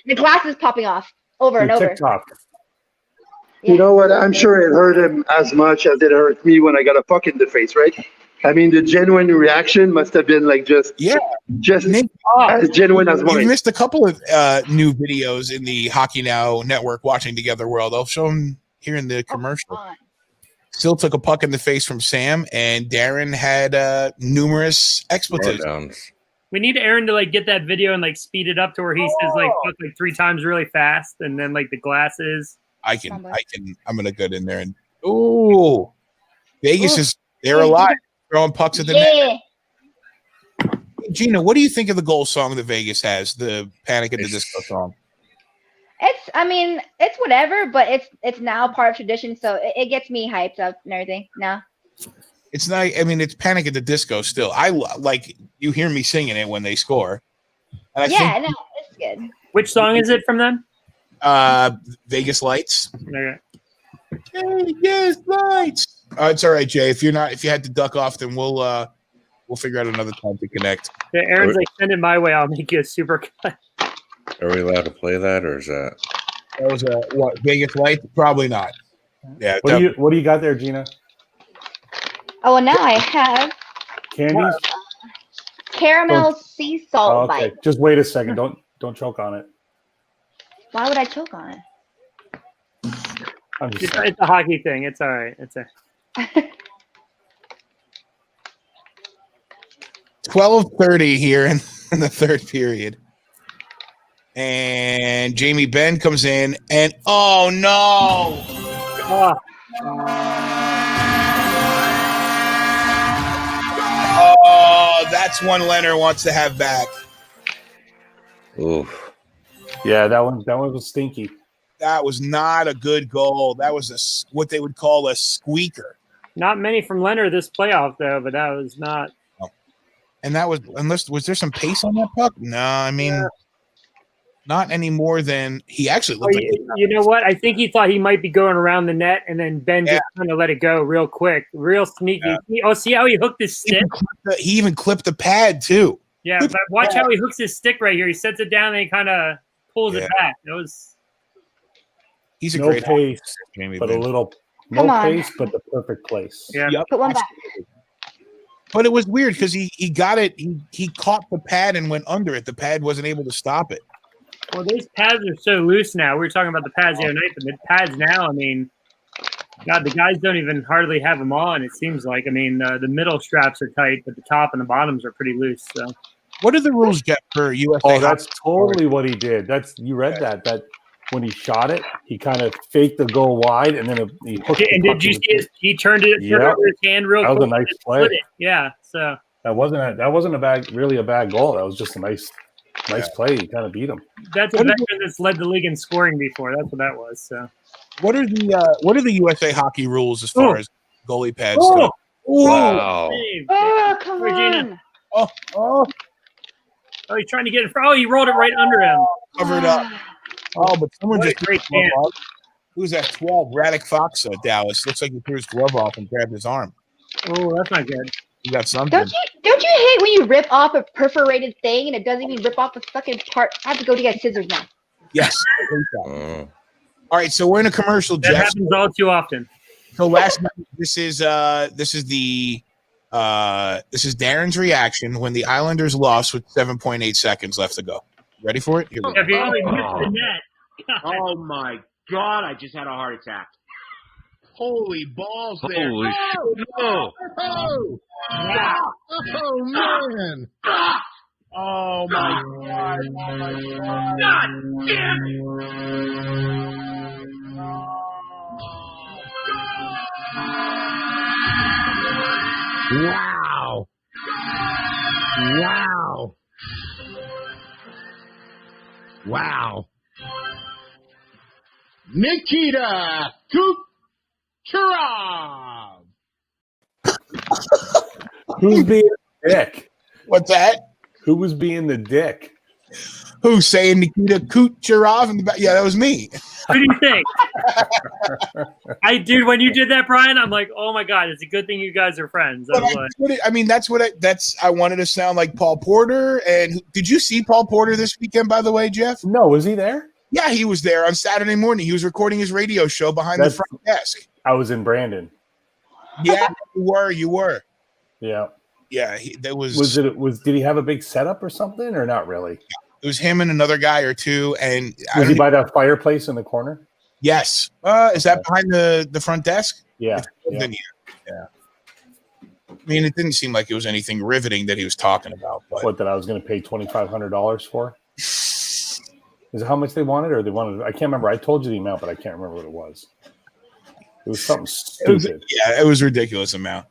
The glass is popping off over and over. TikTok. You know what? I'm sure it hurt him as much as it hurt me when I got a puck in the face, right? I mean, the genuine reaction must have been like just as genuine as mine. You missed a couple of new videos in the Hockey Now Network Watching Together world. I'll show them here in the commercial. Still took a puck in the face from Sam, and Darren had numerous expletives. We need Aaron to get that video and speed it up to where he says fuck 3 times really fast, and then the glasses. I'm gonna get in there and Vegas is they're alive. Throwing pucks at the net. Gina, what do you think of the goal song that Vegas has, the Panic at the Disco song? It's whatever, but it's now part of tradition, so it gets me hyped up and everything now. It's not. I mean, it's Panic at the Disco still. I you hear me singing it when they score. And it's good. Which song is it from them? Vegas Lights. Okay. Vegas Lights. It's all right, Jay. If you had to duck off, then we'll figure out another time to connect. Yeah, Aaron's send it my way. I'll make you a super cut. Are we allowed to play that, or is that? That was what Vegas Lights? Probably not. Yeah. What do you got there, Gina? Oh, well, now I have candies. Caramel sea salt bite. Just wait a second. Don't choke on it. Why would I choke on it? It's a hockey thing. It's all right. It's 12:30 here in the third period. And Jamie Benn comes in and oh no. Oh, that's one Leonard wants to have back. Oof. Yeah, that one was stinky. That was not a good goal. That was what they would call a squeaker. Not many from Leonard this playoff though, but that was not. And that was was there some pace on that puck? No, I mean not any more than he actually looked like. You know what? I think he thought he might be going around the net, and then Ben just kind of let it go real quick, real sneaky. Yeah. See how he hooked his stick? He even clipped the pad too. Yeah, but watch how he hooks his stick right here. He sets it down and he kind of pulls it back. He's a no great pace, Jamie but Ben. a little pace, but the perfect place. Yeah, put one back. But it was weird because he got it. He caught the pad and went under it. The pad wasn't able to stop it. Well, these pads are so loose now. We were talking about the pads the other night, but the pads now, I mean, God, the guys don't even hardly have them on, it seems like. I mean, the middle straps are tight, but the top and the bottoms are pretty loose. So, what are the rules, Jeff, for USA? Oh, that's totally what he did. You read that when he shot it, he kind of faked the goal wide, and then he hooked it. And did you see he turned it over his hand real quick? That was a nice play. Yeah, so. That wasn't a bad goal. That was just a nice play. He kind of beat him. That's a veteran that's led the league in scoring before. That's what that was. So, what are the USA hockey rules as far as goalie pads? Oh, wow! Oh, come on! Oh, he's trying to get it. Oh, he rolled it right under him. Covered up. Oh, but someone just great chance. Who's that? 12 Radek Fox, Dallas. Looks like he threw his glove off and grabbed his arm. Oh, that's not good. You got something. Don't you hate when you rip off a perforated thing and it doesn't even rip off the fucking part? I have to go to get scissors now. Yes. I hate that. All right, so we're in a commercial. That happens all too often. So last night, this is Darren's reaction when the Islanders lost with 7.8 seconds left to go. Ready for it? Here we go. If you only missed the net. Oh my God! I just had a heart attack. Holy balls there. Holy shit. Oh, oh, oh, man. Oh, my God. Oh, my God. God damn it. Wow. Wow. Wow. Nikita Kucherov. Who's being the dick? What's that? Who was being the dick? Who's saying Nikita Kucherov in the back? Yeah, that was me. What do you think? Dude, when you did that, Brian, I'm like, oh my God, it's a good thing you guys are friends. I wanted to sound like Paul Porter. And did you see Paul Porter this weekend, by the way, Jeff? No, was he there? Yeah, he was there on Saturday morning. He was recording his radio show behind the front desk. I was in Brandon. Yeah, you were. Yeah. Yeah, did he have a big setup or something, or not really? It was him and another guy or two, and was he by that fireplace in the corner? Yes. Is that behind the front desk? Yeah. Yeah. I mean, it didn't seem like it was anything riveting that he was talking about. But what, that I was going to pay $2,500 for? Is it how much they wanted, or they wanted? I can't remember. I told you the amount, but I can't remember what it was. It was something stupid. It was a ridiculous amount.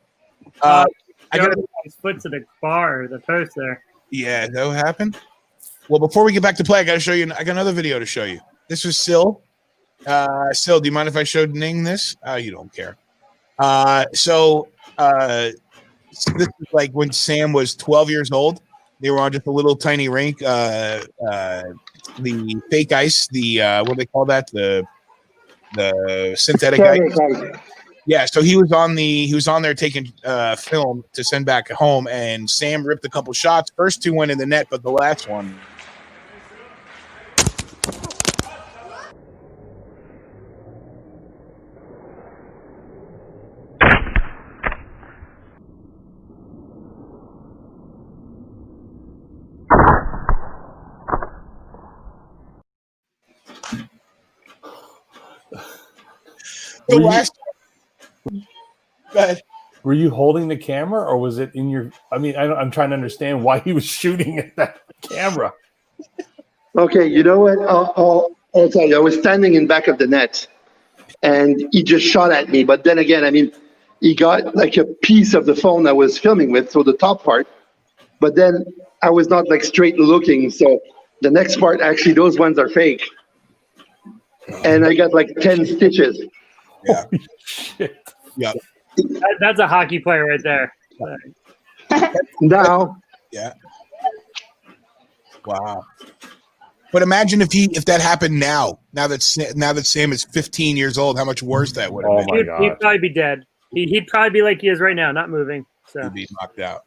I got his foot to the bar, the post there. Yeah, that what happened. Well, before we get back to play, I got to show you. I got another video to show you. This was Sil. Sil, do you mind if I showed Ning this? You don't care. This is like when Sam was 12 years old. They were on just a little tiny rink. The fake ice. What do they call that? The synthetic ice. Yeah, so he was on there taking film to send back home, and Sam ripped a couple shots. First two went in the net, but the last one. The last. Go ahead. Were you holding the camera, or was it in your? I mean, I'm trying to understand why he was shooting at that camera. Okay, you know what? I'll tell you. I was standing in back of the net, and he just shot at me. But then again, I mean, he got like a piece of the phone I was filming with, so the top part. But then I was not like straight looking, so the next part, actually, those ones are fake. And I got like 10 stitches. Yeah. Shit. Yeah. That's a hockey player right there. Now. Yeah. Wow. But imagine if that happened now that Sam is 15 years old, how much worse that would have been. My God. He'd probably be dead. He'd probably be like he is right now, not moving. So He'd be knocked out.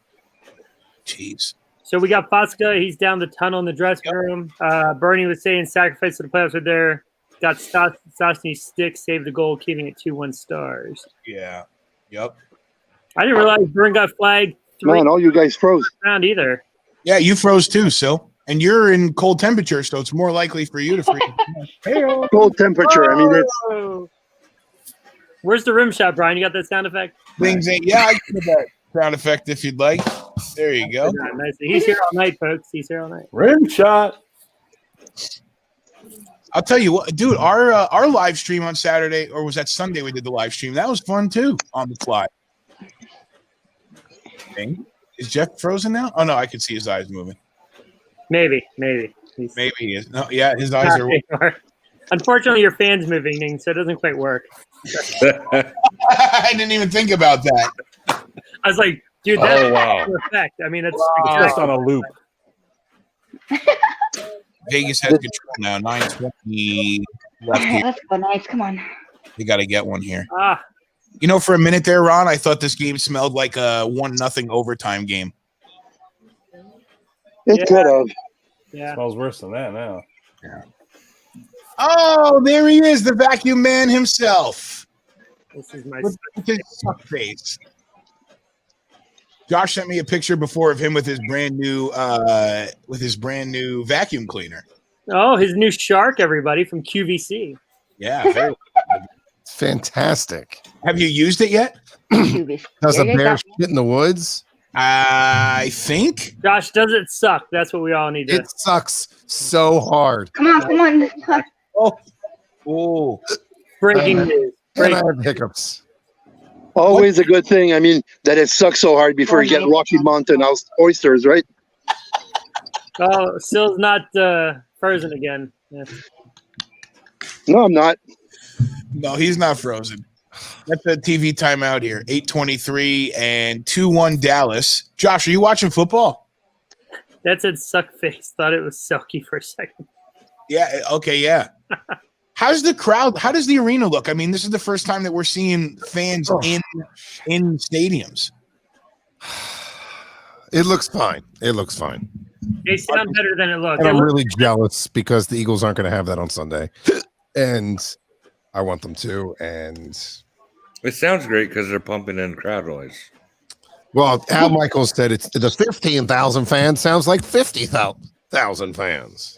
Jeez. So we got Foska. He's down the tunnel in the dressing room. Bernie was saying sacrifice to the playoffs are there. Got Stastny's stick, saved the goal, keeping it 2-1 Stars. Yeah. Yep. I didn't realize Byrne got flagged. Man, all you guys froze. Round either. Yeah, you froze too, Sil. And you're in cold temperature, so it's more likely for you to freeze. Cold temperature. I mean, it's. Where's the rim shot, Brian? You got that sound effect? Things ain't. Yeah, I can get that sound effect if you'd like. There you go. Yeah, nice. He's here all night, folks. He's here all night. Rim shot. I'll tell you what, dude. Our live stream on Saturday, or was that Sunday? We did the live stream. That was fun too. On the fly. Is Jeff frozen now? Oh no, I can see his eyes moving. Maybe. Maybe he is. No, yeah, his eyes are. Unfortunately, your fan's moving, so it doesn't quite work. I didn't even think about that. I was like, dude, that's wow. effect. I mean, it's just on a loop. Vegas has control now. 9:20 left. Let's go, nice. Come on. They got to get one here. Ah. You know, for a minute there, Ron, I thought this game smelled like a 1-0 overtime game. It could have. Yeah. Smells worse than that now. Yeah. Oh, there he is, the vacuum man himself. This is my with his suck face. Josh sent me a picture before of him with his brand new vacuum cleaner. Oh, his new Shark, everybody, from QVC. Yeah, very fantastic. Have you used it yet? Does a bear shit in the woods? I think. Josh, does it suck? That's what we all need to. It sucks so hard. Come on. Oh. Breaking news. And I have hiccups. Always a good thing. I mean, that it sucks so hard before you get Rocky Mountain oysters, right? Oh, Sill's not frozen again. Yeah. No, I'm not. No, he's not frozen. That's a TV timeout here. 8:23 and 2-1 Dallas. Josh, are you watching football? That said suck face. Thought it was Selkie for a second. Yeah. Okay. Yeah. How's the crowd? How does the arena look? I mean, this is the first time that we're seeing fans in stadiums. It looks fine. It looks fine. They sound better than it looks. And I'm really jealous because the Eagles aren't going to have that on Sunday, and I want them to. And it sounds great because they're pumping in crowd noise. Well, Al Michaels said it's the 15,000 fans sounds like 50,000 fans.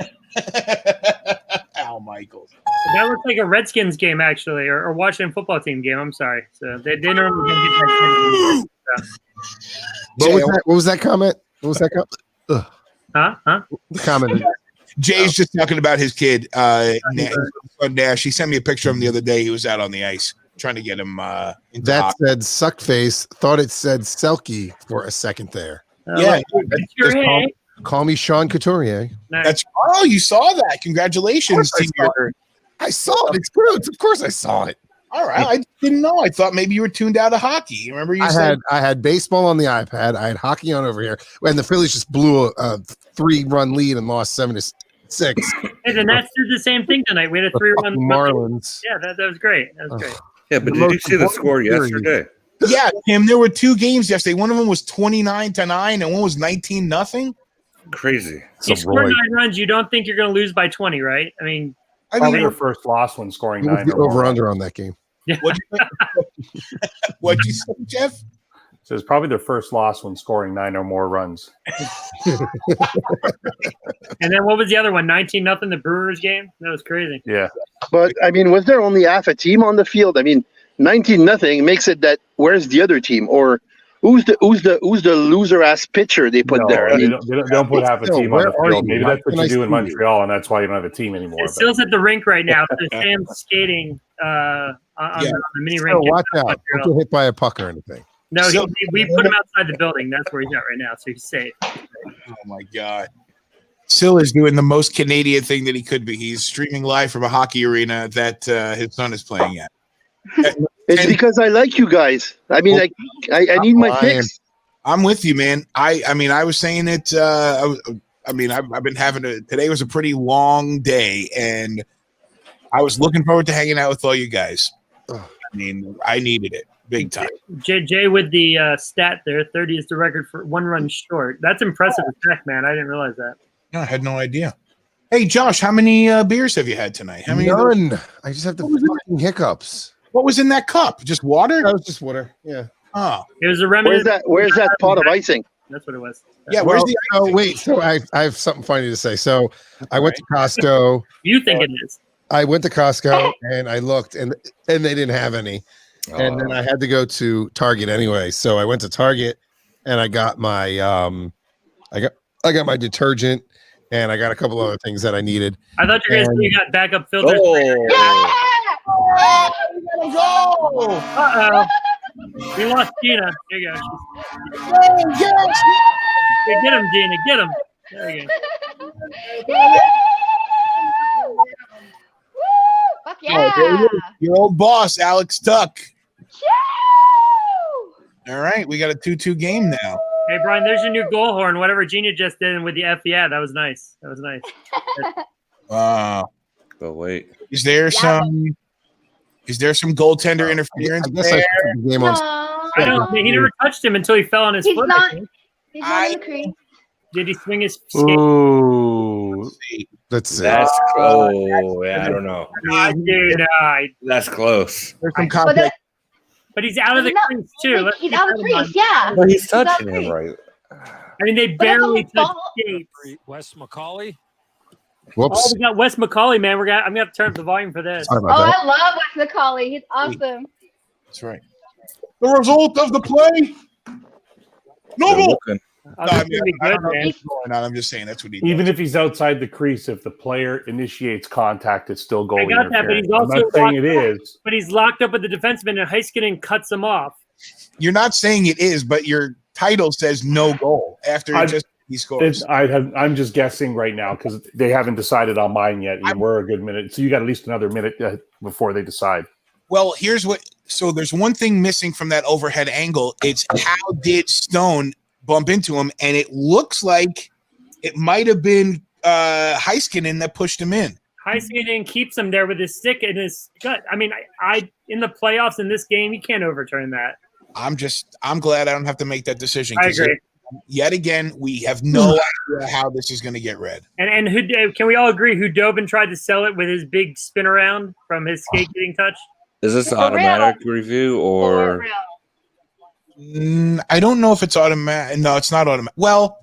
Al Michaels. That looks like a Redskins game, actually, or Washington football team game. I'm sorry. So they normally don't get that. What was that comment? What was that comment? Ugh. Huh? The comment. Jay's just talking about his kid, Nash. He sent me a picture of him the other day. He was out on the ice trying to get him into That hockey. said suck face. Thought it said Selkie for a second there. Yeah. Call me Sean Couturier. That's you saw that. Congratulations to your. I saw it. It's good. Of course I saw it. All right. I didn't know. I thought maybe you were tuned out of hockey. You remember you said I had baseball on the iPad. I had hockey on over here. And the Phillies just blew a 3-run lead and lost 7-6. Hey, the Nats did the same thing tonight. We had a 3-run Marlins. Yeah, that was great. That was great. Yeah, but did you see the score yesterday? Yeah, Tim, there were 2 games yesterday. One of them was 29-9 and one was 19-0. Crazy. You score 9 runs, you don't think you're going to lose by 20, right? I mean, probably their first loss when scoring 9. Over under on that game. What'd you say, Jeff? So it's probably their first loss when scoring 9 or more runs. And then what was the other one? 19-0, the Brewers game? That was crazy. Yeah. But I mean, was there only half a team on the field? I mean, 19-0 makes it that. Where's the other team? Or who's the loser ass pitcher they put there? I They mean, don't put half a team on the field. Maybe that's what you do in see Montreal, and that's why you don't have a team anymore. It's Sill's at the rink right now. So Sam's skating on the mini So rink. watch out. Don't get hit by a puck or anything. No, we put him outside the building. That's where he's at right now, so he's safe. Oh my God. Sill is doing the most Canadian thing that he could be. He's streaming live from a hockey arena that his son is playing at. it's because I like you guys. I mean, I need my fix. I'm with you, man. I mean, I was saying it. I've been today was a pretty long day, and I was looking forward to hanging out with all you guys. I mean, I needed it big time. Jay with the stat there, 30 is the record for 1 run short. That's impressive attack, man. I didn't realize that. No, I had no idea. Hey, Josh, how many beers have you had tonight? How many? None. I just have the fucking hiccups. What was in that cup? Just water? That was just water. Yeah. Oh, it was a remedy. Where's that pot of icing? That's what it was. Yeah, where's the icing? Oh, wait. So I have something funny to say. So I went to Costco. You think it is? I went to Costco and I looked and they didn't have any. And then I had to go to Target anyway. So I went to Target and I got my I got my detergent and I got a couple other things that I needed. I thought you guys you got backup filters. Uh-oh. We lost Gina. There you go. Hey, get him, Gina. Get him. There you go. Fuck yeah. Your old boss, Alex Tuck. All right, we got a 2-2 game now. Hey, Brian, there's your new goal horn. Whatever Gina just did with the F, yeah, that was nice. That was nice. But wait, is there some goaltender interference? I guess I the game on. I don't. He never touched him until he fell on his foot. He's not in the crease. Did he swing his skate? Ooh. Let's see. That's oh yeah, I don't know. That's close. There's some contact. But he's out of the crease too. He's out of the crease, yeah. But he's touching him right. I mean, they barely touched skates. Wes McCauley. Whoops. Oh, we got Wes McCauley, man. I'm gonna have to turn up the volume for this. Oh, I love Wes McCauley. He's awesome. That's right. The result of the play. No goal. I'm just saying that's what he does. Even if he's outside the crease, if the player initiates contact, it's still goal I got that, but interference. he's also I'm not saying it is. But he's locked up with the defenseman, and Heiskanen cuts him off. You're not saying it is, but your title says no goal after he scores. I'm just guessing right now because they haven't decided on mine yet. And we're a good minute, so you got at least another minute before they decide. Well, here's what. So there's one thing missing from that overhead angle. It's how did Stone bump into him, and it looks like it might have been Heiskanen that pushed him in. Heiskanen keeps him there with his stick in his gut. I mean, I in the playoffs in this game, you can't overturn that. I'm glad I don't have to make that decision. I agree. Yet again, we have no idea how this is going to get read. And who can we all agree Hudobin tried to sell it with his big spin around from his skate getting touched? Is this automatic review or? I don't know if it's automatic. No, it's not automatic. Well,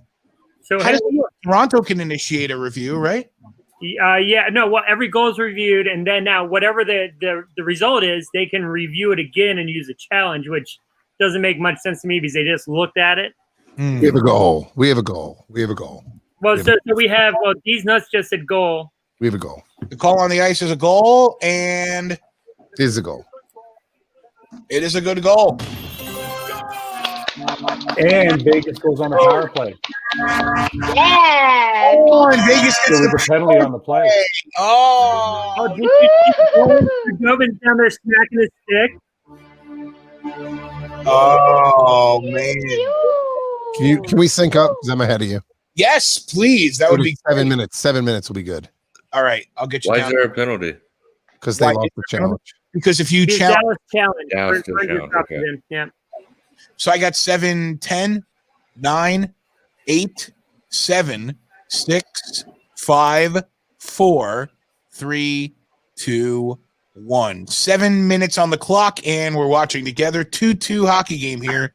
so Toronto can initiate a review, right? Well, every goal is reviewed, and then now whatever the result is, they can review it again and use a challenge, which doesn't make much sense to me because they just looked at it. We have a goal. Well, so we have. Well, these nuts just said goal. We have a goal. The call on the ice is a goal, and it is a goal. It is a good goal. And Vegas goes on a power play. Yeah. Oh, and Vegas gets there was a penalty on the play. Oh, did you see Hudobin down there smacking his stick? Oh man! Can we sync up? Because I'm ahead of you. Yes, please. That would be 7 minutes. 7 minutes will be good. All right, I'll get you. Why down. is there a penalty? Because they lost the challenge. Because if you challenge, Dallas challenge. Okay. Yeah. So I got 7, 10, 9, 8, 7, 6, 5, 4, 3, 2, 1. 7 minutes on the clock, and we're watching together. 2-2 hockey game here.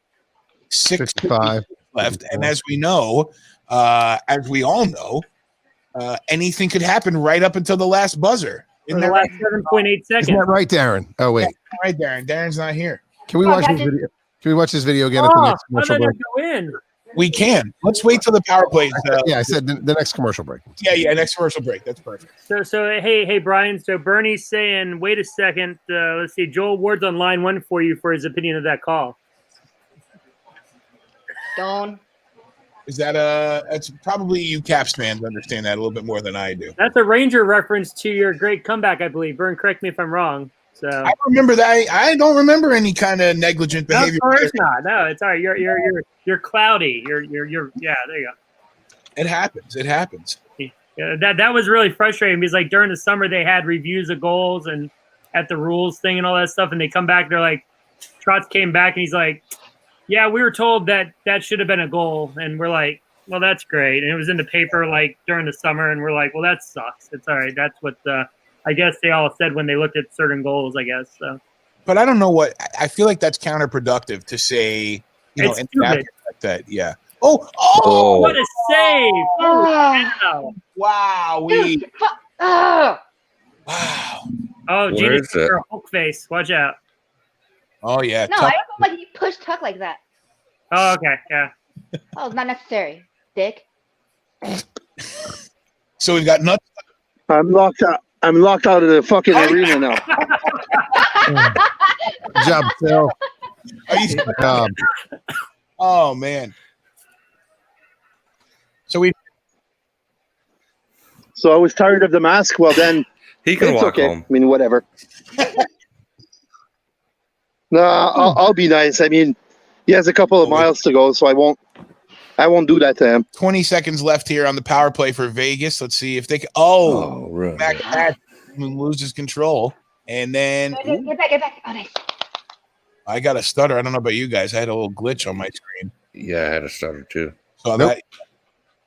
6:55 left, and as we know, as we all know, anything could happen right up until the last buzzer. In the last 7.8 seconds. Isn't that right, Darren? Oh wait, yeah, right, Darren. Darren's not here. Can we watch this video? Can we watch this video again at the next commercial break? Go in. We can. Let's wait till the power plays. Yeah, I said the next commercial break. Yeah, next commercial break. That's perfect. So hey, Brian. So Bernie's saying, wait a second. Let's see. Joel Ward's on line 1 for you for his opinion of that call. Don't. Is that that's probably you Caps fans understand that a little bit more than I do. That's a Ranger reference to your great comeback, I believe. Bern, correct me if I'm wrong. So I remember that. I don't remember any kind of negligent behavior. No, of course not. No, it's all right. You're cloudy. You're yeah. There you go. It happens. It happens. Yeah, that was really frustrating because like during the summer they had reviews of goals and at the rules thing and all that stuff, and they come back. They're like, Trotz came back and he's like, yeah, we were told that should have been a goal, and we're like, well, that's great, and it was in the paper like during the summer, and we're like, well, that sucks. It's all right. That's what I guess they all said when they looked at certain goals, I guess. So. But I don't know what – I feel like that's counterproductive to say, and like that. Yeah. Oh, what a save. Oh. Wow. Wow. Oh, Gina's her Hulk face. Watch out. Oh, yeah. No, I don't know why you push Tuck like that. Oh, okay. Yeah. Oh, not necessary, Dick. So we've got nuts. I'm locked out of the fucking arena now. Good job, Phil. Good job. Oh man. So I was tired of the mask. Well, then he can walk home. I mean, whatever. No, I'll be nice. I mean, he has a couple of miles to go, so I won't do that to him. 20 seconds left here on the power play for Vegas. Let's see if they can. Oh, really? Mac loses control. And then. Get back. Oh, nice. I got a stutter. I don't know about you guys. I had a little glitch on my screen. Yeah, I had a stutter too. So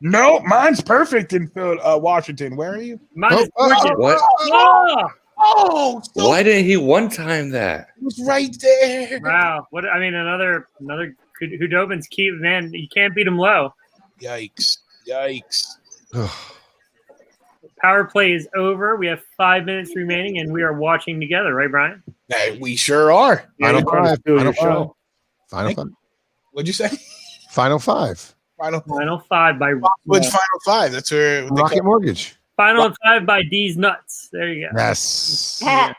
no, mine's perfect in Washington. Where are you? Mine's what? Oh, why didn't he one time that? It was right there. Wow. What? I mean, another Hudobin's key, man. You can't beat him low. Yikes. Power play is over. We have 5 minutes remaining, and we are watching together, right, Brian? We sure are. Final five. What'd you say? Final five. Final five by Rockwood's Final Five. That's where Rocket Mortgage. Final five by D's Nuts. There you go. Yes. Nuts.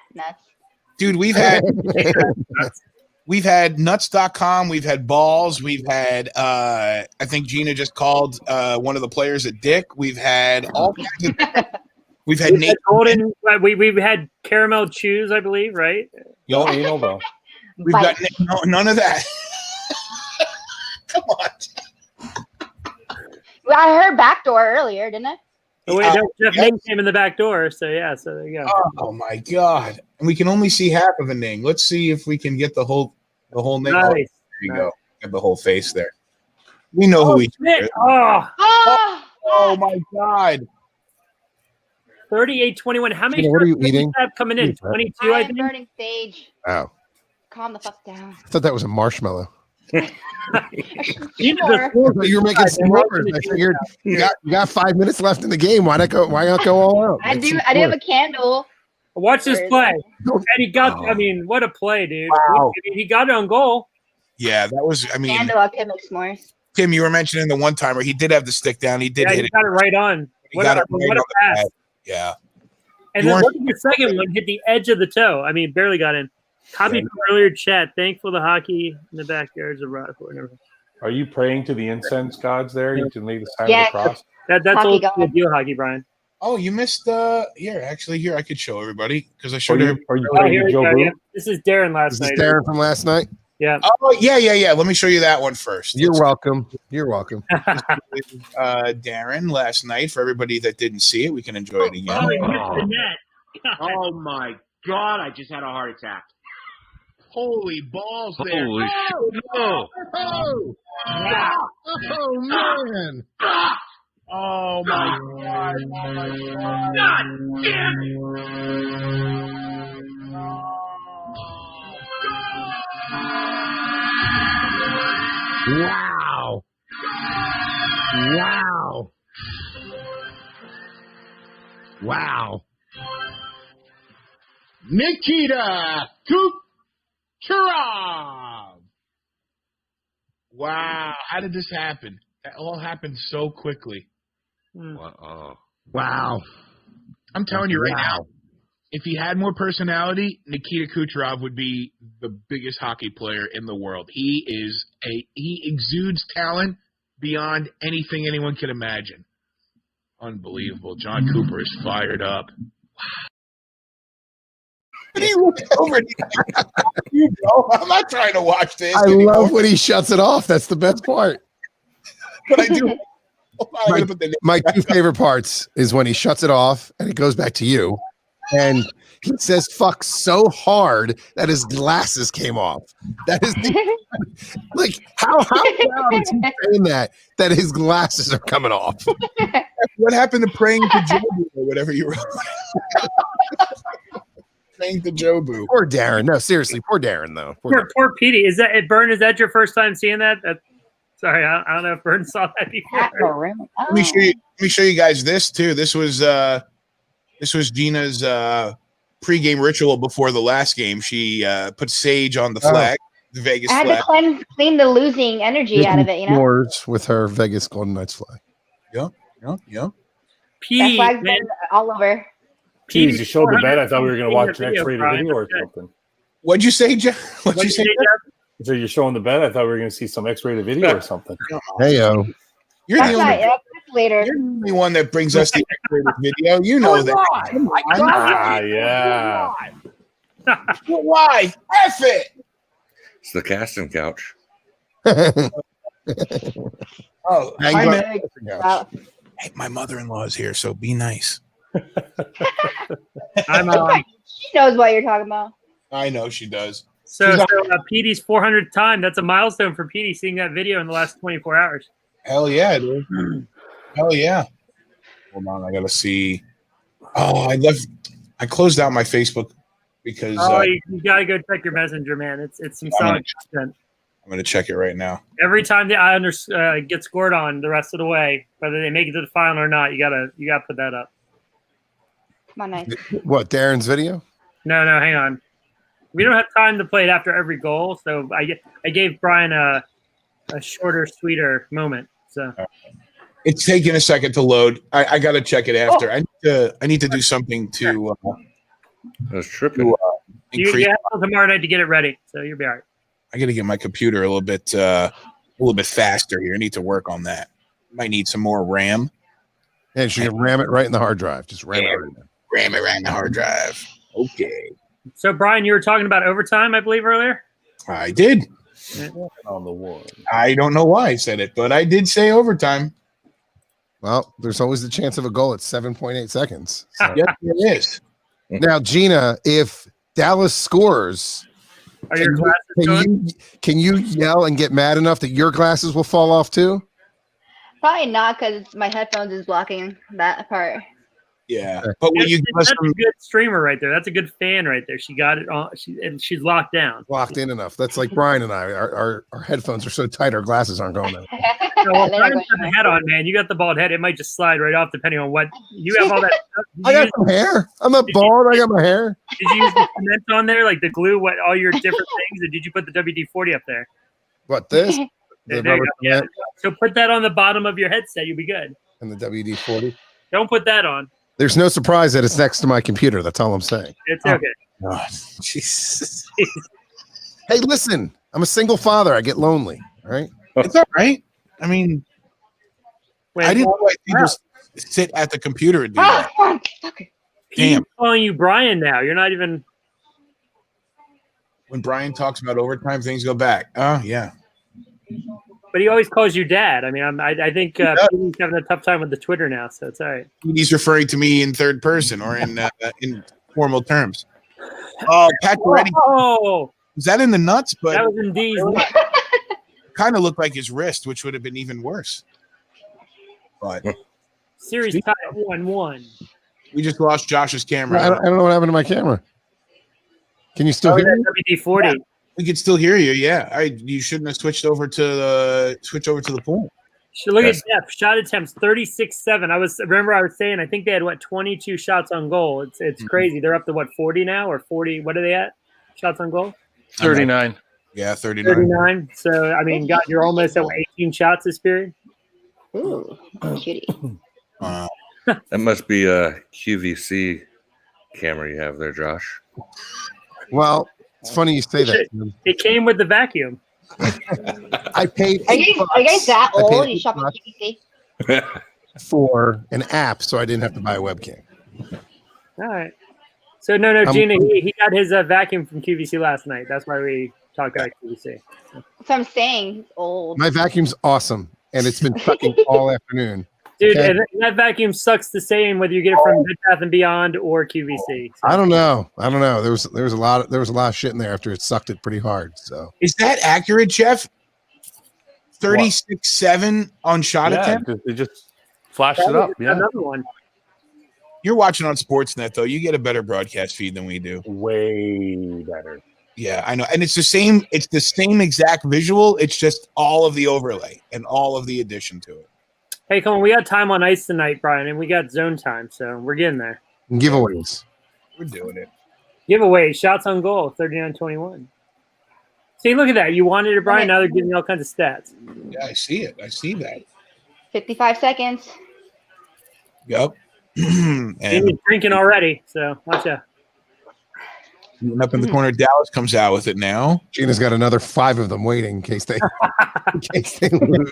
Dude, we've We've had nuts.com. We've had balls. We've had, I think Gina just called one of the players a dick. We've had all kinds of. We've had Nate Golden. We've had caramel chews, I believe, right? No anal though. We've got none of that. Come on. Well, I heard backdoor earlier, didn't I? Oh, wait, no, Jeff Ning came in the back door, so yeah, so there you go. Oh my God! And we can only see half of a Ning. Let's see if we can get the whole Ning. Nice. Oh, there you go. Got the whole face there. We know who he is. Oh my God! 38-21. How many What are you shots do eating? have coming in? 22, I I'm think. burning stage. Wow. Calm the fuck down. I thought that was a marshmallow. Sure. You were making s'mores. I figured you got 5 minutes left in the game. Why not go all out? I do have a candle. Watch this play. And he got, I mean, what a play, dude. Wow. I mean, he got it on goal. Yeah, that was. I mean, Candle, I can make s'mores. Tim, you were mentioning the one timer. He did have the stick down. He did Yeah, hit he it. got it right on. He What got a it right what a on the pass. pad. Yeah. And You then weren't- look at the second one, hit the edge of the toe. I mean, barely got in. Copy from earlier chat. Thankful the hockey in the backyards of rock. Whatever. Are you praying to the incense gods there? You can make the sign Yes. of the cross. That's Hockey old god. school deal hockey, Brian. Oh, you missed here I could show everybody because I Are showed you, everybody. are you Oh, praying here to we Joe go. Boo? Yeah. This is Darren last Is this night. Darren from last night? Yeah. Oh, yeah. Let me show you that one first. You're welcome. You're welcome. Darren last night. For everybody that didn't see it, we can enjoy it again. Oh, he missed the net. Oh my God! I just had a heart attack. Holy balls! There. Holy shit. No! Oh! Yeah. Oh man. Oh my God! Oh my God! God damn it! Wow. Wow. Wow. Nikita Kucherov. Wow. How did this happen? That all happened so quickly. Wow. I'm telling you right now, if he had more personality, Nikita Kucherov would be the biggest hockey player in the world. He exudes talent beyond anything anyone can imagine. Unbelievable. John Cooper is fired up. He looked over. You know, I'm not trying to watch this. I love when he shuts it off. That's the best part. But I do. My two favorite parts is when he shuts it off and it goes back to you. And he says fuck so hard that his glasses came off. That is like how proud is he saying that his glasses are coming off? What happened to praying to Jobu or whatever you wrote? Praying to Jobu. Poor Darren. No, seriously, poor Darren though. Poor Petey. Is that Bern? Is that your first time seeing that? Sorry, I don't know if Bern saw that before. Let me show you guys this too. This was Gina's pregame ritual before the last game. She put sage on the flag, the Vegas I had flag. to clean the losing energy out of it, you know? Yours with her Vegas Golden Knights flag. Yep. That Petey, flag's man. been all over. Geez, you showed the bet. I thought we were going to watch an Video, X-rated Brian. video or something. What'd you say, Jeff? What'd you say? So you're showing the bet. I thought we were going to see some X-rated video or something. Hey yo. You're That's the not only, that's later. you're the only one that brings us the X-rated video. You know that. Yeah. Why? F it. It's the casting couch. Oh, hi, man. Wow. Hey, my mother-in-law is here, so be nice. She knows what you're talking about. I know she does. So Petey's 400th time. That's a milestone for Petey seeing that video in the last 24 hours. Hell yeah, dude. Hell yeah. Hold on, I gotta see. Oh, I closed out my Facebook because You gotta go check your messenger, man. It's some solid content. I'm gonna check it right now. Every time the Islanders get scored on the rest of the way, whether they make it to the final or not, you gotta put that up. Come on, nice. What, Darren's video? No, hang on. We don't have time to play it after every goal, so I gave Brian a shorter, sweeter moment. So It's taking a second to load. I gotta check it after. I need to do something to I was tripping. you increase. have till tomorrow night to get it ready, so you'll be all right. I got to get my computer a little bit faster here. I need to work on that. Might need some more RAM. Yeah, you can ram it right in the hard drive. Just ram it right in there. Ram it right in the hard drive. Okay. So, Brian, you were talking about overtime, I believe, earlier? I did. On the one. I don't know why I said it, but I did say overtime. Well, there's always the chance of a goal at 7.8 seconds. So. Yes, there is. Now, Gina, if Dallas scores, Are your glasses can you yell and get mad enough that your glasses will fall off too? Probably not, because my headphones is blocking that part. Yeah, but will you? That's a good streamer right there. That's a good fan right there. She got it on. She's locked down. Locked in enough. That's like Brian and I. Our headphones are so tight, our glasses aren't going in. No, well, Brian's got the head on, man. You got the bald head. It might just slide right off depending on what you have. All that stuff. I got some hair. I'm not bald. I got my hair. Did you use the cement on there, like the glue? What all your different things, or did you put the WD-40 up there? What this? There you go. Yeah. So put that on the bottom of your headset. You'll be good. And the WD-40. Don't put that on. There's no surprise that it's next to my computer. That's all I'm saying. It's okay. God, Jesus. Hey, listen. I'm a single father. I get lonely. All right. It's all right. I mean, I didn't know why people sit at the computer and do that. Damn. He's calling you Brian now. You're not even. When Brian talks about overtime, things go back. Oh, yeah. But he always calls you Dad. I mean, I think he's having a tough time with the Twitter now, so it's all right. He's referring to me in third person or in formal terms. Oh, Pat Coretti. Oh, was that in the nuts? But that was in D's. Kind of looked like his wrist, which would have been even worse. But series tie 1-1. We just lost Josh's camera. I don't know what happened to my camera. Can you still hear me? WD-40. Yeah, we could still hear you. Yeah, you shouldn't have switched over to the pool. So look at depth. Shot attempts 36-7. I was saying I think they had 22 shots on goal. It's crazy. They're up to 40 now or 40. What are they at? Shots on goal? 39. Yeah, 39. 39. So I mean, God, you're almost at 18 shots this period. Ooh, cutie. That must be a QVC camera you have there, Josh. Well, it's funny you say that. It came with the vacuum. I paid. Are you guys that old? You shop on QVC? For an app, so I didn't have to buy a webcam. All right. So no, Gina, he got his vacuum from QVC last night. That's why we talked about QVC. So I'm saying he's old. My vacuum's awesome, and it's been sucking all afternoon. Dude, Okay? and that vacuum sucks the same whether you get it from Bed Bath & Beyond or QVC. So. I don't know. There was a lot of shit in there after it sucked it pretty hard. So is that accurate, Jeff? 36-7 on shot attempt. They just flashed it up. Yeah, another one. You're watching on Sportsnet though. You get a better broadcast feed than we do. Way better. Yeah, I know, and it's the same. It's the same exact visual. It's just all of the overlay and all of the addition to it. Hey, come on. We got time on ice tonight, Brian, and we got zone time, so we're getting there. And giveaways. We're doing it. Giveaway, shots on goal, 39-21. See, look at that. You wanted it, Brian. Now they're giving you all kinds of stats. Yeah, I see it. I see that. 55 seconds. Yep. And he's drinking already, so watch out. Up in the corner, Dallas comes out with it now. Gina's got another 5 of them waiting in case they lose.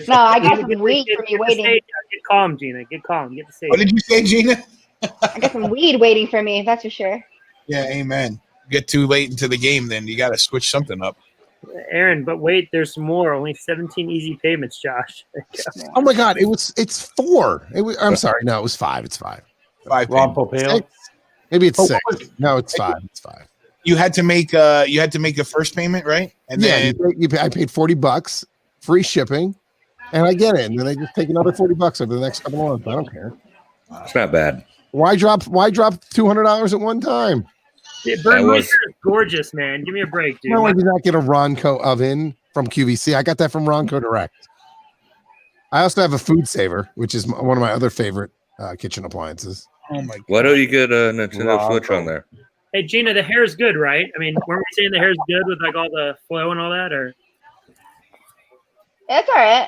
No, I got some weed for me waiting. Get calm, Gina. Get calm. Get the stage. What did you say, Gina? I got some weed waiting for me, that's for sure. Yeah, amen. Get too late into the game, then you got to switch something up. Aaron, but wait, there's some more. Only 17 easy payments, Josh. Oh my God, it's 4. I'm sorry, no, it was 5. It's 5. 5 Ron payments. Popeil. Maybe it's 6. No, it's 5. It's 5. You had to make a first payment, right? And then I paid $40, free shipping, and I get it. And then they just take another $40 over the next couple of months. I don't care. It's not bad. Why drop $200 at one time? Yeah, Burn Moisture is gorgeous, man. Give me a break, dude. No, I did not get a Ronco oven from QVC. I got that from Ronco Direct. I also have a Food Saver, which is one of my other favorite kitchen appliances. Oh my God. Why don't you get a Nintendo Switch on there? Hey, Gina, the hair's good, right? I mean, weren't we saying the hair's good with like all the flow and all that, or? It's all right.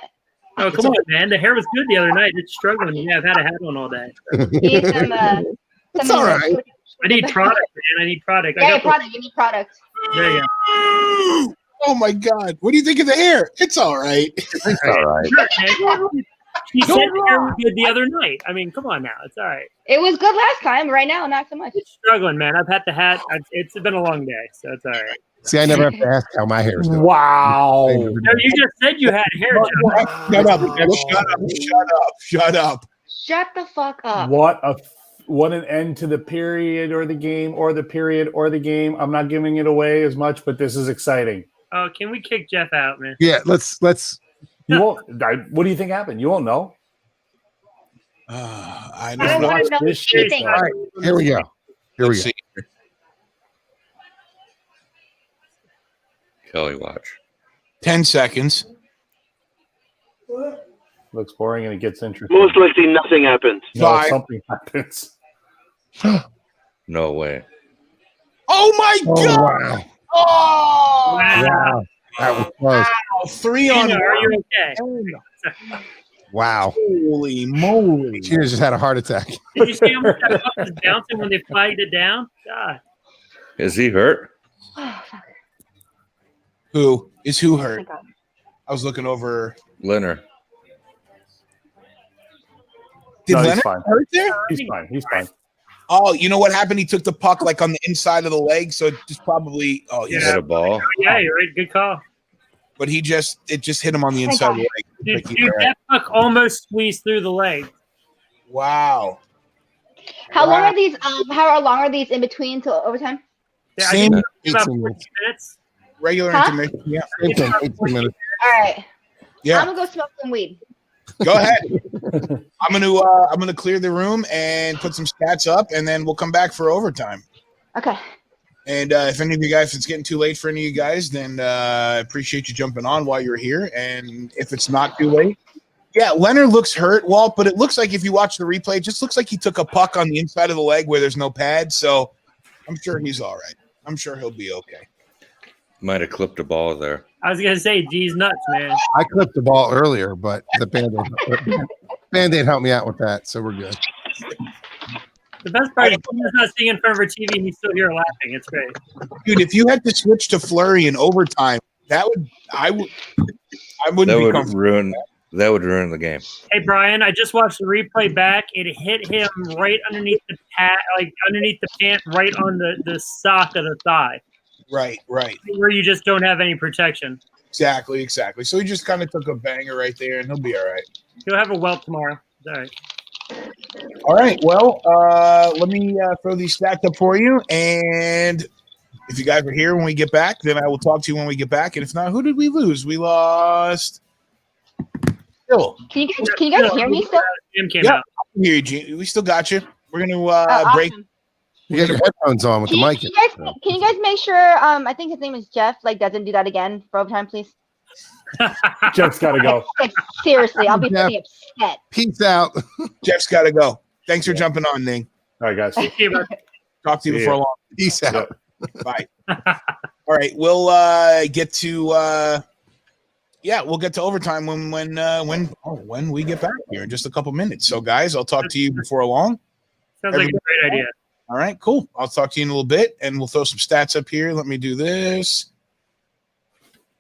Oh, come on, man. The hair was good the other night. It's struggling. Yeah, I've had a hat on all day. Need some, It's all right. I need product, man. I need product. Yeah, product. You need product. There you go. Oh my God! What do you think of the hair? It's all right. It's all right. She said the hair was good the other night. I mean, come on now. It's all right. It was good last time. Right now, not so much. It's struggling, man. I've had the hat. It's been a long day, so it's all right. See, I never have to ask how my hair is doing. Wow. No, you just said you had hair. Shut up! Shut up! Shut up! Shut up! Shut the fuck up. What an end to the period or the game or the period or the game. I'm not giving it away as much, but this is exciting. Oh, can we kick Jeff out, man? Yeah, let's. You won't. What do you think happened? You won't know. I don't know. want to know anything. All right, here we go. Here we go. Kelly, watch. 10 seconds. Looks boring and it gets interesting. Most likely nothing happens. No, 5. something happens. No way. Oh my God! Wow. Oh! Wow. That was close. Wow. 3 on Tina, are you okay? Wow. Holy moly! Tina just had a heart attack. Did you see how much that puck was bouncing when they flagged it down? God. Is he hurt? Who is who hurt? Oh my God. I was looking over. Leonard. Did No, he's Leonard fine. hurt there? He's fine. He's fine. Oh, you know what happened? He took the puck like on the inside of the leg, so it just probably. Oh, He hit a ball. Yeah, you're right. Good call. But it just hit him on the inside of the leg. Dude, that puck almost squeezed through the leg. Wow. How long are these? How long are these in between till overtime? Yeah, Same I think it's about 18 40 minutes. minutes. regular Huh? intermission. Yeah. Same thing, 18 minutes. All right. Yeah. I'm gonna go smoke some weed. Go ahead. I'm gonna clear the room and put some stats up, and then we'll come back for overtime. Okay. And if any of you guys, if it's getting too late for any of you guys, then I appreciate you jumping on while you're here. And if it's not too late, yeah, Leonard looks hurt, Walt, but it looks like if you watch the replay, it just looks like he took a puck on the inside of the leg where there's no pad. So I'm sure he's all right. I'm sure he'll be okay. Might have clipped a ball there. I was gonna say, geez, nuts, man. I clipped the ball earlier, but the Band-Aid helped me out with that, so we're good. The best part is he's not sitting in front of her TV and he's still here laughing. It's great. Dude, if you had to switch to Flurry in overtime, I wouldn't That be would comfortable. ruin the game. Hey Brian, I just watched the replay back. It hit him right underneath the underneath the pant, right on the sock of the thigh. Right. Where you just don't have any protection. Exactly. So he just kind of took a banger right there, and he'll be all right. He'll have a welt tomorrow. It's all right. All right. Well, let me throw these stats up for you. And if you guys are here when we get back, then I will talk to you when we get back. And if not, who did we lose? We lost Phil. Can you guys hear me still? Jim came Yeah, out. I can hear you, Gene. We still got you. We're going to break. Awesome. You got your headphones on with the mic. Can you guys make sure? I think his name is Jeff. Like, doesn't do that again for overtime, please. Jeff's got to go. Like, seriously, I'll be Jeff. pretty upset. Peace out. Jeff's got to go. Thanks for jumping on, Ning. All right, guys. Thank you, bud. Talk to you See before ya. long. Peace out. Bye. All right, we'll get to we'll get to overtime when we get back here in just a couple minutes. So guys, I'll talk to you before long. Sounds like a great idea. All right, cool. I'll talk to you in a little bit, and we'll throw some stats up here. Let me do this.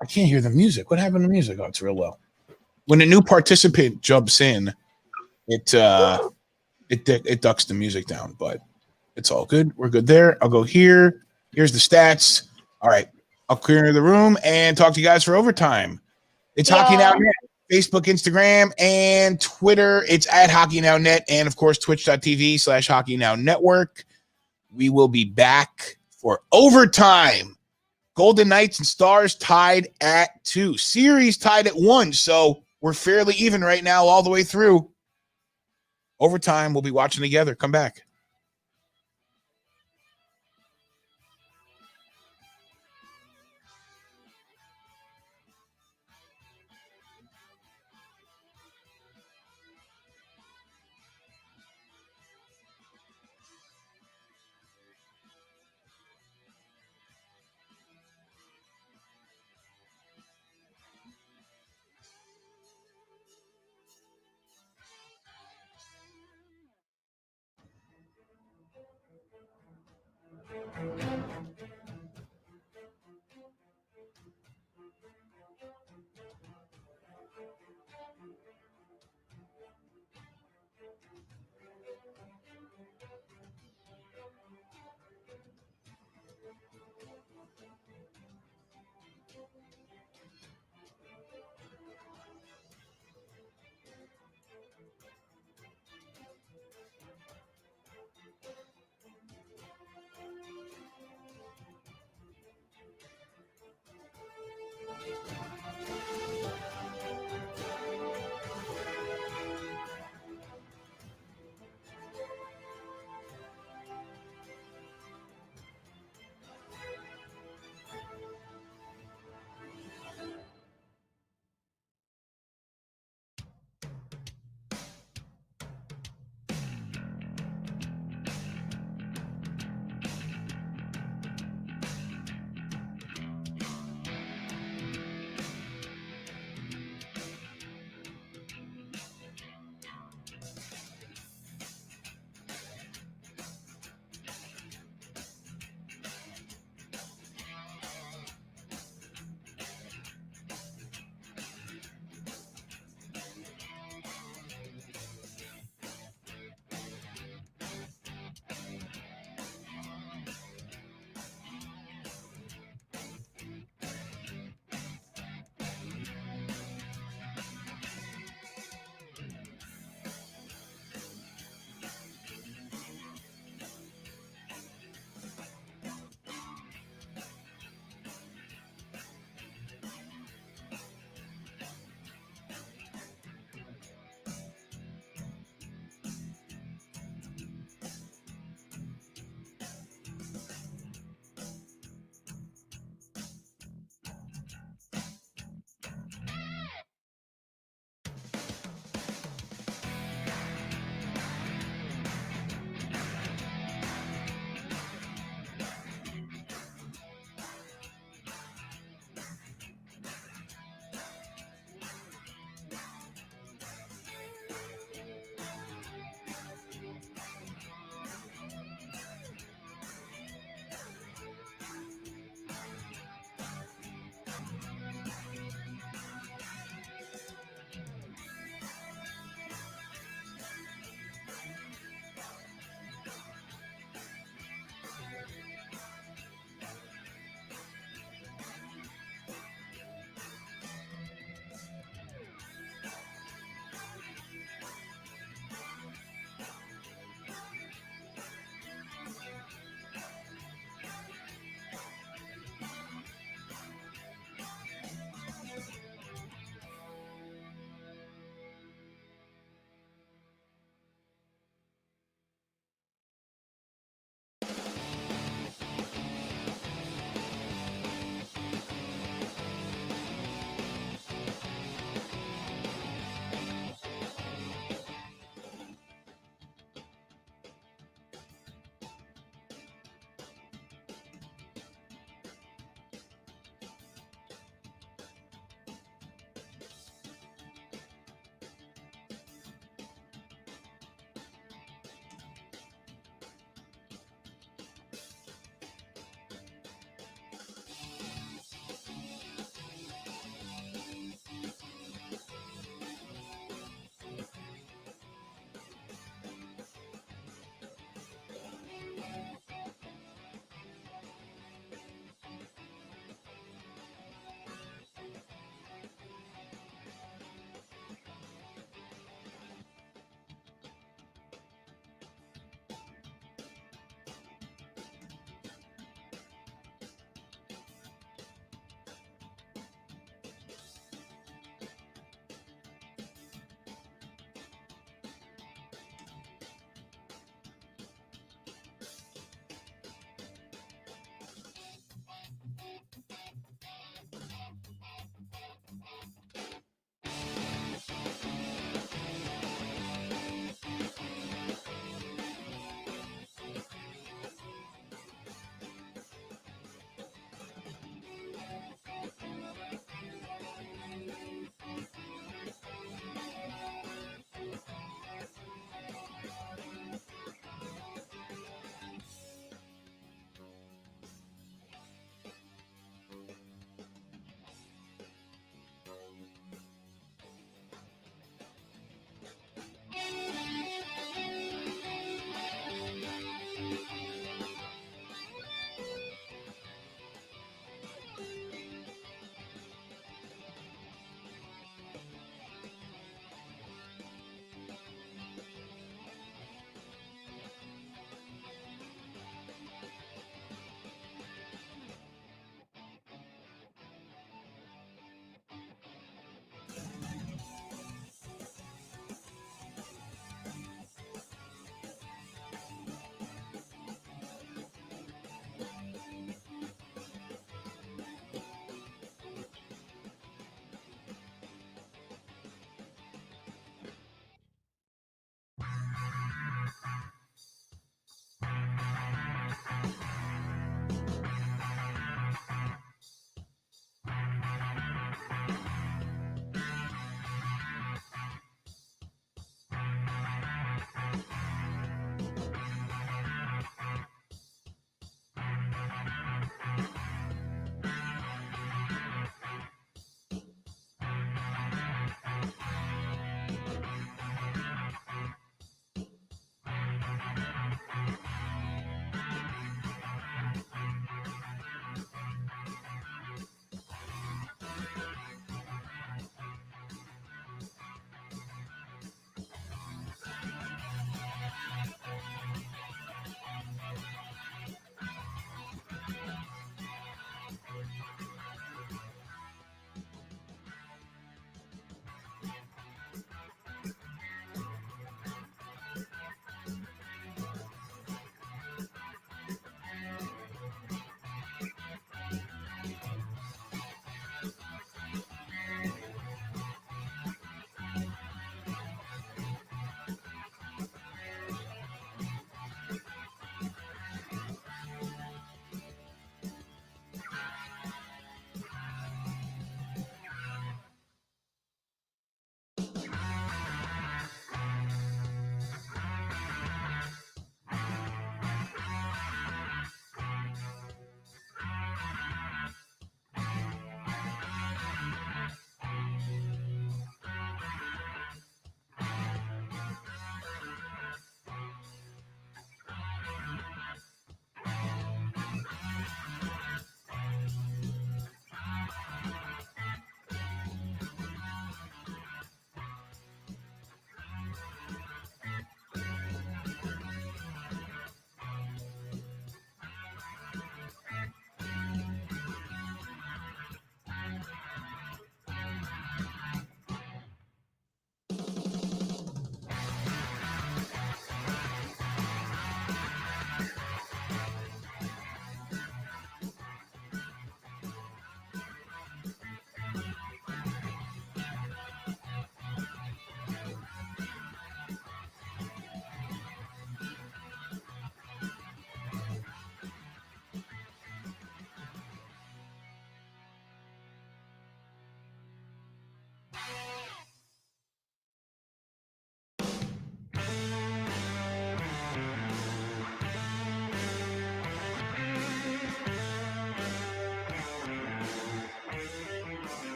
I can't hear the music. What happened to the music? Oh, it's real low. When a new participant jumps in, it ducks the music down, but it's all good. We're good there. I'll go here. Here's the stats. All right. I'll clear the room and talk to you guys for overtime. It's Hockey Now Net, Facebook, Instagram, and Twitter. It's at Hockey Now Net, and of course, twitch.tv/Hockey Now Network. We will be back for overtime. Golden Knights and Stars tied at 2. Series tied at 1. So we're fairly even right now all the way through. Overtime, we'll be watching together. Come back.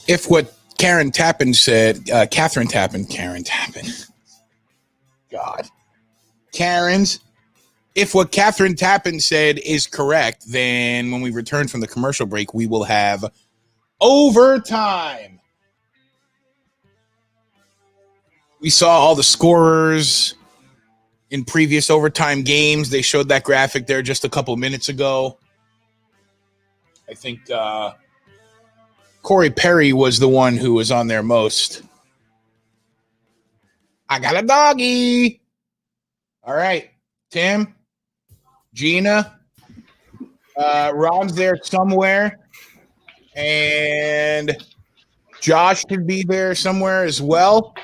If what Catherine Tappan, God, Karen's, if what Catherine Tappan said is correct, then when we return from the commercial break, we will have overtime. We saw all the scorers in previous overtime games. They showed that graphic there just a couple minutes ago. I think Corey Perry was the one who was on there most. I got a doggy. All right. Tim, Gina, Ron's there somewhere. And Josh could be there somewhere as well.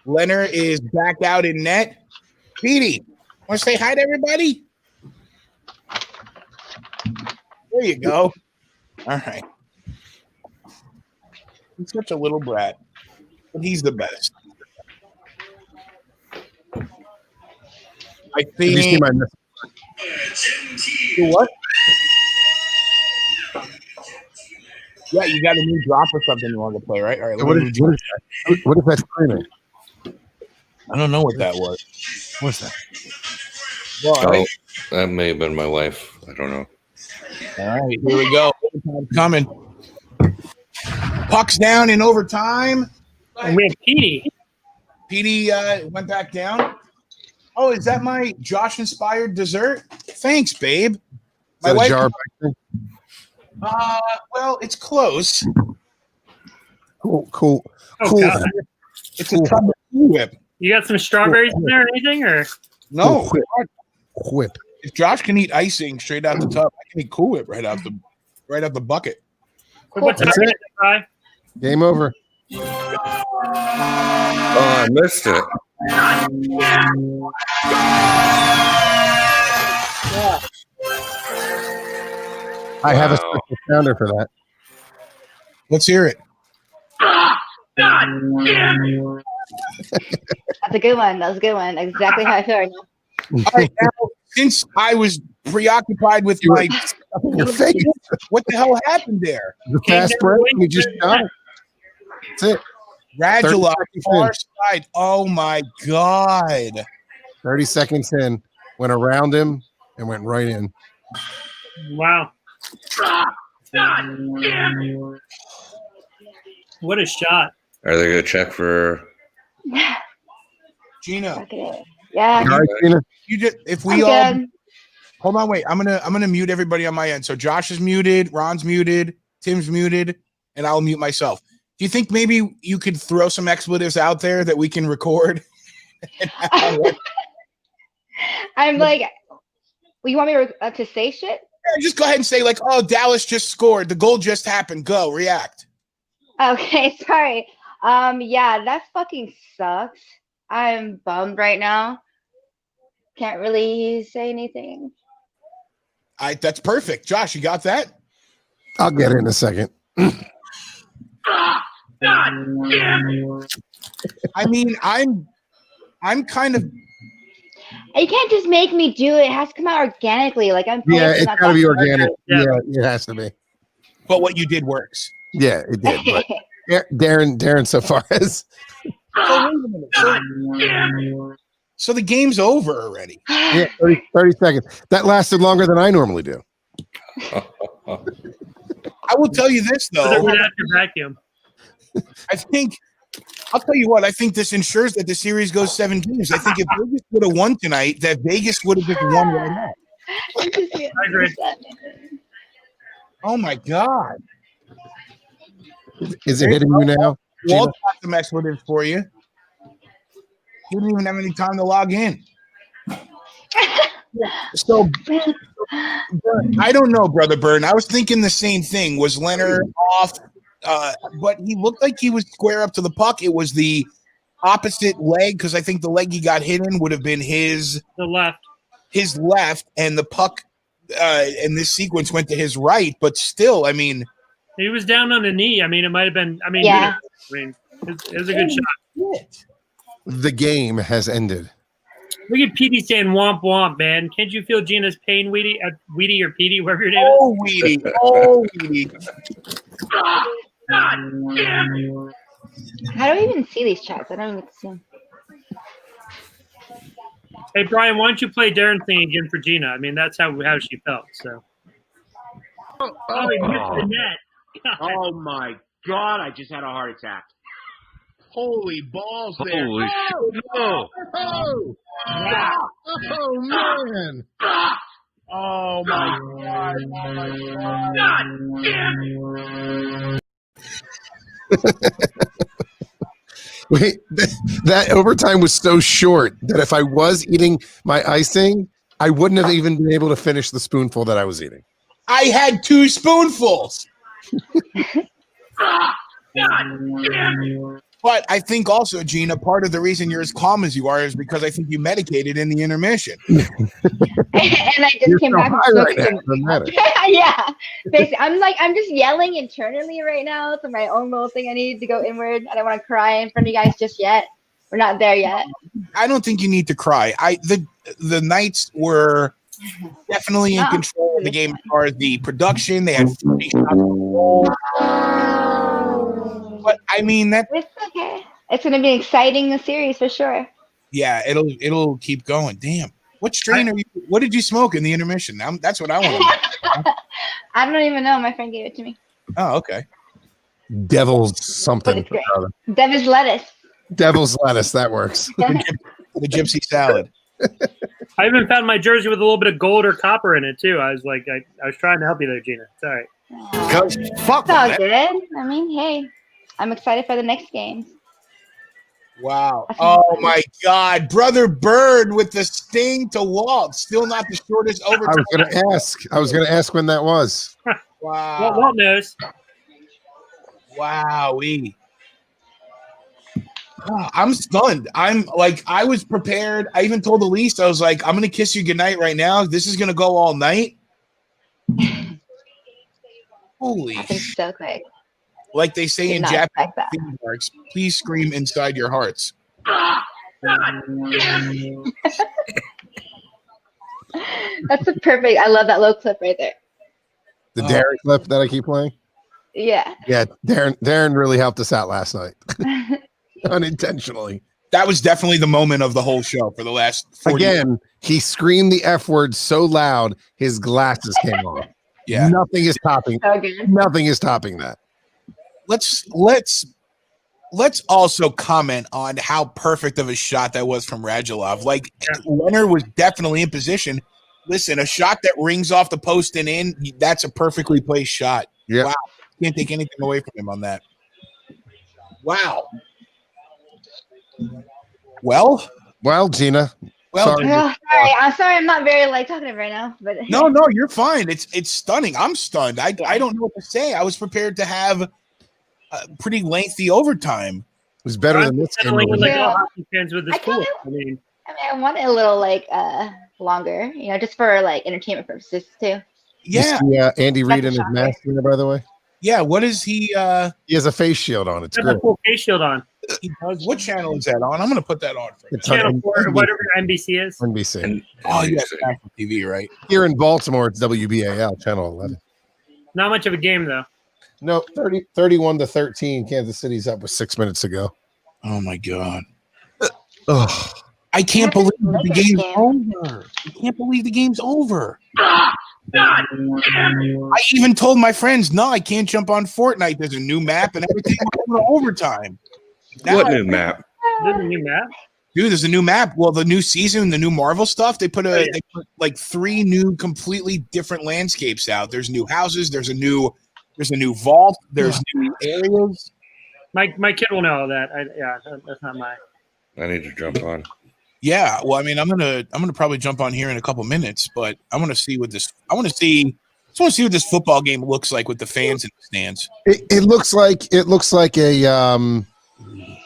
Leonard is back out in net. Petey, want to say hi to everybody? There you go. All right. He's such a little brat, but he's the best. I think. Did you see my message? What? Yeah, you got a new drop or something you want to play, right? All right. What is that screaming? I don't know what that was. What's that? Well, that may have been my wife. I don't know. All right, here we go. Overtime coming. Puck's down in overtime. And we have Petey. Petey went back down. Oh, is that my Josh-inspired dessert? Thanks, babe. My wife. Well, it's close. Cool. God. It's a tub of Cool Whip. You got some strawberries in there or anything, or no? Whip. If Josh can eat icing straight out the tub, I can eat Cool Whip right out the bucket. What's That's it. Game over. Oh, I missed it. I have a special sounder for that. Let's hear it. That's a good one. That was a good one. Exactly how I feel right now. All right, now, since I was preoccupied with my face, what the hell happened there? The fast break, you just got it. That's it. Radula, far side. Oh my God. 30 seconds in, went around him and went right in. wow. What a shot. Are they going to check for Gina? Yeah. All right, Gina. You just if we all hold on, wait. I'm gonna mute everybody on my end. So Josh is muted, Ron's muted, Tim's muted, and I'll mute myself. Do you think maybe you could throw some expletives out there that we can record? I'm like, well, you want me to say shit? Yeah, just go ahead and say like, "Oh, Dallas just scored. The goal just happened. Go, react." Okay, sorry. Yeah, that fucking sucks. I'm bummed right now. Can't really say anything. That's perfect. Josh, you got that? I'll get it in a second. I mean, I'm kind of. You can't just make me do it. It has to come out organically. Like I'm paying Yeah, for it's that got to be stuff. organic. Yeah, it has to be. But what you did works. Yeah, it did. But Darren so far is. So the game's over already. Yeah, 30 seconds. That lasted longer than I normally do. I will tell you this though. After vacuum. I think I'll tell you what. I think this ensures that the series goes 7 games. I think if Vegas would have won tonight, that Vegas would have just won right now. I agree. Oh my God! Is it hitting you now? Walt got some expletives for you. He didn't even have any time to log in. So I don't know, Brother Burn. I was thinking the same thing. Was Leonard off? But he looked like he was square up to the puck. It was the opposite leg because I think the leg he got hit in would have been his left, and the puck in this sequence went to his right. But still, I mean, he was down on a knee. I mean, it might have been. I mean, yeah. it was a good shot. The game has ended. Look at Petey saying "womp womp," man. Can't you feel Gina's pain, Weedy, Weedy or Petey, whatever your name is? Oh, Weedy. Oh, Weedy. How do we even see these chats? I don't even get to see them. Hey, Brian, why don't you play Darren thing again for Gina? I mean, that's how she felt. So. Oh, he missed the net. Oh my God! I just had a heart attack. Holy balls! There. Holy shit! Oh, oh, Oh man! oh my God! Oh my God! Wait, that overtime was so short that if I was eating my icing, I wouldn't have even been able to finish the spoonful that I was eating. I had 2 spoonfuls. But I think also, Gina, part of the reason you're as calm as you are is because I think you medicated in the intermission. And I just came back and right now. Doesn't matter. yeah. Basically, I'm just yelling internally right now. It's my own little thing. I need to go inward. I don't want to cry in front of you guys just yet. We're not there yet. I don't think you need to cry. The Knights were definitely in control of the game as far as the production. They had 40 shots on goal. But I mean that it's okay. It's going to be exciting the series for sure. Yeah, it'll keep going. Damn. What strain are you? What did you smoke in the intermission? That's what I want to know. I don't even know. My friend gave it to me. Oh, okay. Devil's something. Devil's lettuce. Devil's lettuce. That works. The gypsy salad. I even found my jersey with a little bit of gold or copper in it too. I was like, I was trying to help you there, Gina. It's all right. Fuck it's all good. I mean, hey, I'm excited for the next game. Wow. Oh my God. Brother Bird with the sting to Walt. Still not the shortest overtime. I was gonna ask when that was. Wow. Well, Walt knows. Wowee. Oh, I'm stunned. I was prepared. I even told Elise, I was like, I'm gonna kiss you goodnight right now. This is gonna go all night. Holy so quick. Like they say in Japanese theme parks, please scream inside your hearts. That's a perfect. I love that little clip right there. The Darren clip that I keep playing? Yeah. Yeah, Darren really helped us out last night. Unintentionally. That was definitely the moment of the whole show for the last 40 Again, years. He screamed the F word so loud his glasses came off. Yeah. Nothing is topping. Nothing is topping that. Let's also comment on how perfect of a shot that was from Radulov. Like Leonard was definitely in position. Listen, a shot that rings off the post and in, that's a perfectly placed shot. Yeah. Wow. Can't take anything away from him on that. Wow. Well, Gina. Sorry. I'm sorry. I'm not very talkative right now. But No, you're fine. It's stunning. I'm stunned. I don't know what to say. I was prepared to have a pretty lengthy overtime. It was better than this game. I want it a little longer, just for entertainment purposes too. Yeah. You see, Andy Reid in his mask there, by the way. Yeah, what is he? He has a face shield on. It's He has great. a full face shield on. He does. What channel is that on? I'm going to put that on for you. It's on Channel 4, NBC. whatever NBC is. NBC. And Oh, yeah, national TV, right? Here in Baltimore, it's WBAL, Channel 11. Not much of a game, though. No, 31-13. Kansas City's up with 6 minutes to go. Oh, my God. Ugh. I can't believe the game's over. I can't believe the game's over. I even told my friends, no, I can't jump on Fortnite. There's a new map and everything over overtime. What new map? There's a new map. Dude, there's a new map. Well, the new season, the new Marvel stuff, they put like 3 new completely different landscapes out. There's new houses, there's a new vault, there's new areas. My kid will know all that. That's not my. I need to jump on. Yeah, well, I mean, I'm gonna probably jump on here in a couple minutes, but I want to see what this. I want to see what this football game looks like with the fans in the stands. It looks like a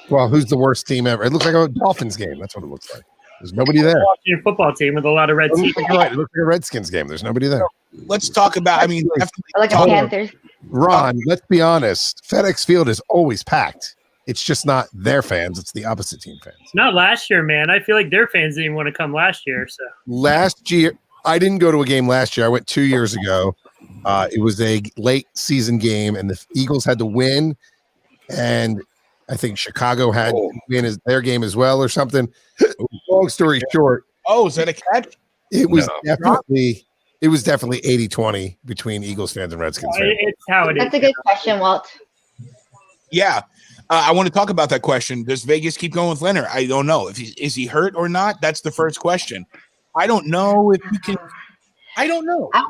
well, who's the worst team ever? It looks like a Dolphins game. That's what it looks like. There's nobody there. Watching a football team with a lot of red seats. Right. It looks like a Redskins game. There's nobody there. Let's talk about. I mean, Like a Panthers. Ron, let's be honest. FedEx Field is always packed. It's just not their fans. It's the opposite team fans. Not last year, man. I feel like their fans didn't even want to come last year. So Last year, I didn't go to a game last year. I went 2 years ago. It was a late season game, and the Eagles had to win. And I think Chicago had to win their game as well or something. Long story short. Oh, is that a catch? It was definitely 80-20 between Eagles fans and Redskins fans. it's how it is. That's a good question, Walt. Yeah. I want to talk about that question. Does Vegas keep going with Leonard? I don't know. Is he hurt or not? That's the first question. I don't know if you can. I don't know. I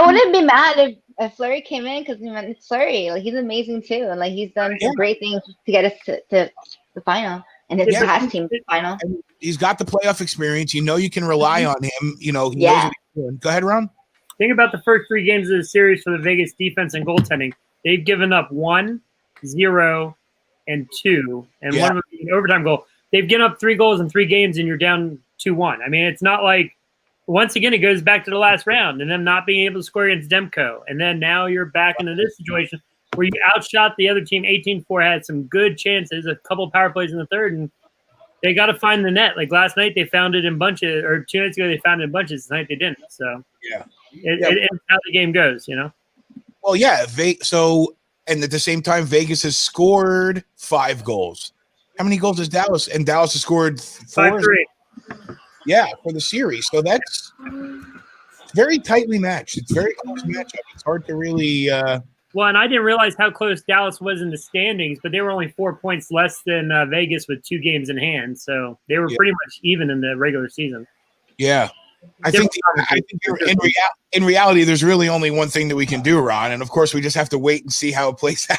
wouldn't be mad if Fleury came in because it's Fleury. Like he's amazing too, and like he's done some great things to get us to the final and his past team to the final. And he's got the playoff experience. You know you can rely on him. You know he knows what he's doing. Go ahead, Ron. Think about the first 3 games of the series for the Vegas defense and goaltending. They've given up 1, 0, and 2, and one of them an overtime goal. They've given up 3 goals in 3 games, and you're down 2-1. I mean, it's not like once again it goes back to the last round and them not being able to score against Demko, and then now you're back into this situation where you outshot the other team 18-4, had some good chances, a couple of power plays in the third, and they got to find the net. Like last night, they found it in bunches, or 2 nights ago they found it in bunches. Tonight they didn't. So it's how the game goes, you know. Well, yeah. And at the same time, Vegas has scored 5 goals. How many goals has Dallas? And Dallas has scored 4. 5-3. Yeah, for the series. So that's very tightly matched. It's very close matchup. It's hard to really. Well, and I didn't realize how close Dallas was in the standings, but they were only 4 points less than Vegas with 2 games in hand. So they were pretty much even in the regular season. Yeah. I think in reality, there's really only one thing that we can do, Ron. And of course, we just have to wait and see how it plays out.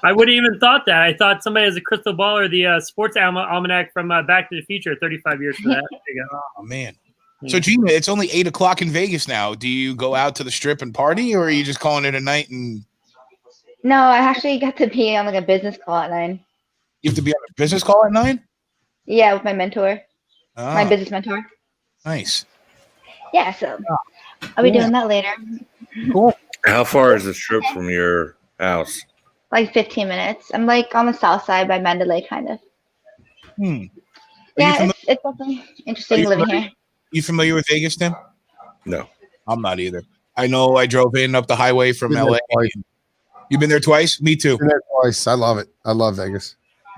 I wouldn't even thought that. I thought somebody has a crystal ball or the sports almanac from Back to the Future, 35 years for that. There you go. Oh, man. So, Gina, it's only 8 o'clock in Vegas now. Do you go out to the strip and party, or are you just calling it a night? And No, I actually got to be on like a business call at 9. You have to be on a business call at 9? Yeah, with my mentor, my business mentor. Nice. Yeah, so I'll be doing that later. Cool. How far is the strip from your house? Like 15 minutes. I'm like on the south side by Mandalay, kind of. Yeah, it's definitely interesting living here. You familiar with Vegas, Tim? No. I'm not either. I know I drove in up the highway from LA. You've been there twice? Me too. Been there twice. I love it. I love Vegas.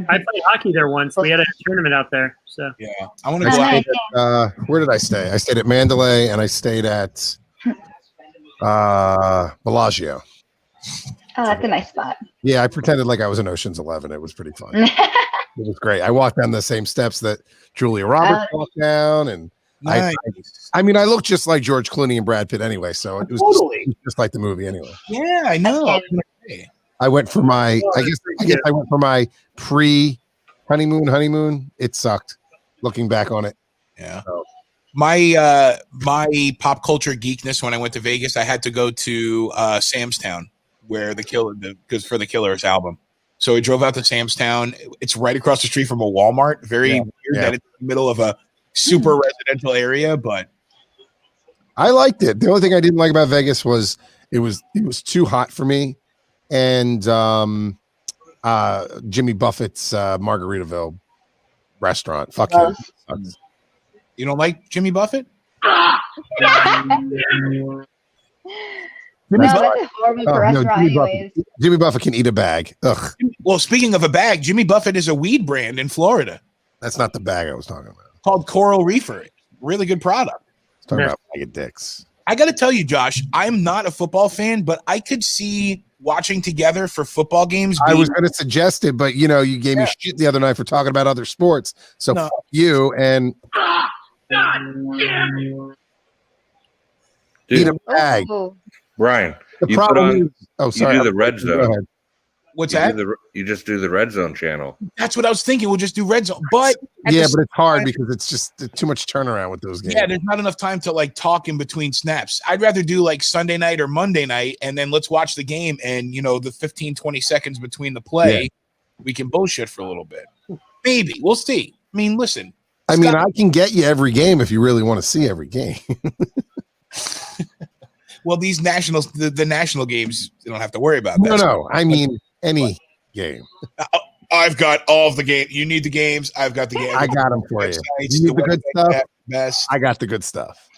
I played hockey there once. We had a tournament out there. So yeah, I want to go out. Where did I stay? I stayed at Mandalay and I stayed at Bellagio. Oh, that's a nice spot. Yeah, I pretended like I was in Ocean's 11. It was pretty fun. It was great. I walked down the same steps that Julia Roberts walked down, and nice. I mean, I look just like George Clooney and Brad Pitt anyway, so it was just like the movie anyway. Yeah, I know. I went for my, I guess I went for my honeymoon. It sucked. Looking back on it. Yeah. So. My pop culture geekness when I went to Vegas, I had to go to Sam's Town where because for the Killers album. So I drove out to Sam's Town. It's right across the street from a Walmart. Very weird that it's in the middle of a super residential area, but I liked it. The only thing I didn't like about Vegas was It was too hot for me. And Jimmy Buffett's Margaritaville restaurant. Fuck him. Sucks. You don't like Jimmy Buffett? No, that's a horrible restaurant, anyways. Jimmy Buffett can eat a bag. Ugh. Well, speaking of a bag, Jimmy Buffett is a weed brand in Florida. That's not the bag I was talking about. Called Coral Reefer. Really good product. Talking about bag of dicks. I got to tell you, Josh, I'm not a football fan, but I could see watching together for football games. I was going to suggest it, but you gave me shit the other night for talking about other sports. So fuck you and eat a bag. Brian, The problem is, sorry. You do the red zone. What's that? You just do the red zone channel. That's what I was thinking. We'll just do red zone. But but it's hard because it's just too much turnaround with those games. Yeah, there's not enough time to like talk in between snaps. I'd rather do like Sunday night or Monday night, and then let's watch the game. And the 15, 20 seconds between the play, we can bullshit for a little bit. Maybe we'll see. I mean, listen. I can get you every game if you really want to see every game. Well, these nationals, the national games, you don't have to worry about that. No. I mean, any game. I've got all of the game. You need the games. I've got the game. I got them for you. You need the good stuff. Best. I got the good stuff.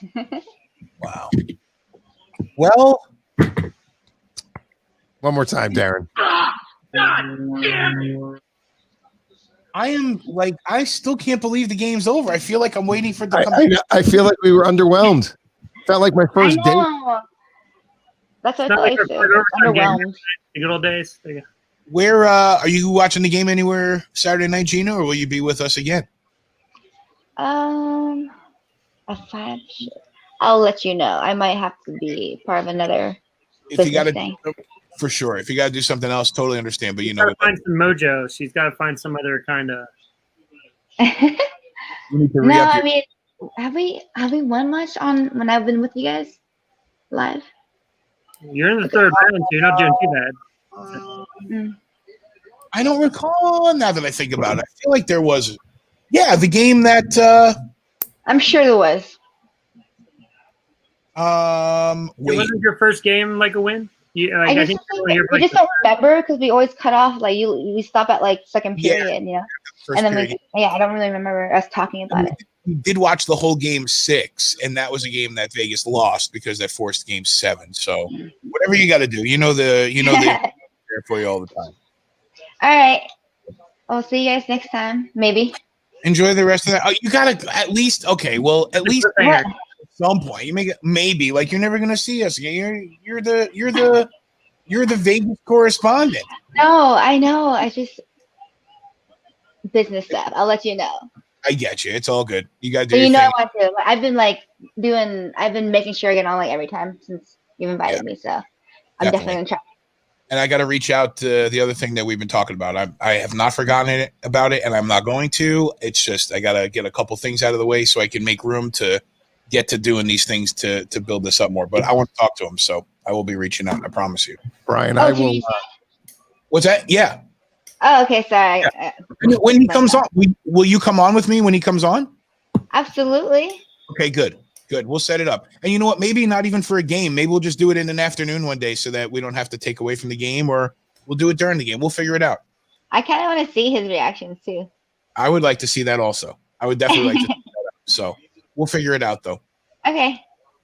Wow. Well, one more time, Darren. I still can't believe the game's over. I feel like I'm waiting for it to come. I feel like we were underwhelmed. Felt like my first date. That's what Not I like thought. our Underwhelmed. The good old days. Yeah. Where are you watching the game anywhere Saturday night, Gina, or will you be with us again? I'll let you know. I might have to be part of another If you got to, thing. for sure. If you got to do something else, totally understand. But She's got to find some mojo. She's got to find some other kind of. you need to No, re-up I your- mean, have we won much on when I've been with you guys live? You're in the third round, so you're not doing too bad. I don't recall now that I think about it. I feel like there was, the game that. I'm sure there was. It wasn't your first game like a win. I think we just don't remember because we always cut off. Like we stop at like second period, and then period. I don't really remember us talking about it. We did watch the whole game 6, and that was a game that Vegas lost because they forced game 7. So whatever you got to do, the there for you all the time. All right, I'll see you guys next time. Maybe. Enjoy the rest of that. Oh, you gotta at least at some point you make it maybe like you're never gonna see us again. You're the Vegas correspondent. No, I know. I just business stuff. I'll let you know. I get you. It's all good. You gotta do. But your I thing. want to. I've been making sure I get on like every time since you invited me. So I'm definitely gonna try. And I got to reach out to the other thing that we've been talking about. I have not forgotten about it, and I'm not going to. It's just I got to get a couple things out of the way so I can make room to get to doing these things to build this up more. But I want to talk to him, so I will be reaching out. I promise you. Brian, I will. What's that? Yeah. Oh, okay. Sorry. Yeah. When he comes on, will you come on with me when he comes on? Absolutely. Okay, good. Good. We'll set it up. And you know what? Maybe not even for a game. Maybe we'll just do it in an afternoon one day so that we don't have to take away from the game, or we'll do it during the game. We'll figure it out. I kind of want to see his reactions too. I would like to see that also. I would definitely like to see that. So we'll figure it out though. Okay.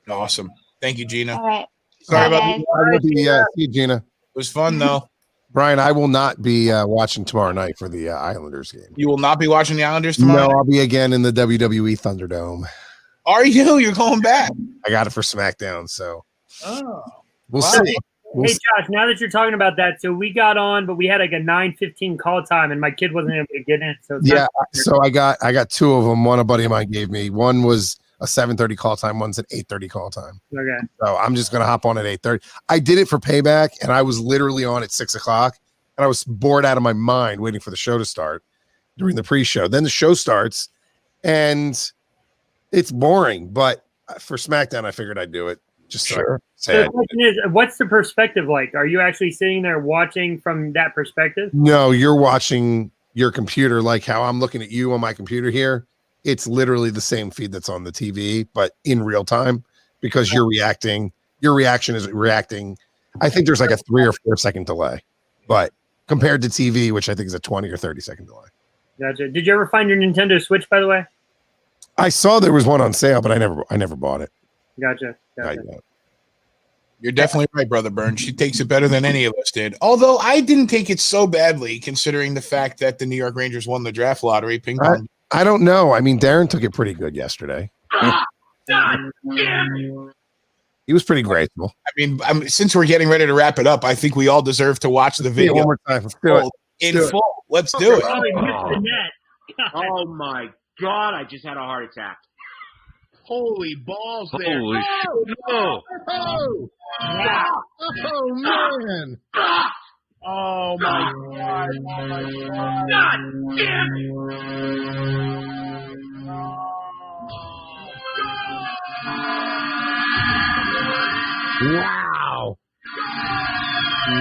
Awesome. Thank you, Gina. All right. Sorry Bye, about guys. I will be, see you, Gina. It was fun though. Brian, I will not be watching tomorrow night for the Islanders game. You will not be watching the Islanders tomorrow? No, I'll be again in the WWE Thunderdome. Are you? You're going back? I got it for SmackDown, so we'll Wow. see. Hey Josh, now that you're talking about that, so we got on, but we had like a 9:15 call time, and my kid wasn't able to get in. So it's Yeah, so I got two of them. One a buddy of mine gave me. One was a 7:30 call time. One's an 8:30 call time. Okay. So I'm just gonna hop on at 8:30. I did it for payback, and I was literally on at 6:00, and I was bored out of my mind waiting for the show to start during the pre-show. Then the show starts, and it's boring. But for SmackDown, I figured I'd do it. Just Sure. So So the question is, what's the perspective like? Are you actually sitting there watching from that perspective? No, you're watching your computer like how I'm looking at you on my computer here. It's literally the same feed that's on the TV, but in real time because you're reacting your reaction is reacting. I think there's like a 3 or 4 second delay, but compared to TV, which I think is a 20 or 30 second delay. Gotcha. Did you ever find your Nintendo Switch, by the way? I saw there was one on sale, but I never bought it. Gotcha. You're definitely right, Brother Burns. She takes it better than any of us did. Although I didn't take it so badly, considering the fact that the New York Rangers won the draft lottery. Ping pong. I don't know. I mean, Darren took it pretty good yesterday. He was pretty grateful. I mean, since we're getting ready to wrap it up, I think we all deserve to watch the video one more time. Let's do it. in full. Let's do it. Oh, he missed the net. Oh my God! I just had a heart attack. Holy balls! There. Holy shit! No! Oh! Yeah. Oh man! Oh my God! Oh my God! God damn it! Wow!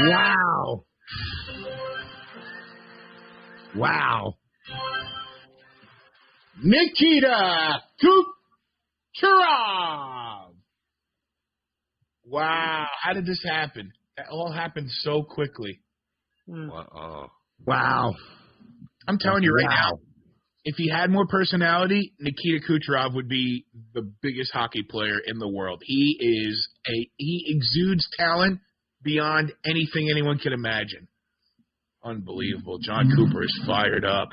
Wow! Wow! Nikita Kucherov. Wow. How did this happen? That all happened so quickly. Wow. I'm telling you right now, if he had more personality, Nikita Kucherov would be the biggest hockey player in the world. He exudes talent beyond anything anyone can imagine. Unbelievable. John Cooper is fired up.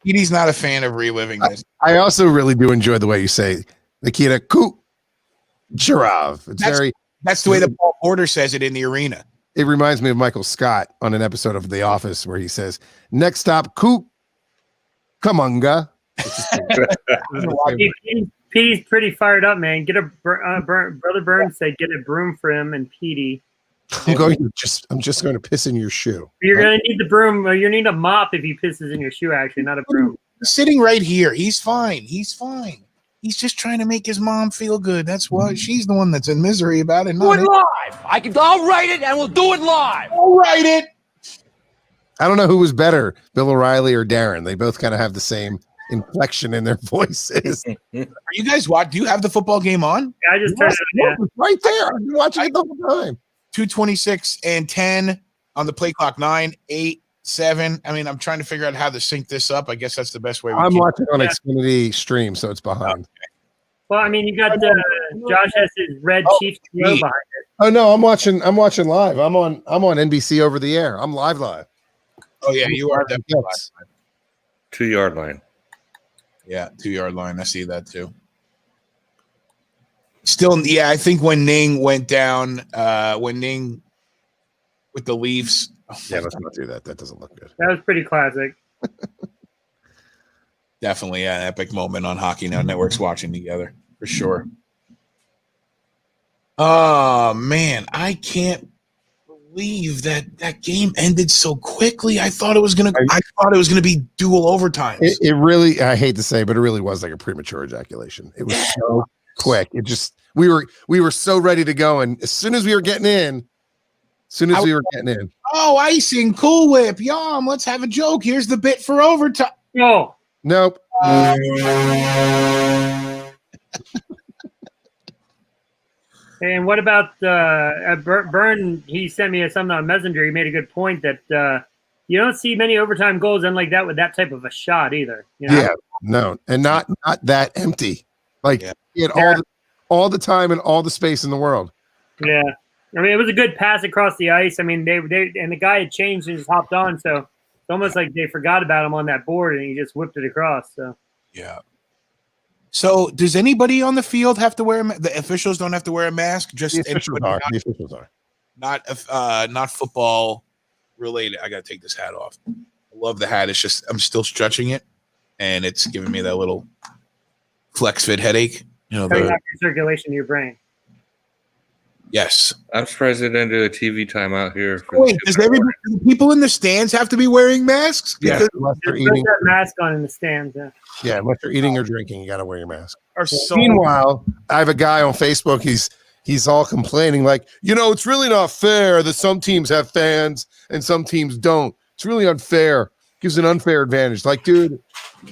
Petey's not a fan of reliving this. I also really do enjoy the way you say Nikita Kucherov. That's the way that Paul Porter says it in the arena. It reminds me of Michael Scott on an episode of The Office where he says, "Next stop, Kumunga." Petey's pretty fired up, man. Get a Brother Burns said, get a broom for him and Petey. I'm just going to piss in your shoe. You're going to need the broom. You need a mop if he pisses in your shoe, actually, not a broom. He's sitting right here. He's fine. He's fine. He's just trying to make his mom feel good. That's why she's the one that's in misery about it. Do it live. I'll write it and we'll do it live. I'll write it. I don't know who was better, Bill O'Reilly or Darren. They both kind of have the same inflection in their voices. Are you guys watch? Do you have the football game on? I just turned it on. Right there. I've been watching it the whole time. 2:26 and 10 on the play clock. 9, 8, 7. I mean, I'm trying to figure out how to sync this up. I guess that's the best way. I'm watching on Xfinity stream, so it's behind. Okay. Well, I mean, you got Josh has his red Chiefs logo behind it. Oh no, I'm watching live. I'm on NBC over the air. I'm live. Oh yeah, you are definitely live. 2-yard line. Yeah, 2-yard line. I see that too. Still, yeah, I think when Ning went down, with the Leafs. Yeah, let's not do that. That doesn't look good. That was pretty classic. Definitely an epic moment on Hockey Now Networks watching together, for sure. Oh, man, I can't believe that game ended so quickly. I thought it was gonna be dual overtimes. It really, I hate to say, but it really was like a premature ejaculation. It was so quick. It just we were so ready to go, and as soon as we were getting in, oh, icing, Cool Whip, yum. Let's have a joke. Here's the bit for overtime. No. Nope. And what about Byrne? He sent me something on Messenger. He made a good point that you don't see many overtime goals in like that with that type of a shot either. You know? Yeah, no, and not that empty. Like he had all the time and all the space in the world. Yeah, I mean it was a good pass across the ice. I mean they and the guy had changed and just hopped on, so it's almost like they forgot about him on that board and he just whipped it across. So yeah. So does anybody on the field have to wear the officials don't have to wear a mask? Just the officials are. The officials are. Not football related. I got to take this hat off. I love the hat. It's just I'm still stretching it, and it's giving me that little flex fit headache. You know, cutting off your circulation to your brain. Yes, I'm surprised they didn't do a TV timeout here. Wait, does people in the stands have to be wearing masks? Yeah, unless they're eating. That mask on in the stands. Yeah, unless you're eating or drinking, you got to wear your mask. So meanwhile, I have a guy on Facebook. He's all complaining, like, it's really not fair that some teams have fans and some teams don't. It's really unfair. Gives an unfair advantage. Like, dude,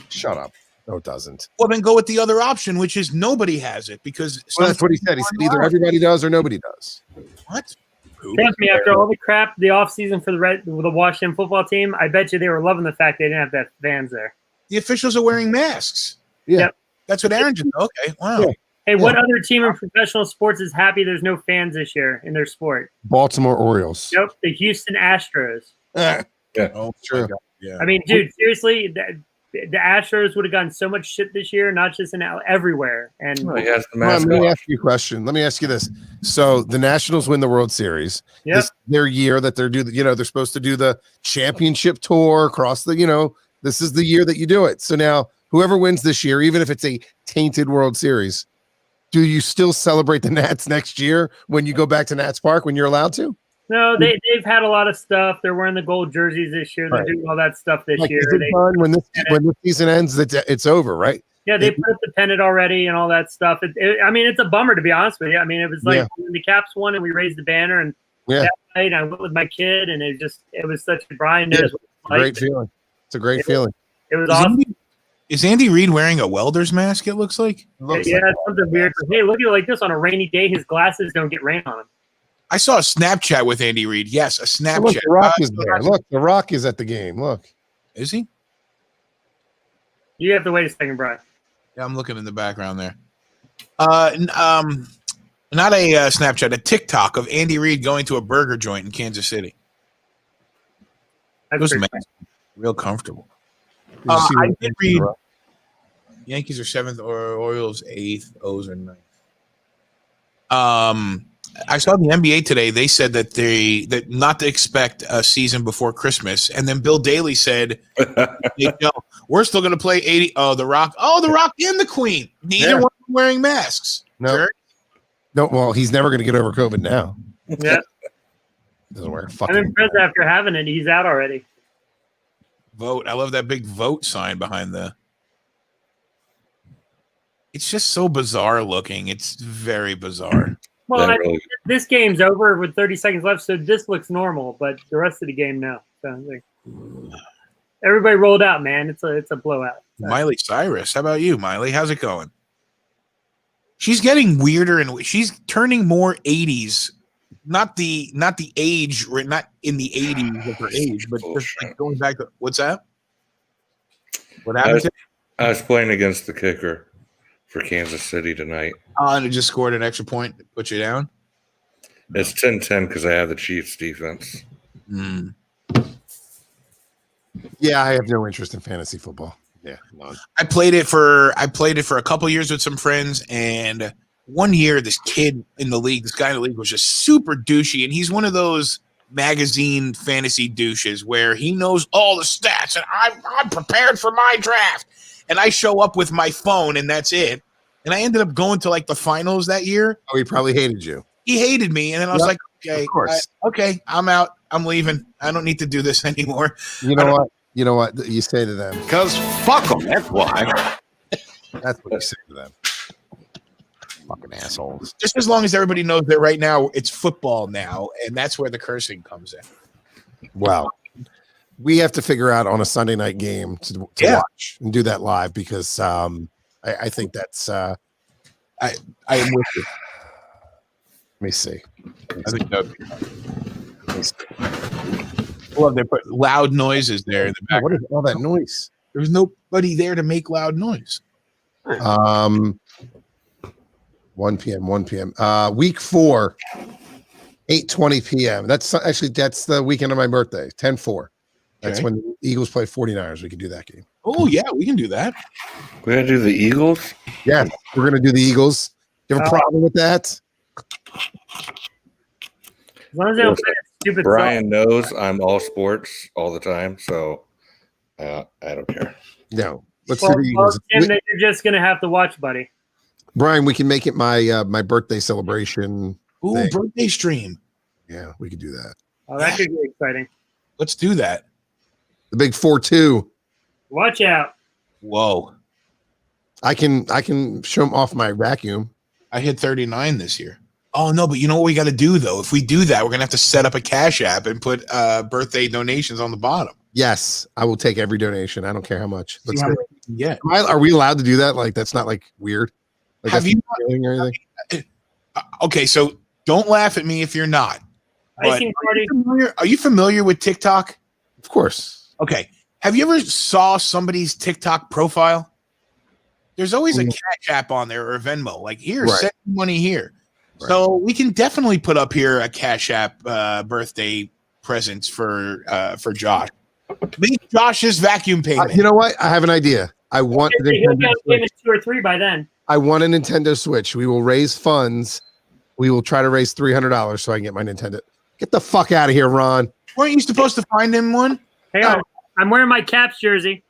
shut up. No, it doesn't. Well, then go with the other option, which is nobody has it because Well, that's what he said. He said either everybody does or nobody does. What? Trust me, after all the crap the offseason for the Washington football team, I bet you they were loving the fact they didn't have that fans there. The officials are wearing masks. Yeah. Yep. That's what Aaron just. Okay, wow. Yeah. Hey, what other team in professional sports is happy there's no fans this year in their sport? Baltimore Orioles. Nope, the Houston Astros. Yeah. Oh, True. Yeah. I mean, dude, seriously, the Astros would have gotten so much shit this year, not just everywhere. And He has the Well, mask let me off. ask you a question. Let me ask you this. So the Nationals win the World Series. Yep. This their year that they're they're supposed to do the championship tour across the, this is the year that you do it. So now whoever wins this year, even if it's a tainted World Series, do you still celebrate the Nats next year when you go back to Nats Park when you're allowed to? no, they've had a lot of stuff. They're wearing the gold jerseys this year. They're Right. doing all that stuff this Like, year. is it done when this season ends? That it's over, right? Yeah, they put up the pennant already and all that stuff. I mean, it's a bummer, to be honest with you. I mean, it was like Yeah. when the Caps won and we raised the banner, and Yeah. that night I went with my kid, and it was such a Brian knows Yeah. what it's like. Great feeling. It's a great feeling. It was awesome. Is Andy Reid wearing a welder's mask? It looks like. Yeah, it's something weird. Hey, look at it like this on a rainy day. His glasses don't get rain on him. I saw a Snapchat with Andy Reid. Yes, a Snapchat. Look, the Rock is there. Look, the Rock is at the game. Look. Is he? You have to wait a second, Brian. Yeah, I'm looking in the background there. Not a Snapchat, a TikTok of Andy Reid going to a burger joint in Kansas City. It was amazing. Real comfortable. I did read Yankees are 7th, or Orioles 8th, O's are 9th. I saw the NBA today. They said that not to expect a season before Christmas, and then Bill Daly said, "We're still going to play 80." Oh, the Rock and the Queen. Neither one are wearing masks. No, Sure. no. Well, he's never going to get over COVID now. Yeah. Doesn't wear a I'm fucking. impressed after having it. He's out already. Vote. I love that big vote sign behind the. It's just so bizarre looking. It's very bizarre. Well, this game's over with 30 seconds left, so this looks normal, but the rest of the game, no. So, everybody rolled out, man. It's a blowout. Miley Cyrus. How about you, Miley? How's it going? She's getting weirder and she's turning more 80s. Not the age, not in the 80s of her age, but just like going back to what's that? What happened? I was playing against the kicker for Kansas City tonight. And it just scored an extra point to put you down? It's 10-10 because I have the Chiefs defense. Yeah, I have no interest in fantasy football. Yeah, none. I played it for a couple years with some friends, and one year this kid in the league, this guy in the league was just super douchey, and he's one of those magazine fantasy douches where he knows all the stats, and I'm prepared for my draft. And I show up with my phone, and that's it. And I ended up going to like the finals that year. Oh, he probably hated you. He hated me, and then I was like, okay, of course. Okay, I'm out. I'm leaving. I don't need to do this anymore. You know what? You know what you say to them? Because fuck them. That's why. That's what you say to them. Fucking assholes. Just as long as everybody knows that right now it's football now, and that's where the cursing comes in. Wow. We have to figure out on a Sunday night game to watch and do that live because I think that's I am with you. Let me see. I think well, they put loud noises there in the back. What is all that noise? There was nobody there to make loud noise. 1 p.m. Week 4, 8:20 p.m. That's the weekend of my birthday, 10-4. That's when the Eagles play 49ers. We can do that game. Oh, yeah, we can do that. We're going to do the Eagles? Yeah, we're going to do the Eagles. You have a problem with that? As long as they don't play that stupid Brian knows I'm all sports all the time, so I don't care. No. Let's Well, do the Eagles. Tim, that you're just going to have to watch, buddy. Brian, we can make it my my birthday celebration. Ooh, thing. birthday stream. Yeah, we could do that. Oh, that could be exciting. Let's do that. The big 4-2. Watch out. Whoa. I can show them off my vacuum. I hit 39 this year. Oh, no, but you know what we got to do, though? If we do that, we're going to have to set up a Cash App and put birthday donations on the bottom. Yes, I will take every donation. I don't care how much. See how much you can get. Are we allowed to do that? Like, that's not like weird. Like, Have that's you not stealing or anything? Okay, so don't laugh at me if you're not. But Icing party. are you familiar with TikTok? Of course. Okay. Have you ever saw somebody's TikTok profile? There's always a Cash App on there or a Venmo. Like, here, Right. send money here. Right. So we can definitely put up here a Cash App birthday presents for Josh. Make Josh's vacuum payment. You know what? I have an idea. I want the He'll Nintendo be on Switch. payment 2 or 3 by then. I want a Nintendo Switch. We will raise funds. We will try to raise $300 so I can get my Nintendo. Get the fuck out of here, Ron. Weren't you supposed to find him one? Hey, I'm wearing my Caps jersey.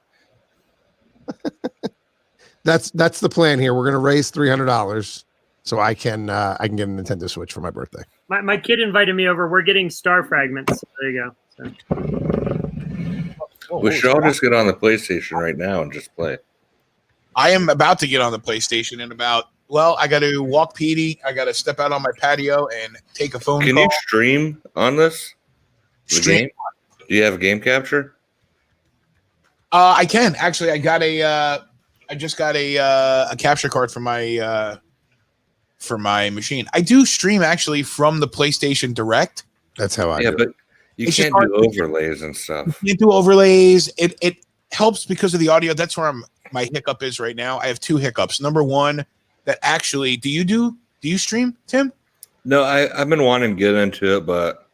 That's the plan here. We're gonna raise $300 so I can get a Nintendo Switch for my birthday. My kid invited me over. We're getting star fragments. So there you go. So. We should all just get on the PlayStation right now and just play. I am about to get on the PlayStation in about, well, I got to walk Petey. I got to step out on my patio and take a phone Can call. you stream on this? The Stream? game? Do you have game capture? I can actually. I just got a capture card for my machine. I do stream actually from the PlayStation Direct. That's how I Yeah, do but it. you It's can't just do hard- overlays and stuff. You do overlays. It helps because of the audio. That's where my hiccup is right now. I have 2 hiccups. Number one, that actually, do you stream, Tim? No, I've been wanting to get into it, but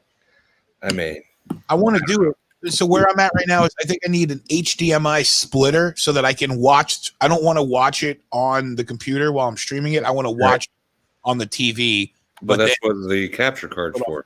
I mean, I want to do it. So where I'm at right now is I think I need an HDMI splitter so that I can watch. I don't want to watch it on the computer while I'm streaming it. I want to watch it on the TV. but that's what the capture card's for.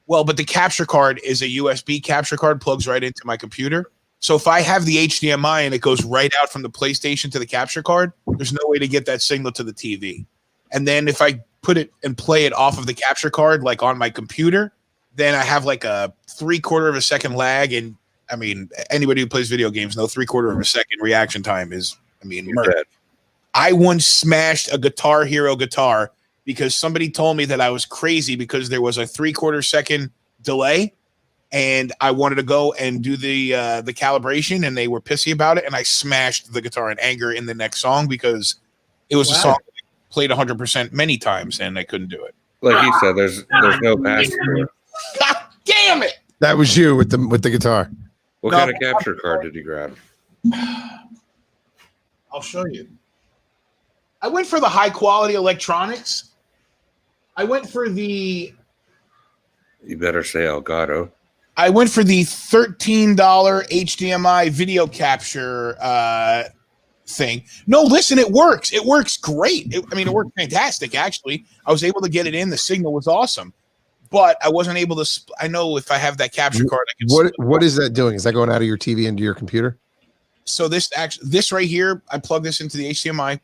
Well, but the capture card is a USB capture card, plugs right into my computer. So if I have the HDMI and it goes right out from the PlayStation to the capture card, there's no way to get that signal to the TV. And then if I put it and play it off of the capture card, like on my computer, then I have like a 3/4 of a second lag. And I mean, anybody who plays video games knows 3/4 of a second reaction time is, murder. I once smashed a Guitar Hero guitar because somebody told me that I was crazy because there was a 3/4 second delay. And I wanted to go and do the calibration, and they were pissy about it. And I smashed the guitar in anger in the next song because it was a song that I played 100% many times, and I couldn't do it. Like you said, there's no pass through. God damn it! That was you with the guitar. What kind of capture card did you grab? I'll show you. I went for the high quality electronics. I went for the You better say Elgato. I went for the $13 HDMI video capture thing. No, listen, it works. It works great. It worked fantastic, actually. I was able to get it in. The signal was awesome. But I wasn't able to I know if I have that capture card, I can What is that doing? Is that going out of your TV into your computer? So this right here, I plug this into the HDMI,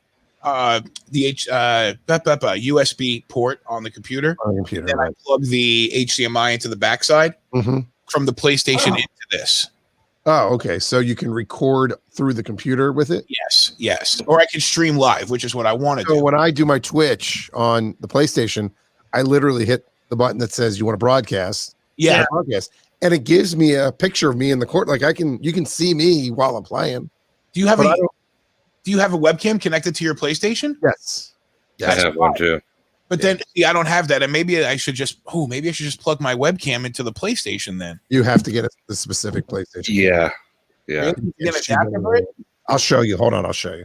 USB port on the computer. On the computer, Then right. I plug the HDMI into the backside from the PlayStation into this. Oh, okay. So you can record through the computer with it? Yes. Or I can stream live, which is what I want to do. So when I do my Twitch on the PlayStation, I literally hit the button that says you want to broadcast. Yeah. Broadcast. And it gives me a picture of me in the court. Like you can see me while I'm playing. Do you have a webcam connected to your PlayStation? Yes. I have one too. But then I don't have that, and maybe I should just plug my webcam into the PlayStation then. You have to get the specific PlayStation. Yeah. Get an adapter for it? I'll show you. Hold on, I'll show you.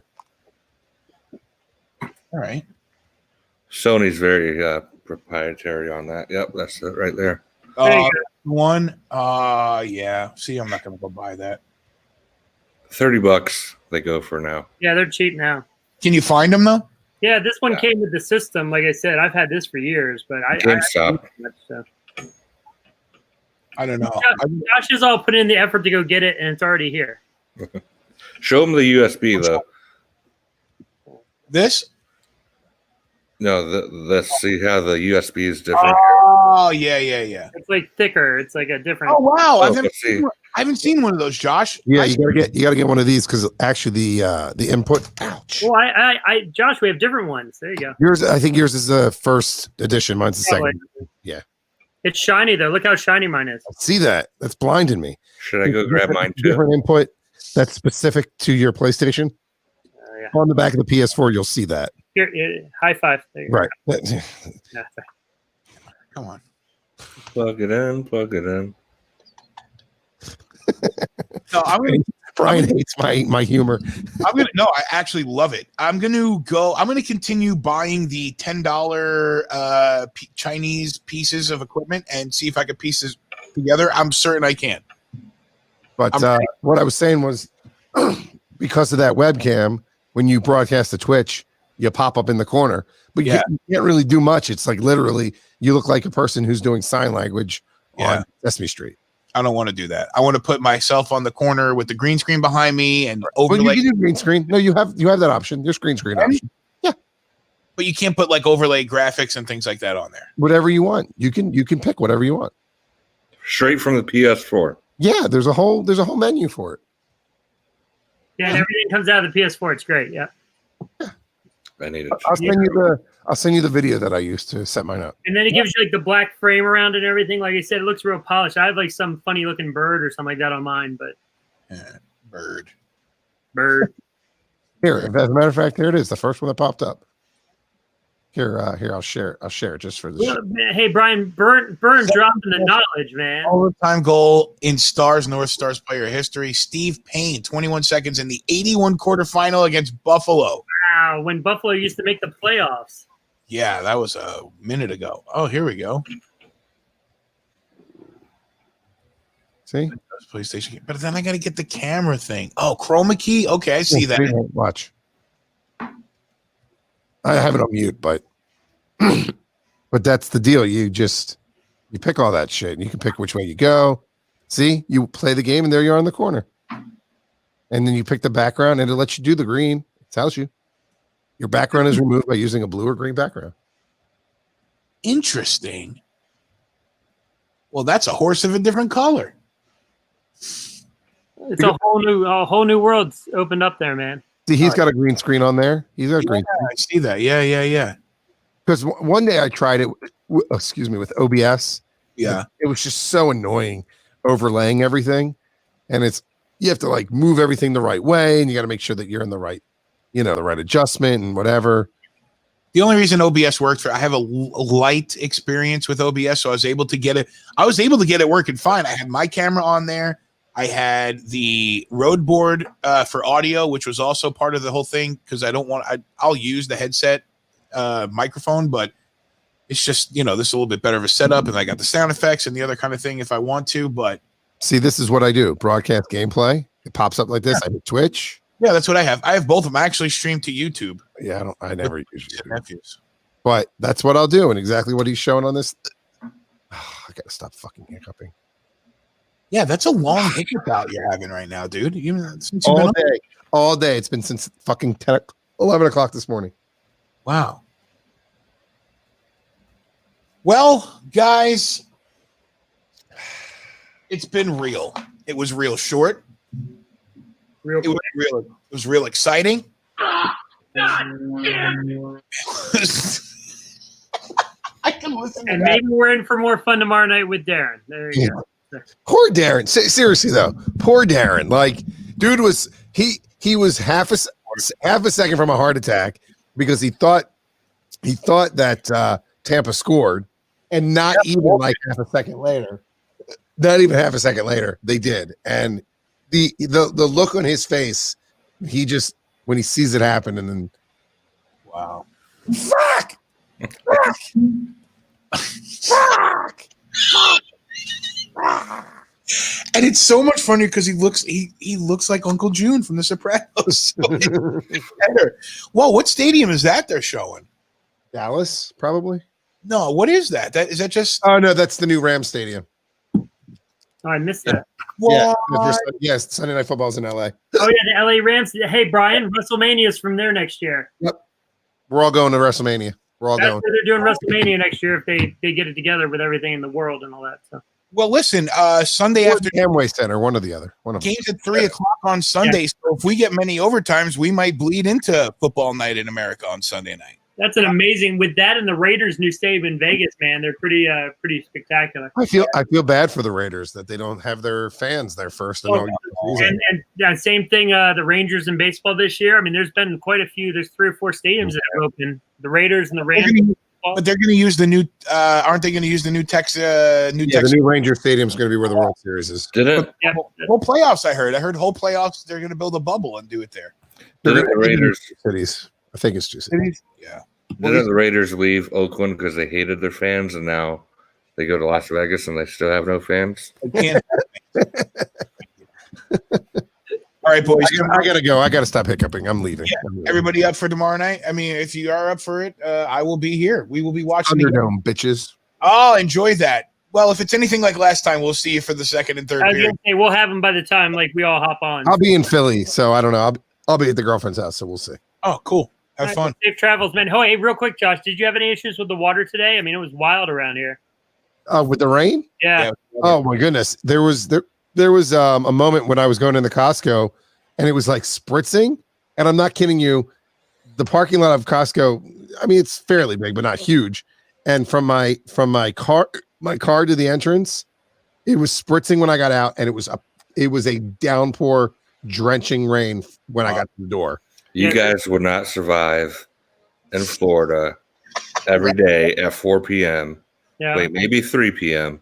All right. Sony's very proprietary on that. Yep, that's it right there. Yeah. See, I'm not gonna go buy that. $30 they go for now. Yeah, they're cheap now. Can you find them though? Yeah, this one came with the system. Like I said, I've had this for years, but GameStop. I don't know. Josh has all put in the effort to go get it, and it's already here. Show them the USB though. This? No, let's see how the USB is different. Oh yeah. It's like thicker. It's like a different. Oh wow! Oh, let's see. I haven't seen one of those, Josh. Yeah, you gotta get one of these because actually the input. Ouch. Well, Josh, we have different ones. There you go. I think yours is the first edition. Mine's the second. Yeah. It's shiny though. Look how shiny mine is. See that? That's blinding me. Should I go grab mine too? Different input that's specific to your PlayStation. Yeah. On the back of the PS4, you'll see that. Here, high five. There you Right. go. Yeah. Come on. Plug it in. Plug it in. No, Brian hates my humor. I actually love it. I'm gonna continue buying the $10 Chinese pieces of equipment and see if I can piece this together. I'm certain I can. But what I was saying was because of that webcam, when you broadcast to Twitch, you pop up in the corner. But you can't really do much. It's like literally you look like a person who's doing sign language on Sesame Street. I don't want to do that. I want to put myself on the corner with the green screen behind me and overlay. Well, you can do green screen. No, you have that option. There's green screen option. Yeah. But you can't put like overlay graphics and things like that on there. Whatever you want. You can pick whatever you want. Straight from the PS4. Yeah, there's a whole menu for it. Yeah, and everything comes out of the PS4. It's great. Yeah. I need it. I'll send you the video that I used to set mine up. And then it gives you like the black frame around it and everything. Like I said, it looks real polished. I have like some funny looking bird or something like that on mine, but bird. Here, as a matter of fact, here it is. The first one that popped up. Here, I'll share it just for the show. Hey, Brian, Burn dropping the knowledge, man. All-time goal in North Stars player history. Steve Payne, 21 seconds in the 81 quarterfinal against Buffalo. Wow, when Buffalo used to make the playoffs. Yeah, that was a minute ago. Oh, here we go. See? PlayStation. But then I got to get the camera thing. Oh, chroma key? Okay, I see that. Watch. I have it on mute, but that's the deal. You pick all that shit and you can pick which way you go. See, you play the game and there you are in the corner. And then you pick the background and it lets you do the green. It tells you your background is removed by using a blue or green background. Interesting. Well, that's a horse of a different color. It's a whole new world opened up there, man. See, he's got a green screen on there. He's got a green screen. I see that. Yeah. Because one day I tried it, with OBS. Yeah. It was just so annoying overlaying everything. And you have to like move everything the right way and you got to make sure that you're in the right, the right adjustment and whatever. The only reason OBS worked I have a light experience with OBS, so I was able to get it working fine. I had my camera on there. I had the road board for audio, which was also part of the whole thing because I'll use the headset microphone, but it's just, this is a little bit better of a setup. And I got the sound effects and the other kind of thing if I want to, but. See, this is what I do. Broadcast gameplay. It pops up like this. I hit Twitch. Yeah, that's what I have. I have both of them. I actually stream to YouTube. Yeah, I never use YouTube. Nephews. But that's what I'll do. And exactly what he's showing on this. Oh, I got to stop fucking hiccuping. Yeah, that's a long hiccup out you're having right now, dude. All day. It's been since fucking 11 o'clock this morning. Wow. Well, guys, it's been real. It was real short. It was real exciting. I can listen to and that. maybe we're in for more fun tomorrow night with Darren. There you go. Poor Darren. Seriously though, poor Darren. Like, dude was he was half a second from a heart attack because he thought that Tampa scored, and not even like half a second later. Not even half a second later, they did. And the look on his face, he just when he sees it happen, and then wow, fuck. And it's so much funnier because he looks like Uncle June from The Sopranos. Whoa, what stadium is that they're showing? Dallas, probably. No, what is that? Is that just? Oh no, that's the new Rams stadium. Oh, I missed that. Yes, Sunday Night Football's in LA. Oh yeah, the LA Rams. Hey Brian, WrestleMania's from there next year. Yep. We're all going to WrestleMania. We're all That's going. where they're doing WrestleMania next year if they get it together with everything in the world and all that stuff. Well, listen, Sunday afternoon. Amway Center, one or the other. Games at 3:00 on Sunday. Yeah. So if we get many overtimes, we might bleed into football night in America on Sunday night. That's an amazing with that and the Raiders' new stadium in Vegas, man. They're pretty spectacular. I feel bad for the Raiders that they don't have their fans there first. And same thing. The Rangers in baseball this year. I mean, there's been quite a few. There's 3 or 4 stadiums that have opened. The Raiders and the Rams. But they're going to use the new. Aren't they going to use the new Texas? The new Ranger Stadium is going to be where the World Series is. Whole playoffs. I heard whole playoffs. They're going to build a bubble and do it there. Didn't the Raiders cities? I think it's 2 cities. Yeah. Didn't the Raiders leave Oakland because they hated their fans, and now they go to Las Vegas and they still have no fans? All right, boys. I gotta go. I gotta stop hiccuping. I'm leaving. Yeah. Everybody up for tomorrow night? I mean, if you are up for it, I will be here. We will be watching. Thunderdome, bitches. Oh, enjoy that. Well, if it's anything like last time, we'll see you for the second and third I was period. gonna say, we'll have them by the time we all hop on. I'll be in Philly, so I don't know. I'll be at the girlfriend's house, so we'll see. Oh, cool. Have fun. Safe travels, man. Oh, hey, real quick, Josh, did you have any issues with the water today? I mean, it was wild around here. With the rain? Yeah. Oh my goodness. There was a moment when I was going into Costco and it was like spritzing. And I'm not kidding you. The parking lot of Costco, I mean, it's fairly big, but not huge. And from my car to the entrance, it was spritzing when I got out, and it was a downpour, drenching rain when I got to the door. You guys would not survive in Florida every day at 4 p.m. Yeah. Wait, maybe 3 p.m.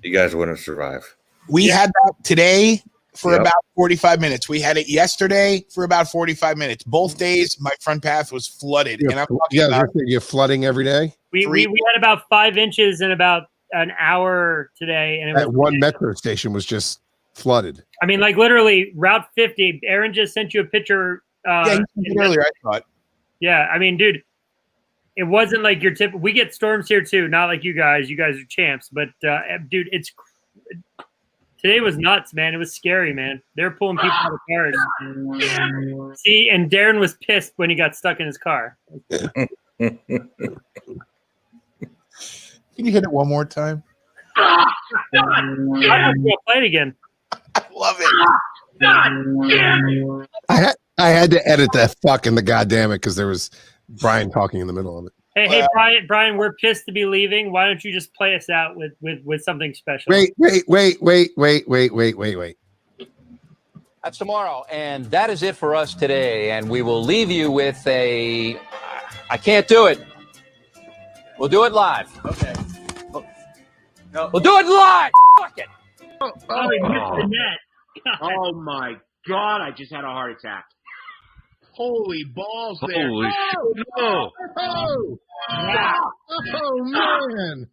You guys wouldn't survive. We had that today for about 45 minutes. We had it yesterday for about 45 minutes. Both days, my front path was flooded. And I'm talking about you're flooding every day. We had about 5 inches in about an hour today, and That one metro station was just flooded. I mean, like literally Route 50. Aaron just sent you a picture. you sent it earlier, I thought. Yeah, I mean, dude, it wasn't like your tip. We get storms here too, not like you guys. You guys are champs, but dude, today was nuts, man. It was scary, man. They were pulling people out of cars. See, and Darren was pissed when he got stuck in his car. Can you hit it one more time? I'm gonna play it again. I love it. I had to edit that fucking the goddamn it because there was Brian talking in the middle of it. Hey, Brian, we're pissed to be leaving. Why don't you just play us out with something special? Wait. That's tomorrow, and that is it for us today. And we will leave you with I can't do it. We'll do it live. Okay. No. We'll do it live. Fuck it. Oh, he missed the net. Oh my God! I just had a heart attack. Holy balls! There. Holy shit! No! Oh! Yeah. Oh man!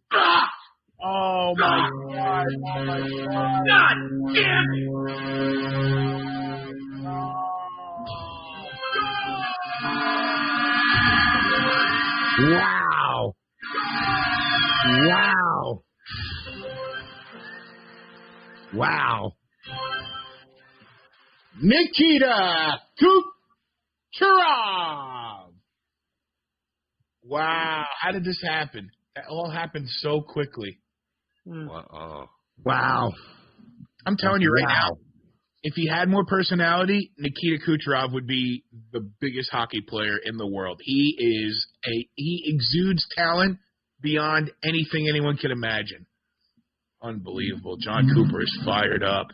Oh my God! Oh my God! God damn it! Wow! Wow! Wow! Nikita Kucherov. Wow. How did this happen? That all happened so quickly. Wow. I'm telling you right now, if he had more personality, Nikita Kucherov would be the biggest hockey player in the world. He exudes talent beyond anything anyone can imagine. Unbelievable. John Cooper is fired up.